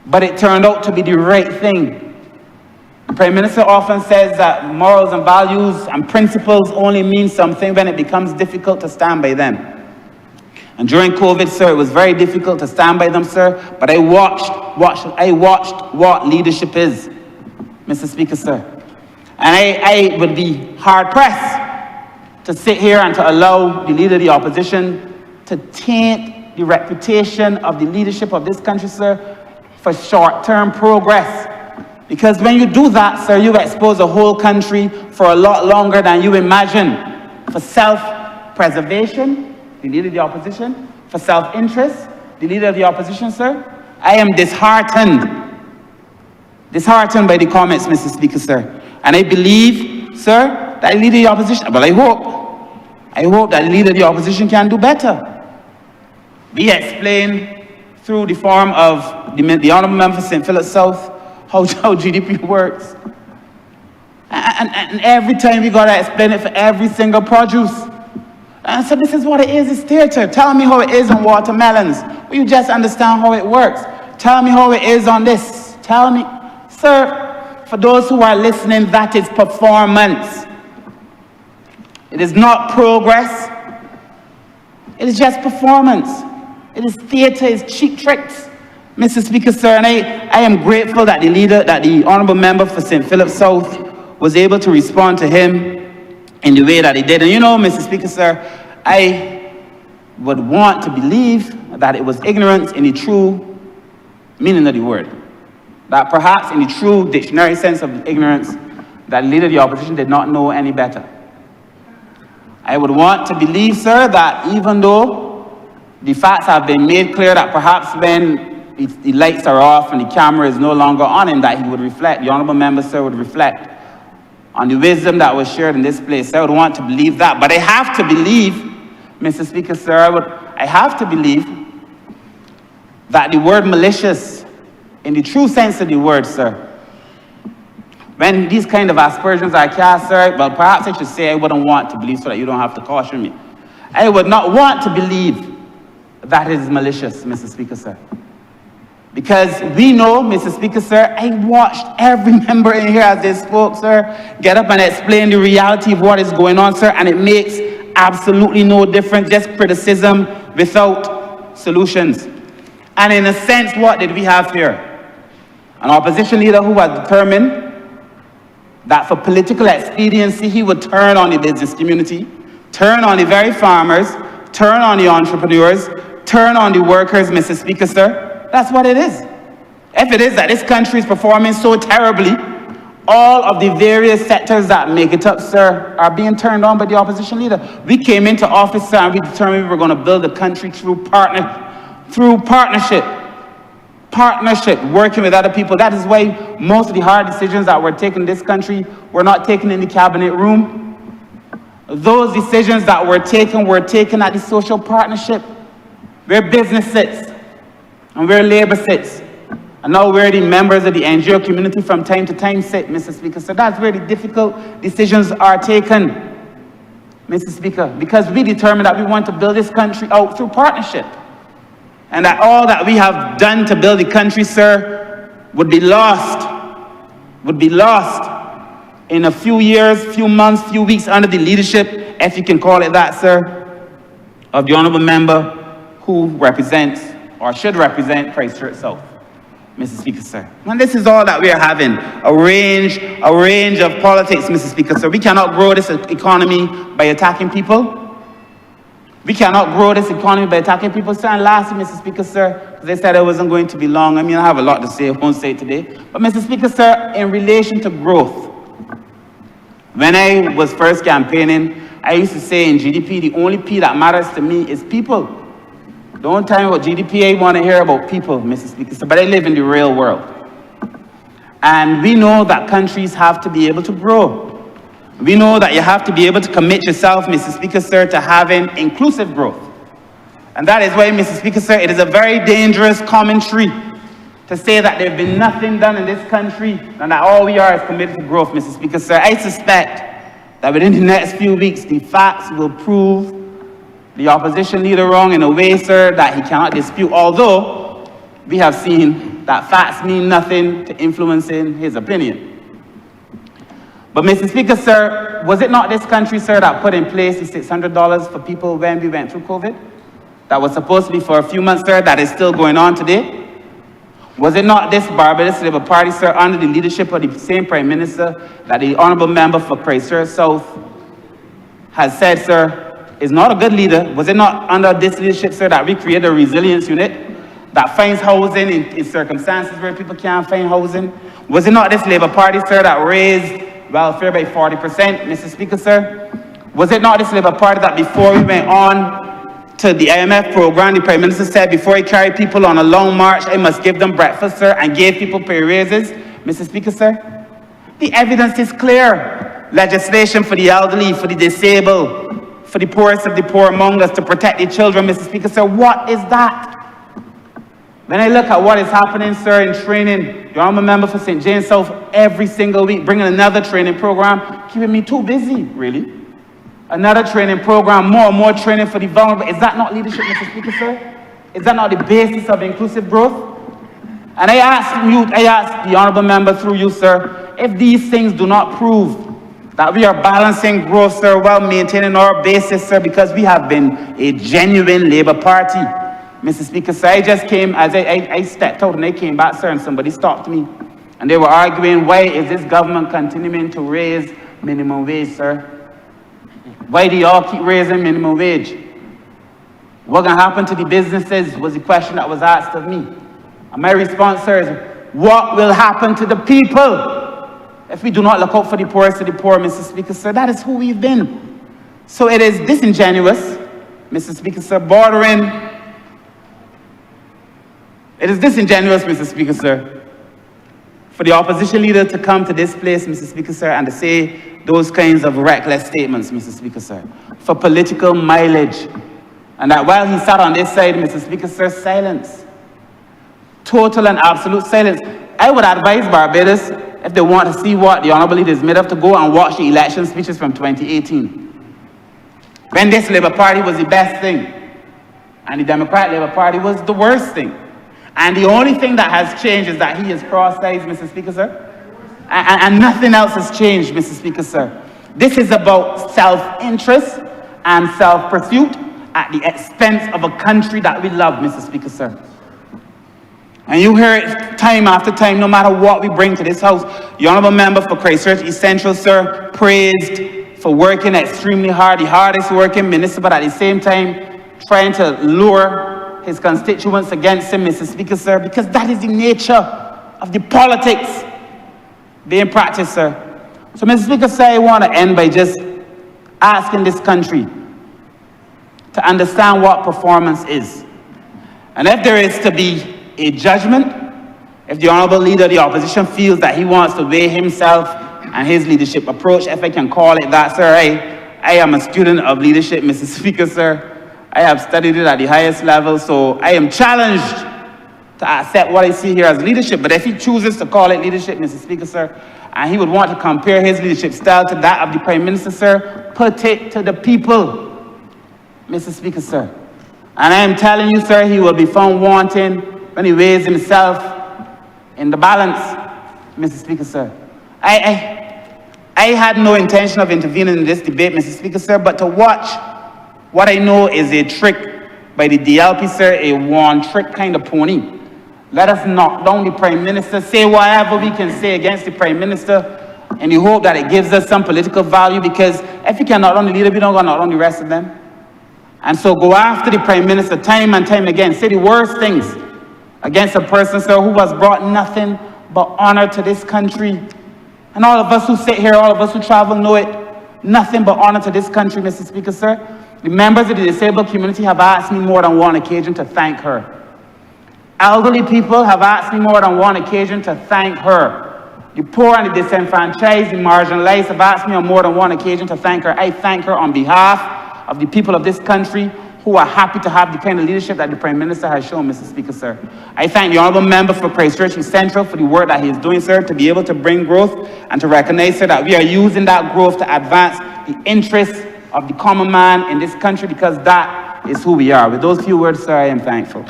But it turned out to be the right thing. The Prime Minister often says that morals and values and principles only mean something when it becomes difficult to stand by them. And during COVID, sir, it was very difficult to stand by them, sir, but I watched what leadership is, Mr. Speaker, sir. And I would be hard-pressed to sit here and to allow the Leader of the Opposition to taint the reputation of the leadership of this country, sir, for short-term progress. Because when you do that, sir, you expose the whole country for a lot longer than you imagine. For self-preservation, the Leader of the Opposition. For self-interest, the Leader of the Opposition, sir. I am disheartened by the comments, Mr. Speaker, sir. And I believe, sir, that the Leader of the Opposition, well, I hope that the Leader of the Opposition can do better. We explain through the form of the Honourable Member for St. Philip South how GDP works. And every time we got to explain it for every single produce. And so this is what it is, it's theatre. Tell me how it is on watermelons. Will you just understand how it works? Tell me how it is on this. Tell me. Sir, for those who are listening, that is performance. It is not progress. It is just performance. It is theatre, it's cheap tricks. Mr. Speaker, sir, and I am grateful that the Honourable Member for St. Philip South was able to respond to him in the way that he did. And you know, Mr. Speaker, sir, I would want to believe that it was ignorance in the true meaning of the word. That perhaps in the true dictionary sense of ignorance, that the Leader of the Opposition did not know any better. I would want to believe, sir, that even though the facts have been made clear that perhaps when the lights are off and the camera is no longer on him, that he would reflect, the Honourable Member, sir, would reflect on the wisdom that was shared in this place. I would want to believe that. But I have to believe, Mr. Speaker, sir, I have to believe that the word malicious, in the true sense of the word, sir, when these kind of aspersions are cast, sir, well, perhaps I should say I wouldn't want to believe so that you don't have to caution me. I would not want to believe that it is malicious, Mr. Speaker, sir. Because we know, Mr. Speaker, sir, I watched every member in here as they spoke, sir, get up and explain the reality of what is going on, sir, and it makes absolutely no difference, just criticism without solutions. And in a sense, what did we have here? An opposition leader who had determined that for political expediency, he would turn on the business community, turn on the very farmers, turn on the entrepreneurs, turn on the workers, Mr. Speaker, sir. That's what it is. If it is that this country is performing so terribly, all of the various sectors that make it up, sir, are being turned on by the opposition leader. We came into office, sir, and we determined we were going to build the country through partnership, working with other people. That is why most of the hard decisions that were taken in this country were not taken in the cabinet room. Those decisions that were taken at the social partnership, where business sits and where labor sits, and now where the members of the NGO community from time to time sit, Mr. Speaker. So that's where the difficult decisions are taken, Mr. Speaker, because we determined that we want to build this country out through partnership. And that all that we have done to build the country, sir, would be lost in a few years, few months, few weeks under the leadership, if you can call it that, sir, of the honourable member who represents, or should represent, Christchurch South, Mr. Speaker, sir. And this is all that we are having, a range of politics, Mr. Speaker, sir. We cannot grow this economy by attacking people. We cannot grow this economy by attacking people, sir. And lastly, Mr. Speaker, sir, they said it wasn't going to be long. I mean, I have a lot to say, I won't say it today. But Mr. Speaker, sir, in relation to growth, when I was first campaigning, I used to say in GDP, the only P that matters to me is people. Don't tell me about GDP, I want to hear about people, Mr. Speaker, sir, but I live in the real world. And we know that countries have to be able to grow. We know that you have to be able to commit yourself, Mr. Speaker, sir, to having inclusive growth. And that is why, Mr. Speaker, sir, it is a very dangerous commentary to say that there's been nothing done in this country and that all we are is committed to growth, Mr. Speaker, sir. I suspect that within the next few weeks, the facts will prove the opposition leader wrong in a way, sir, that he cannot dispute, although we have seen that facts mean nothing to influencing his opinion. But Mr. Speaker, sir, was it not this country, sir, that put in place the $600 for people when we went through COVID? That was supposed to be for a few months, sir, that is still going on today? Was it not this Barbados Labour Party, sir, under the leadership of the same Prime Minister that the Honourable Member for Christchurch South has said, sir, is not a good leader? Was it not under this leadership, sir, that we created a resilience unit that finds housing in circumstances where people can't find housing? Was it not this Labour Party, sir, that raised welfare by 40%, Mr. Speaker, sir? Was it not this Labour Party that before we went on to the IMF program, the Prime Minister said before he carried people on a long march, I must give them breakfast, sir, and gave people pay raises, Mr. Speaker, sir? The evidence is clear. Legislation for the elderly, for the disabled, for the poorest of the poor among us, to protect the children, Mr. Speaker, sir. What is that? When I look at what is happening, sir, in training, the Honourable Member for St. James South every single week, bringing another training program, keeping me too busy, really. Another training program, more and more training for the vulnerable. Is that not leadership, Mr. Speaker, sir? Is that not the basis of inclusive growth? And I ask the Honourable Member through you, sir, if these things do not prove that we are balancing growth, sir, while maintaining our basis, sir, because we have been a genuine Labour Party. Mr. Speaker, sir, I just came, as I stepped out and I came back, sir, and somebody stopped me. And they were arguing, why is this government continuing to raise minimum wage, sir? Why do y'all keep raising minimum wage? What gonna happen to the businesses was the question that was asked of me. And my response, sir, is what will happen to the people if we do not look out for the poorest of the poor, Mr. Speaker, sir? That is who we've been. So it is disingenuous, Mr. Speaker, sir, it is disingenuous, Mr. Speaker, sir, for the opposition leader to come to this place, Mr. Speaker, sir, and to say those kinds of reckless statements, Mr. Speaker, sir, for political mileage. And that while he sat on this side, Mr. Speaker, sir, silence. Total and absolute silence. I would advise Barbados, if they want to see what the Honourable Leader is made of, to go and watch the election speeches from 2018. When this Labour Party was the best thing, and the Democrat Labour Party was the worst thing. And the only thing that has changed is that he is cross-sized, Mr. Speaker, sir. And nothing else has changed, Mr. Speaker, sir. This is about self-interest and self-pursuit at the expense of a country that we love, Mr. Speaker, sir. And you hear it time after time, no matter what we bring to this house. The Honourable Member for Christchurch East Central, sir, praised for working extremely hard, the hardest working minister, but at the same time, trying to lure his constituents against him, Mr. Speaker, sir, because that is the nature of the politics being practiced, sir. So, Mr. Speaker, sir, I want to end by just asking this country to understand what performance is. And if there is to be a judgment, if the Honourable Leader of the Opposition feels that he wants to weigh himself and his leadership approach, if I can call it that, sir, I am a student of leadership, Mr. Speaker, sir. I have studied it at the highest level, so I am challenged to accept what I see here as leadership. But if he chooses to call it leadership, Mr. Speaker, sir, and he would want to compare his leadership style to that of the Prime Minister, sir, put it to the people, Mr. Speaker, sir. And I am telling you, sir, he will be found wanting when he weighs himself in the balance, Mr. Speaker, sir. I had no intention of intervening in this debate, Mr. Speaker, sir, but to watch what I know is a trick by the DLP, sir, a one-trick kind of pony. Let us knock down the Prime Minister, say whatever we can say against the Prime Minister, in the hope that it gives us some political value, because if you can knock down the leader, we don't going to knock down the rest of them. And so go after the Prime Minister time and time again, say the worst things against a person, sir, who has brought nothing but honor to this country. And all of us who sit here, all of us who travel know it, nothing but honor to this country, Mr. Speaker, sir. The members of the disabled community have asked me more than one occasion to thank her. Elderly people have asked me more than one occasion to thank her. The poor and the disenfranchised, the marginalized have asked me on more than one occasion to thank her. I thank her on behalf of the people of this country who are happy to have the kind of leadership that the Prime Minister has shown, Mr. Speaker, sir. I thank the Honourable Member for Christchurch East Central for the work that he is doing, sir, to be able to bring growth and to recognize, sir, that we are using that growth to advance the interests of the common man in this country, because that is who we are. With those few words, sir, I am thankful.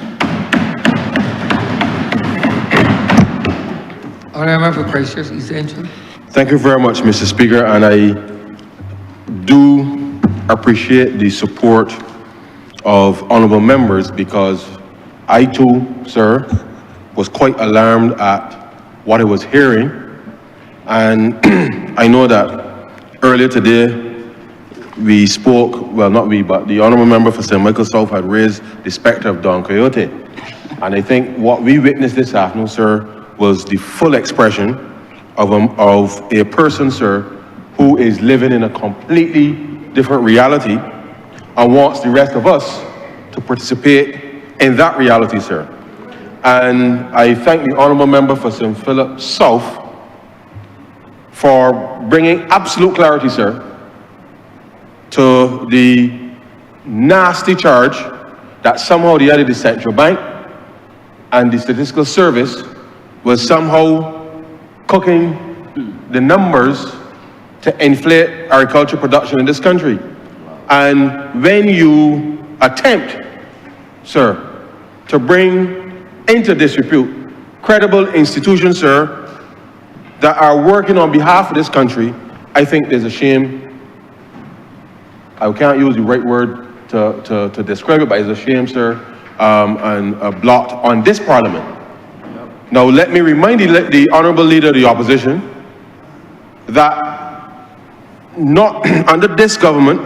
Honourable for Christchurch East Central. Thank you very much, Mr. Speaker, and I do appreciate the support of honourable members, because I too, sir, was quite alarmed at what I was hearing. And I know that earlier today we spoke, well, not we, but the honourable member for St. Michael South had raised the spectre of Don Quixote. And I think what we witnessed this afternoon, sir, was the full expression of a person, sir, who is living in a completely different reality and wants the rest of us to participate in that reality, sir. And I thank the honourable member for St. Philip South for bringing absolute clarity, sir, to the nasty charge that somehow the central bank and the statistical service was somehow cooking the numbers to inflate agriculture production in this country. And when you attempt, sir, to bring into disrepute credible institutions, sir, that are working on behalf of this country, I think there's a shame. I can't use the right word to describe it, but it's a shame, sir, and a blot on this parliament. Now, let me remind the Honourable Leader of the Opposition that not under this government,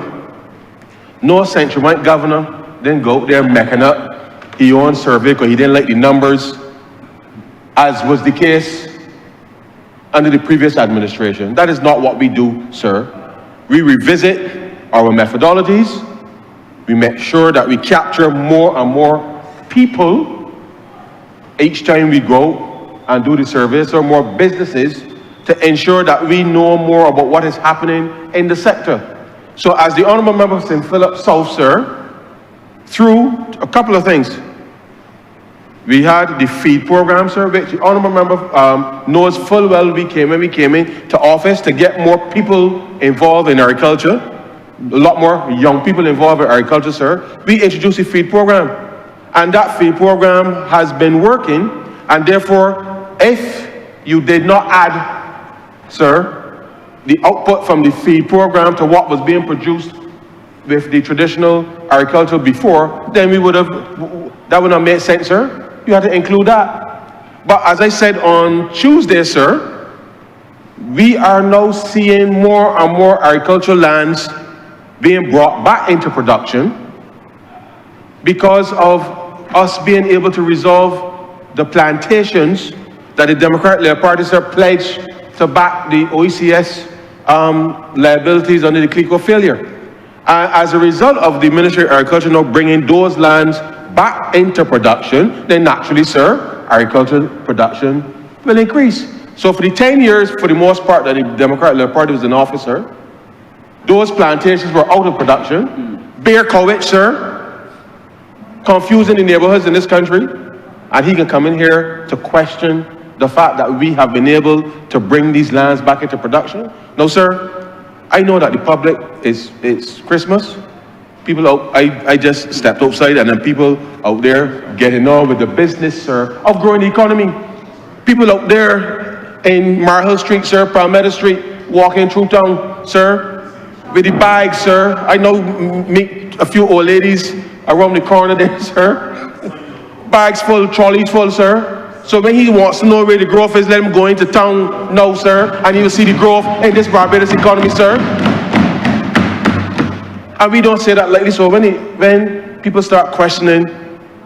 no central bank governor didn't go out there making up his own survey because he didn't like the numbers, as was the case under the previous administration. That is not what we do, sir. We revisit our methodologies. We make sure that we capture more and more people each time we go and do the surveys, or more businesses, to ensure that we know more about what is happening in the sector. So as the Honourable Member of St. Philip South, sir, through a couple of things. We had the feed program, sir, which the honourable member knows full well when we came into office to get more people involved in agriculture, a lot more young people involved in agriculture, sir. We introduced the feed program, and that feed program has been working, and therefore, if you did not add, sir, the output from the feed program to what was being produced with the traditional agriculture before, then that would not make sense, sir. You have to include that. But as I said on Tuesday, sir, we are now seeing more and more agricultural lands being brought back into production because of us being able to resolve the plantations that the Democratic Labour Party, sir, pledged to back the OECS liabilities under the CLECO failure. As a result of the Ministry of Agriculture now bringing those lands back into production, then naturally, sir, agricultural production will increase. So for the 10 years, for the most part, that the Democratic Labour Party was in office, sir, those plantations were out of production. Bear Cowich, sir, confusing the neighborhoods in this country, and he can come in here to question the fact that we have been able to bring these lands back into production. No, sir, I know that the public it's Christmas. People out, I just stepped outside and then people out there getting on with the business, sir, of growing the economy. People out there in Marhill Street, sir, Palmetto Street, walking through town, sir, with the bags, sir. I know meet a few old ladies around the corner there, sir. Bags full, trolleys full, sir. So when he wants to know where the growth is, let him go into town now, sir, and he will see the growth in this Barbados economy, sir. And we don't say that lightly. So when people start questioning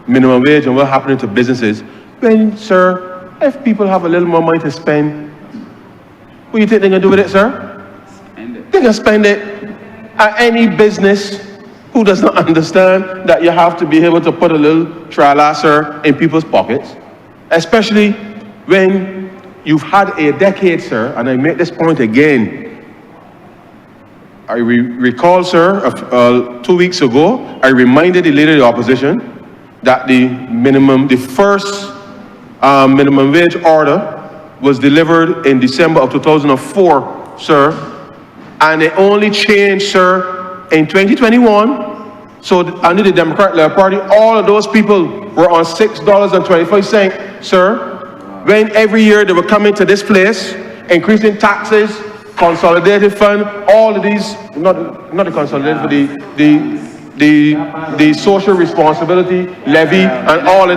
minimum wage and what's happening to businesses, then, sir, if people have a little more money to spend, what do you think they're going to do with it, sir? Spend it. They're going to spend it. And any business who does not understand that you have to be able to put a little trala, sir, in people's pockets, especially when you've had a decade, sir, and I make this point again. I recall, sir, 2 weeks ago, I reminded the leader of the opposition that the first minimum wage order was delivered in December of 2004, sir, and it only changed, sir, in 2021. So under the Democratic Labour Party, all of those people were on $6.25, sir, when every year they were coming to this place, increasing taxes, consolidated fund, all of these, not the consolidated, but the social responsibility levy and all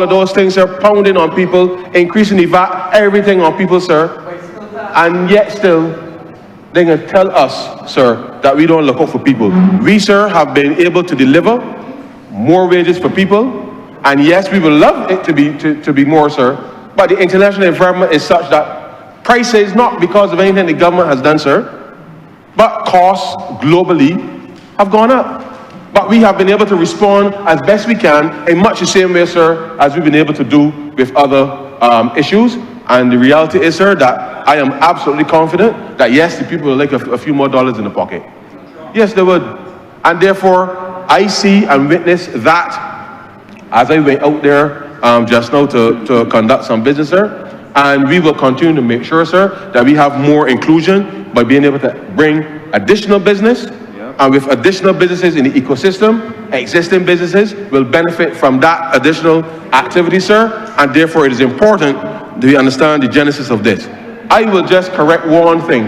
of those things are pounding on people, increasing the VAT, everything on people, sir. And yet still, they're going to tell us, sir, that we don't look out for people. We, sir, have been able to deliver more wages for people, and yes, we would love it to be more, sir, but the international environment is such that prices, not because of anything the government has done, sir, but costs globally have gone up. But we have been able to respond as best we can in much the same way, sir, as we've been able to do with other issues. And the reality is, sir, that I am absolutely confident that yes, the people will like a few more dollars in the pocket. Yes, they would. And therefore, I see and witness that as I went out there just now to conduct some business, sir. And we will continue to make sure, sir, that we have more inclusion by being able to bring additional business. And with additional businesses in the ecosystem, existing businesses will benefit from that additional activity, sir. And therefore, it is important that we understand the genesis of this. I will just correct one thing.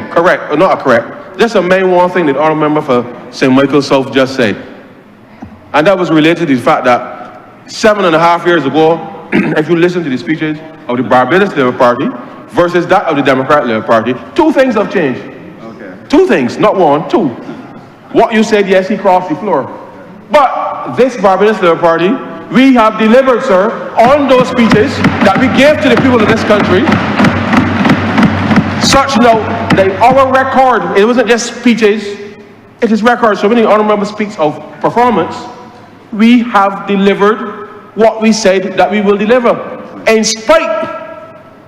Just amend one thing that our member for St. Michael South just said. And that was related to the fact that 7.5 years ago, if you listen to the speeches of the Barbados Labour Party versus that of the Democratic Labour Party, two things have changed. Okay. Two things, not one, two. What you said, yes, he crossed the floor. But this Barbados Labour Party, we have delivered, sir, on those speeches that we gave to the people of this country. Such note that our record, it wasn't just speeches, it is record. So when the honourable member speaks of performance, we have delivered what we said that we will deliver. In spite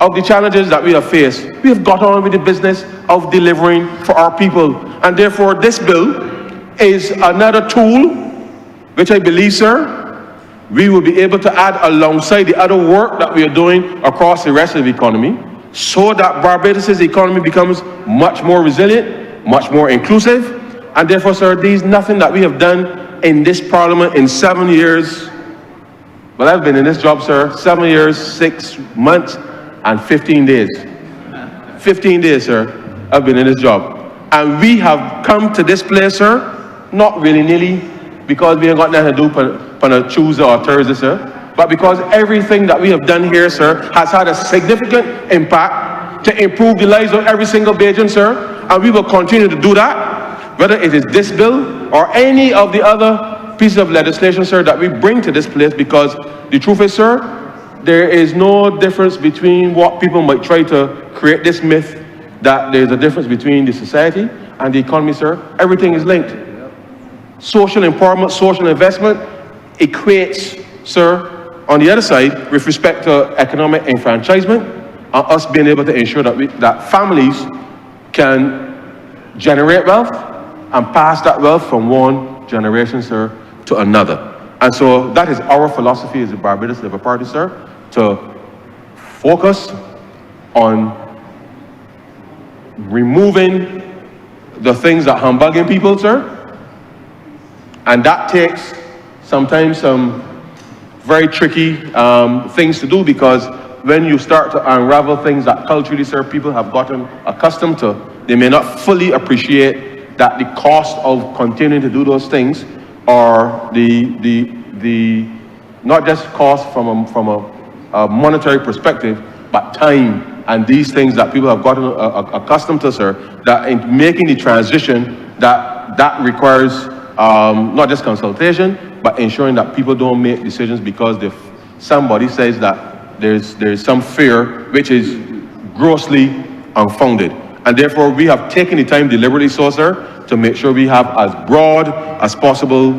of the challenges that we have faced, we have got on with the business of delivering for our people. And therefore, this bill is another tool which I believe, sir, we will be able to add alongside the other work that we are doing across the rest of the economy, so that Barbados' economy becomes much more resilient, much more inclusive, and therefore, sir, there's nothing that we have done in this Parliament in 7 years. Well, I've been in this job, sir, 7 years, 6 months, and 15 days. 15 days, sir, I've been in this job. And we have come to this place, sir, not willy-nilly, because we ain't got nothing to do on a Tuesday or Thursday, sir, but because everything that we have done here, sir, has had a significant impact to improve the lives of every single Bajan, sir, and we will continue to do that, whether it is this bill or any of the other pieces of legislation, sir, that we bring to this place, because the truth is, sir, there is no difference between what people might try to create this myth that there's a difference between the society and the economy, sir. Everything is linked. Social empowerment, social investment equates, sir, on the other side, with respect to economic enfranchisement, and us being able to ensure that that families can generate wealth and pass that wealth from one generation, sir, to another. And so that is our philosophy as the Barbados Labour Party, sir, to focus on removing the things that humbugging people, sir. And that takes sometimes some very tricky things to do, because when you start to unravel things that culturally, sir, people have gotten accustomed to, they may not fully appreciate that the cost of continuing to do those things, or the not just cost from a monetary perspective, but time and these things that people have gotten accustomed to, sir, that in making the transition, that requires not just consultation, but ensuring that people don't make decisions because if somebody says that there's some fear which is grossly unfounded. And therefore, we have taken the time deliberately, so, sir, to make sure we have as broad as possible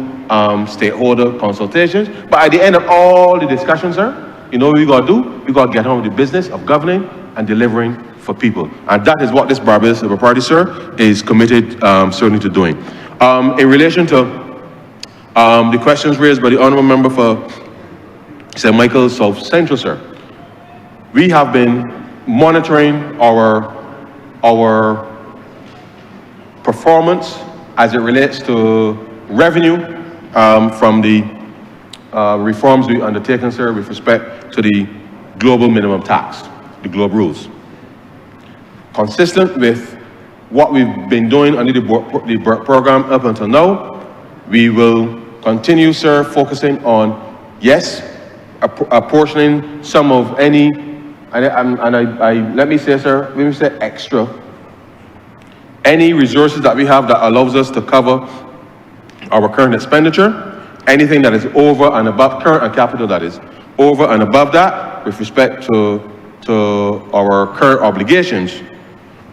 stakeholder consultations. But at the end of all the discussions, sir, you know what we got to do? We got to get on with the business of governing and delivering for people. And that is what this Barbados Labour Party, sir, is committed certainly to doing. In relation to the questions raised by the Honourable Member for St. Michael's South Central, sir, we have been monitoring our performance as it relates to revenue from the reforms we undertaken, sir, with respect to the global minimum tax, the GLOBE rules. Consistent with what we've been doing under the BERT program up until now, we will continue, sir, focusing on, yes, apportioning some of any, let me say, sir, let me say extra, any resources that we have that allows us to cover our current expenditure, anything that is over and above, current and capital that is over and above that, with respect to our current obligations.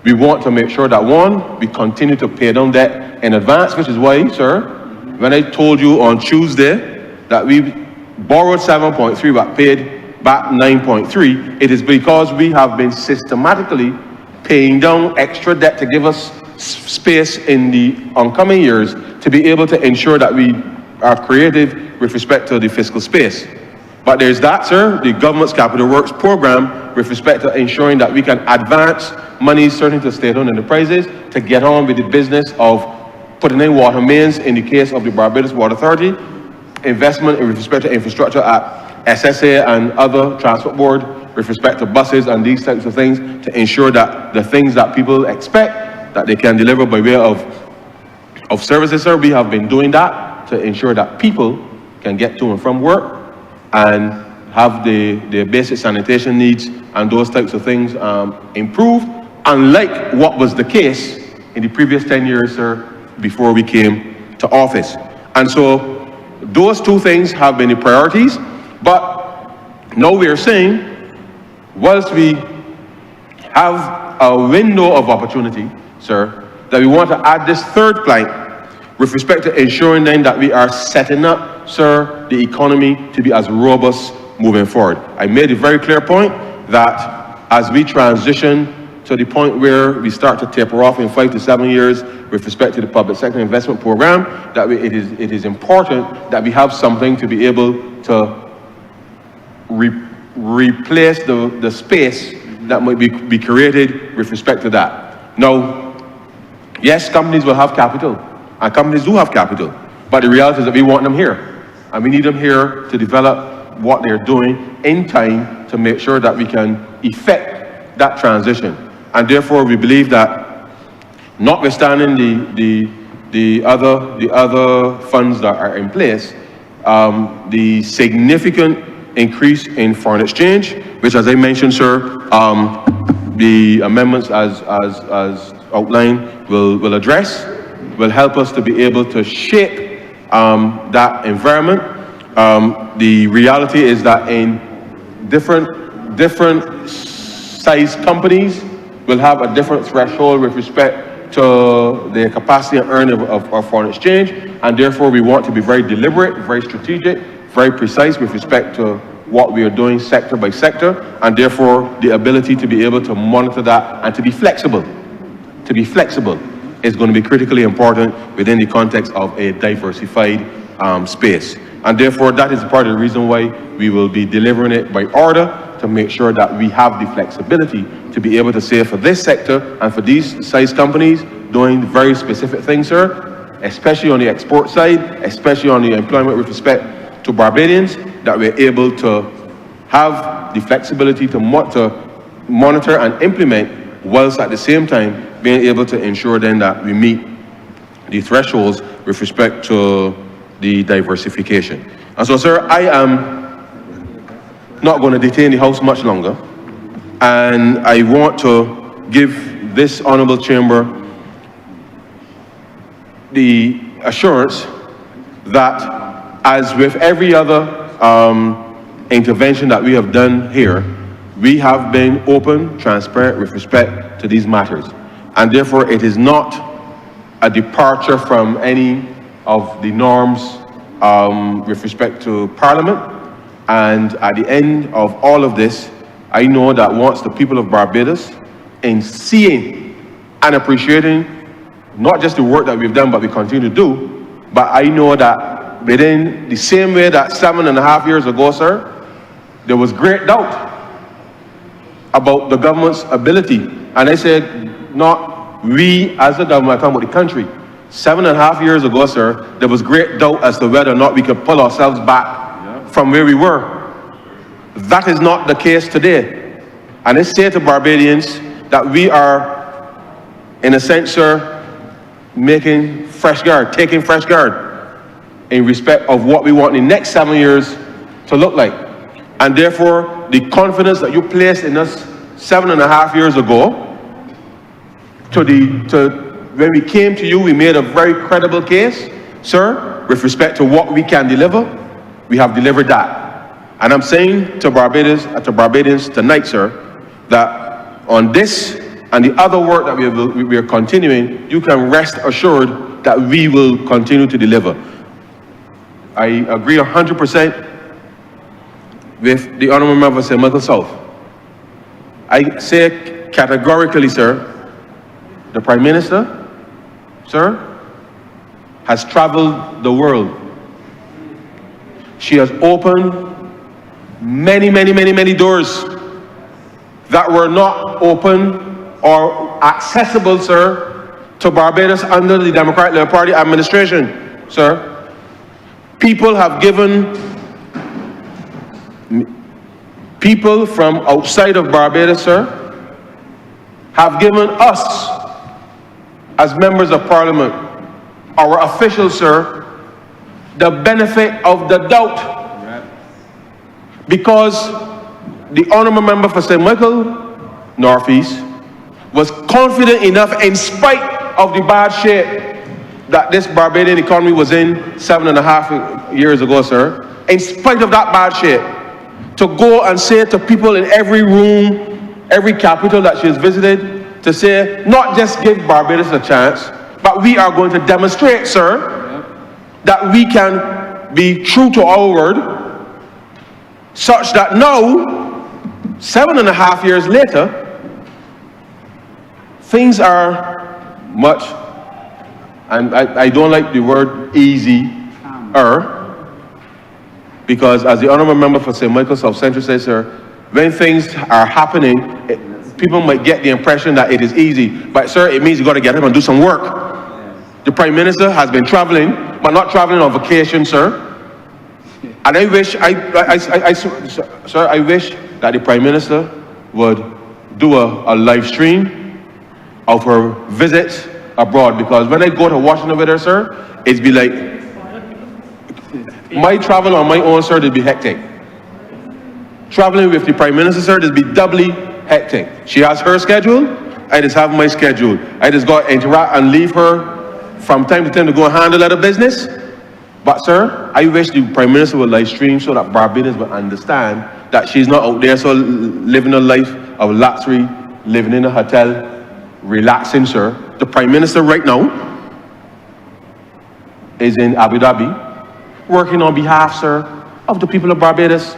We want to make sure that, one, we continue to pay down debt in advance, which is why, sir, when I told you on Tuesday that we borrowed 7.3 but paid back 9.3, it is because we have been systematically paying down extra debt to give us space in the oncoming years to be able to ensure that we are creative with respect to the fiscal space. But there's that, sir, the government's capital works program with respect to ensuring that we can advance money certainly to state-owned enterprises to get on with the business of putting in water mains in the case of the Barbados Water Authority, investment with respect to infrastructure at SSA and other transport board with respect to buses and these types of things to ensure that the things that people expect that they can deliver by way of services, sir, we have been doing that to ensure that people can get to and from work and have the basic sanitation needs and those types of things improved, unlike what was the case in the previous 10 years, sir, before we came to office. And so those two things have been the priorities, but now we are saying, whilst we have a window of opportunity, sir, that we want to add this third plank with respect to ensuring then that we are setting up, sir, the economy to be as robust moving forward. I made a very clear point that as we transition to the point where we start to taper off in 5 to 7 years with respect to the public sector investment program, that it is important that we have something to be able to replace the space that might be created with respect to that. Now, yes, companies will have capital, and companies do have capital, but the reality is that we want them here, and we need them here to develop what they're doing in time to make sure that we can effect that transition. And therefore, we believe that, notwithstanding the other funds that are in place, the significant increase in foreign exchange, which, as I mentioned, sir, the amendments as outlined will address, will help us to be able to shape that environment. The reality is that in different size companies will have a different threshold with respect to their capacity and earning of foreign exchange, and therefore we want to be very deliberate, very strategic, very precise with respect to what we are doing sector by sector, and therefore the ability to be able to monitor that and to be flexible. To be flexible is going to be critically important within the context of a diversified space. And therefore, that is part of the reason why we will be delivering it by order, to make sure that we have the flexibility to be able to say for this sector and for these size companies doing very specific things, sir, especially on the export side, especially on the employment with respect to Barbadians, that we're able to have the flexibility to monitor and implement, whilst at the same time being able to ensure then that we meet the thresholds with respect to the diversification. And so, sir, I am not going to detain the House much longer, and I want to give this honourable chamber the assurance that, as with every other intervention that we have done here, we have been open, transparent with respect to these matters. And therefore, it is not a departure from any of the norms with respect to Parliament. And at the end of all of this, I know that once the people of Barbados, in seeing and appreciating not just the work that we've done, but we continue to do, but I know that within the same way that 7.5 years ago, sir, there was great doubt about the government's ability. And I said, not we as the government, I'm talking about the country. 7.5 years ago, sir, there was great doubt as to whether or not we could pull ourselves back from where we were. That is not the case today. And I say to Barbadians that we are, in a sense, sir, taking fresh guard in respect of what we want in the next 7 years to look like. And therefore, the confidence that you placed in us 7.5 years ago, when we came to you, we made a very credible case, sir, with respect to what we can deliver. We have delivered that. And I'm saying to Barbadians tonight, sir, that on this and the other work that we are continuing, you can rest assured that we will continue to deliver. I agree 100% with the Honourable Member for St. Michael South. I say categorically, sir, the Prime Minister, sir, has traveled the world. She has opened many doors that were not open or accessible, sir, to Barbados under the Democratic Labour Party administration, sir. People from outside of Barbados, sir, have given us, as members of Parliament, our officials, sir, the benefit of the doubt. Because the Honourable Member for St. Michael Northeast was confident enough, in spite of the bad shape that this Barbadian economy was in 7.5 years ago, sir, in spite of that bad shape, to go and say to people in every room, every capital that she has visited, to say, not just give Barbados a chance, but we are going to demonstrate, sir, that we can be true to our word, such that now, 7.5 years later, things are much, and I don't like the word easier, because as the Honourable Member for St. Michael South Central says, sir, when things are happening, people might get the impression that it is easy. But sir, it means you got to get up and do some work. The Prime Minister has been traveling, but not traveling on vacation, sir. And I wish, sir, I wish that the Prime Minister would do a live stream of her visits abroad, because when I go to Washington with her, sir, it's be like, my travel on my own, sir, it'd be hectic. Traveling with the Prime Minister, sir, it'd be doubly hectic. She has her schedule, I just have my schedule. I just got to interact and leave her from time to time to go and handle other business. But sir, I wish the Prime Minister would live stream so that Barbadians would understand that she's not out there so living a life of luxury, living in a hotel, relaxing, sir. The Prime Minister right now is in Abu Dhabi, working on behalf, sir, of the people of Barbados.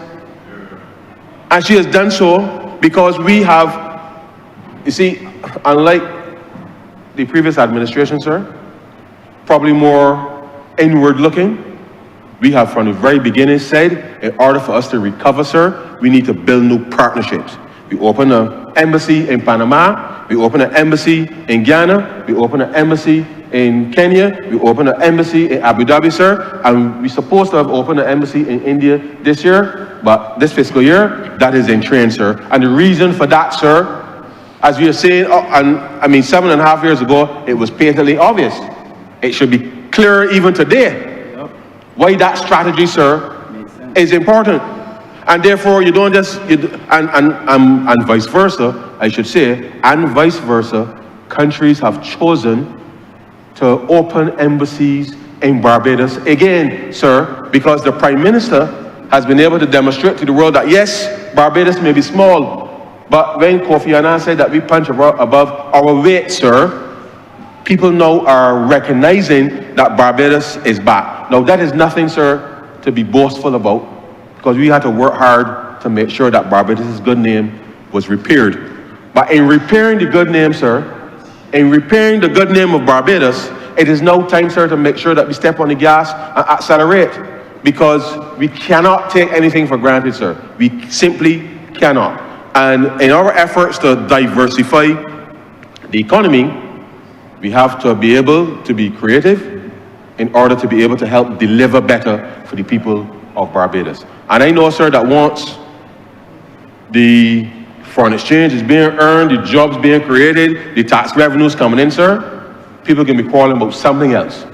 And she has done so because we have, you see, unlike the previous administration, sir, probably more inward looking, we have from the very beginning said, in order for us to recover, sir, we need to build new partnerships. We opened an embassy in Panama, we opened an embassy in Guyana, we opened an embassy in Kenya, we opened an embassy in Abu Dhabi, sir, and we're supposed to have opened an embassy in India this year, but this fiscal year, that is in train, sir. And the reason for that, sir, as we are saying, and I mean 7.5 years ago, it was patently obvious. It should be clearer even today why that strategy, sir, is important. And therefore, you don't just, and vice versa, I should say, and vice versa, countries have chosen to open embassies in Barbados again, sir, because the Prime Minister has been able to demonstrate to the world that yes, Barbados may be small, but when Kofi Annan said that we punch above our weight, sir, people now are recognizing that Barbados is back. Now that is nothing, sir, to be boastful about, because we had to work hard to make sure that Barbados' good name was repaired. But in repairing the good name, sir, in repairing the good name of Barbados, it is now time, sir, to make sure that we step on the gas and accelerate, because we cannot take anything for granted, sir. We simply cannot. And in our efforts to diversify the economy, we have to be able to be creative in order to be able to help deliver better for the people of Barbados. And I know, sir, that once the foreign exchange is being earned, the jobs being created, the tax revenues coming in, sir, people can be quarreling about something else.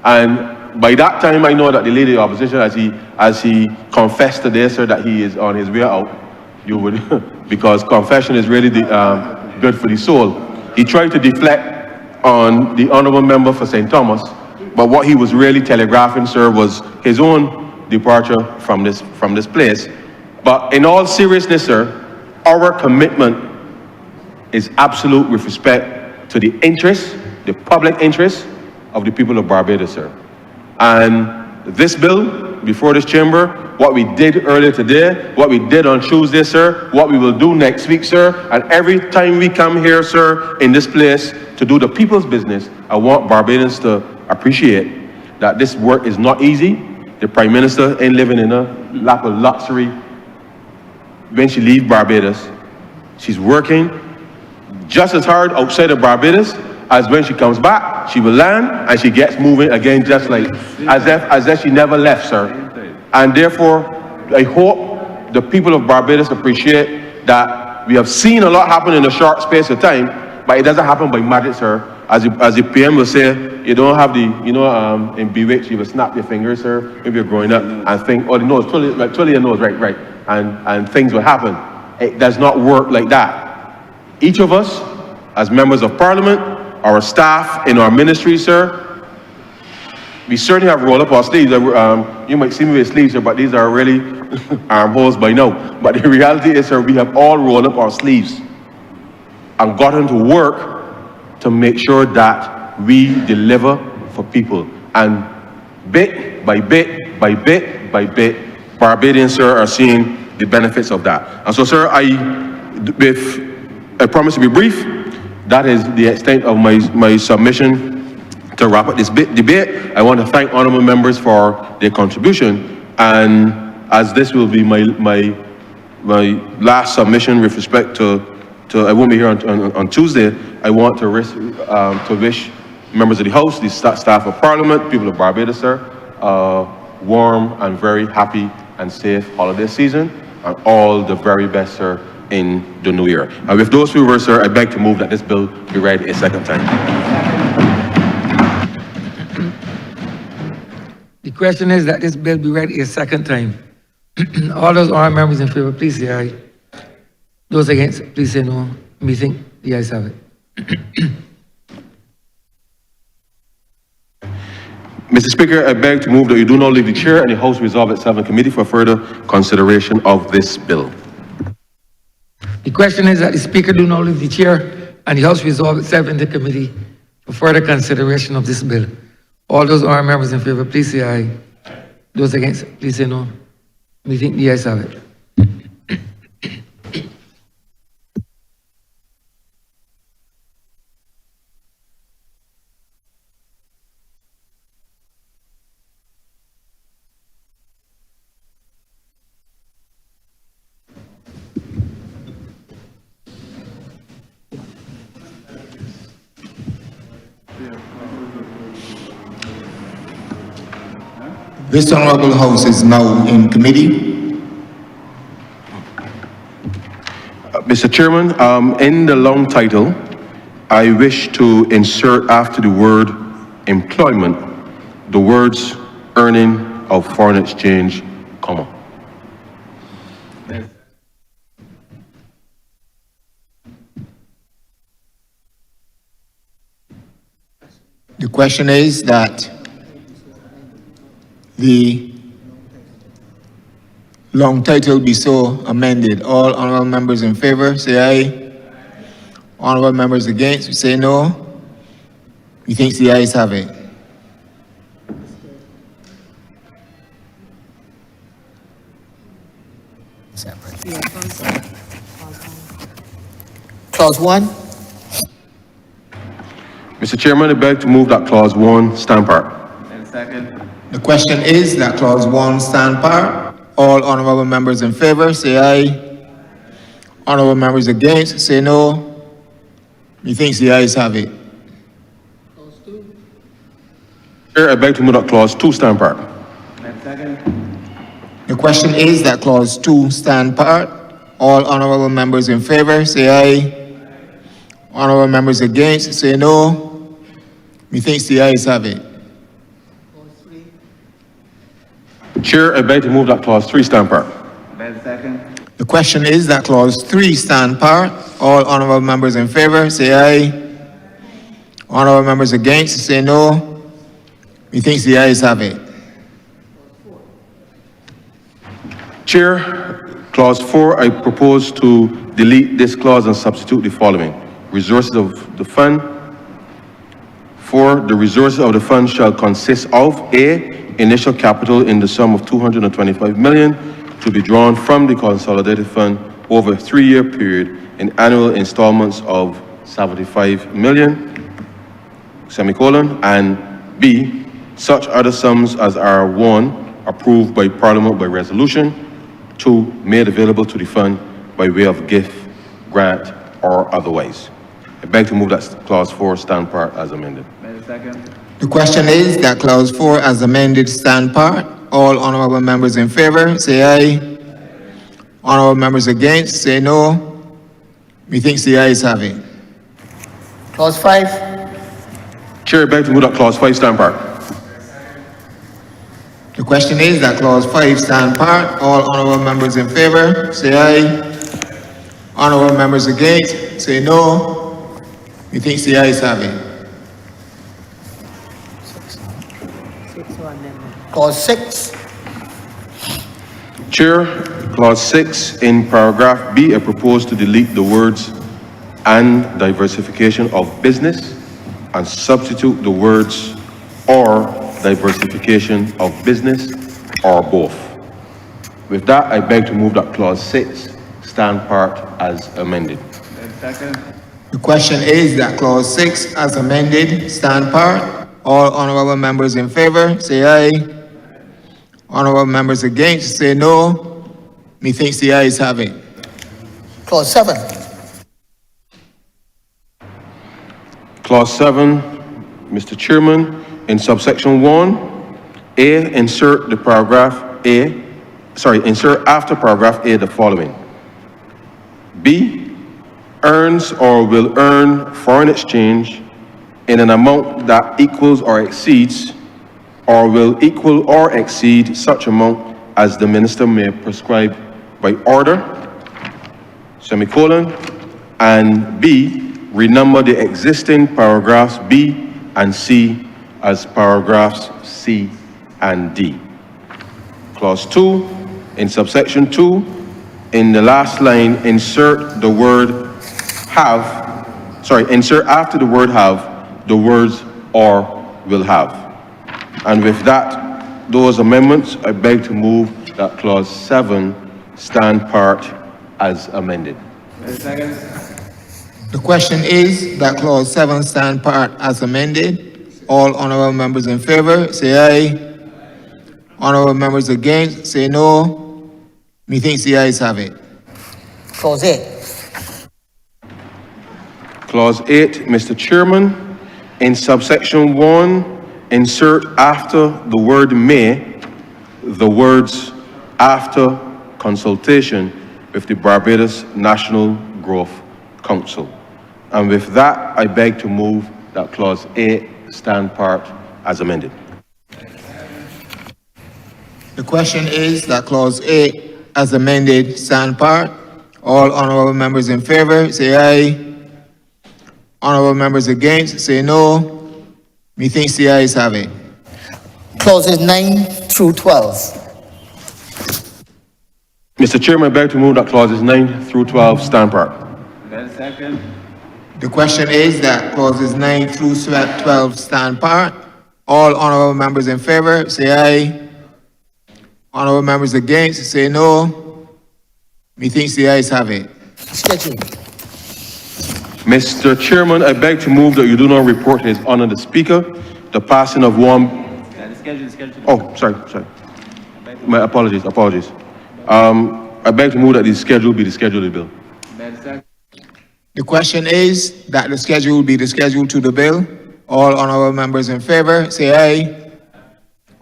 And by that time, I know that the Leader of the Opposition, as he confessed today, sir, that he is on his way out, you would, because confession is really good for the soul. He tried to deflect on the Honourable Member for St. Thomas, but what he was really telegraphing, sir, was his own departure from this place. But in all seriousness, sir, our commitment is absolute with respect to the interests, the public interests of the people of Barbados, sir. And this bill before this chamber, what we did earlier today, what we did on Tuesday, sir, what we will do next week, sir, and every time we come here, sir, in this place to do the people's business, I want Barbadians to appreciate that this work is not easy. The Prime Minister ain't living in a lap of luxury when she leaves Barbados. She's working just as hard outside of Barbados as when she comes back. She will land and she gets moving again, just like as if she never left, sir. And therefore, I hope the people of Barbados appreciate that we have seen a lot happen in a short space of time, but it doesn't happen by magic, sir. As the PM will say, you don't have the, in Bewitched, you will snap your fingers, sir, if you're growing up and think, oh, the nose, twirl your nose, right, and things will happen. It does not work like that. Each of us, as members of Parliament, our staff in our ministry, sir, we certainly have rolled up our sleeves. You might see me with sleeves, sir, but these are really armholes by now. But the reality is, sir, we have all rolled up our sleeves and gotten to work to make sure that we deliver for people. And bit by bit, by bit by bit, Barbadians, sir, are seeing the benefits of that. And so, sir, I promise to be brief. that is the extent of my submission to wrap up this debate. I want to thank honourable members for their contribution, and as this will be my last submission with respect to I won't be here on Tuesday, I want to wish members of the House, the staff of Parliament, people of Barbados, sir, warm and very happy and safe holiday season, and all the very best, sir, in the new year. And with those few words, sir, I beg to move that this bill be read a second time. The question is that this bill be read a second time. All those honourable members in favour, please say aye. Those against, please say no. Meeting, the ayes have it. Mr. Speaker, I beg to move that you do not leave the chair and the House resolve itself in committee for further consideration of this bill. The question is that the Speaker do not leave the chair and the House resolve itself into committee for further consideration of this bill. All those honourable members in favour, please say aye. Those against, please say no. Meeting, the ayes have it. This Honourable House is now in committee. Mr. Chairman, in the long title, I wish to insert after the word employment, the words earning of foreign exchange, comma. The question is that the long title be so amended. All honourable members in favour, say aye. Honourable members against, say no. Methinks the ayes have it. Clause 1. Mr. Chairman, I beg to move that clause 1 stand part. The question is that clause 1 stand par. All honourable members in favour, say aye. Honourable members against, say no. Methinks the ayes have it. Chair, I beg to move that clause 2 stand part. The question is that clause 2 stand part. All honourable members in favour, say aye. Honourable members against, say no. Methinks the ayes have it. Chair, I beg to move that clause 3 stand part. The question is that clause 3 stand part. All honourable members in favour, say aye. Honourable members against, say no. Methinks the ayes have it. Chair, clause 4, I propose to delete this clause and substitute the following. Resources of the fund. 4, the resources of the fund shall consist of A, initial capital in the sum of 225 million to be drawn from the consolidated fund over a 3-year period in annual installments of 75 million, semicolon, and B, such other sums as are 1, approved by Parliament by resolution, 2, made available to the fund by way of gift, grant, or otherwise. I beg to move that clause 4 stand part as amended. The question is that clause 4 as amended stand part. All honourable members in favour, say aye. Honourable members against, say no. Methinks the ayes have it. Clause 5. Chair, I beg to move that clause 5 stand part. The question is that clause 5 stand part. All honourable members in favour, say aye. Honourable members against, say no. Methinks the ayes have it. Clause 6. Chair, clause 6 in paragraph B, I propose to delete the words "and diversification of business" and substitute the words "or diversification of business" or both. With that, I beg to move that clause 6 stand part as amended. The question is that clause 6 as amended stand part. All honorable members in favor, say aye. Honorable members against, say no. Methinks the ayes have it. Clause 7. Clause 7, Mr. Chairman, in subsection 1, A, insert after paragraph A the following. B, earns or will earn foreign exchange in an amount that equals or exceeds or will equal or exceed such amount as the minister may prescribe by order, semicolon, and B, renumber the existing paragraphs B and C as paragraphs C and D. Clause 2, in subsection 2, in the last line, insert after the word have, the words or will have. And with that, those amendments, I beg to move that clause 7 stand part as amended. The question is that clause 7 stand part as amended. All honorable members in favor, say aye. Honorable members against, say no. Methinks the ayes have it. Clause 8. Clause 8, Mr. Chairman, in subsection 1, insert after the word may, the words after consultation with the Barbados National Growth Council. And with that, I beg to move that clause 8 stand part as amended. The question is that clause 8 as amended stand part. All honorable members in favor, say aye. Honorable members against, say no. Methinks the ayes have it. Clauses 9 through 12. Mr. Chairman, I beg to move that clauses 9 through 12 stand part. Second. The question is that clauses 9 through 12 stand part. All honorable members in favor, say aye. Honorable members against, say no. Methinks the ayes have it. Schedule. Mr. Chairman, I beg to move that you do not report to His Honor the Speaker the passing of one. Oh, sorry. My apologies. I beg to move that the schedule be the scheduled bill. The question is that the schedule be the schedule to the bill. All honorable members in favor, say aye.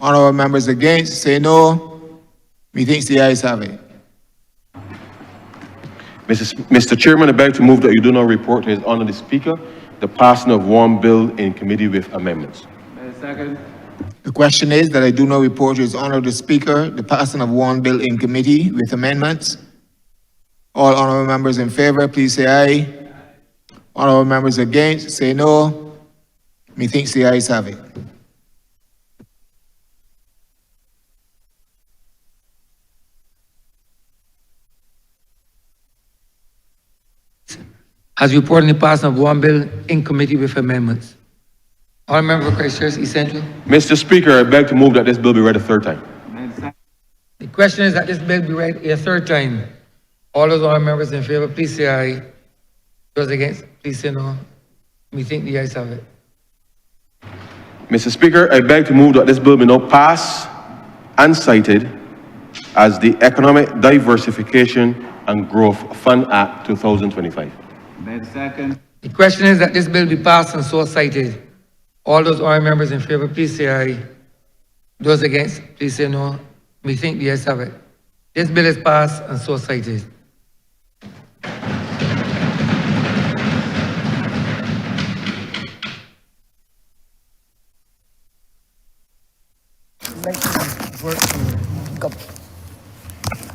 Honorable members against, say no. Methinks the ayes have it. Mr. Chairman, I beg to move that you do not report to His Honor the Speaker the passing of one bill in committee with amendments. Second. The question is that I do not report to His Honor the Speaker the passing of one bill in committee with amendments. All honorable members in favor, please say aye. Honorable members against, say no. Methinks the ayes have it. As reported in the passing of one bill in committee with amendments. All member for Christchurch East Central. Mr. Speaker, I beg to move that this bill be read a third time. The question is that this bill be read a third time. All those other members in favor, please say aye. Those against, please say no. We think the ayes have it. Mr. Speaker, I beg to move that this bill be now passed and cited as the Economic Diversification and Growth Fund Act 2025. Second. The question is that this bill be passed and so cited. All those other members in favor, please say aye. Those against, please say no. We think the ayes have it. This bill is passed and so cited.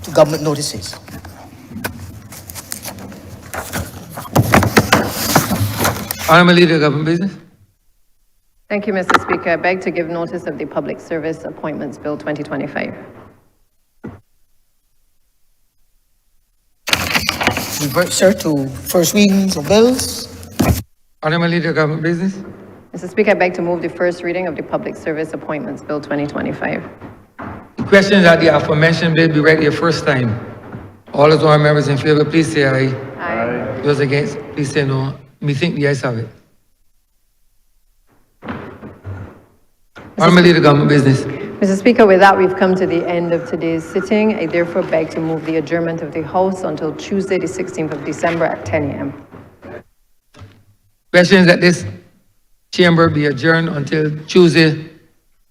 To government notices. Honourable Leader of Government Business. Thank you, Mr. Speaker. I beg to give notice of the Public Service Appointments Bill 2025. Revert, sir, to first readings of bills. Honourable Leader of Government Business. Mr. Speaker, I beg to move the first reading of the Public Service Appointments Bill 2025. The question is that the aforementioned bill be read the first time. All those other members in favor, please say aye. Aye. Those against, please say no. Me think the ayes have it. Honourable Leader, Government Business. Mr. Speaker, with that, we've come to the end of today's sitting. I therefore beg to move the adjournment of the House until Tuesday, the 16th of December at 10 a.m. Question is that this chamber be adjourned until Tuesday,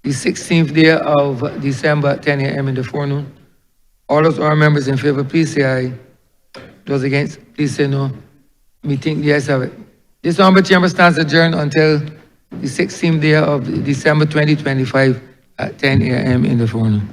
the 16th day of December at 10 a.m. in the forenoon. All those honourable members in favor, please say aye. Those against, please say no. Me think the ayes have it. This honourable chamber stands adjourned until the 16th day of December 2025 at 10 a.m. in the forenoon.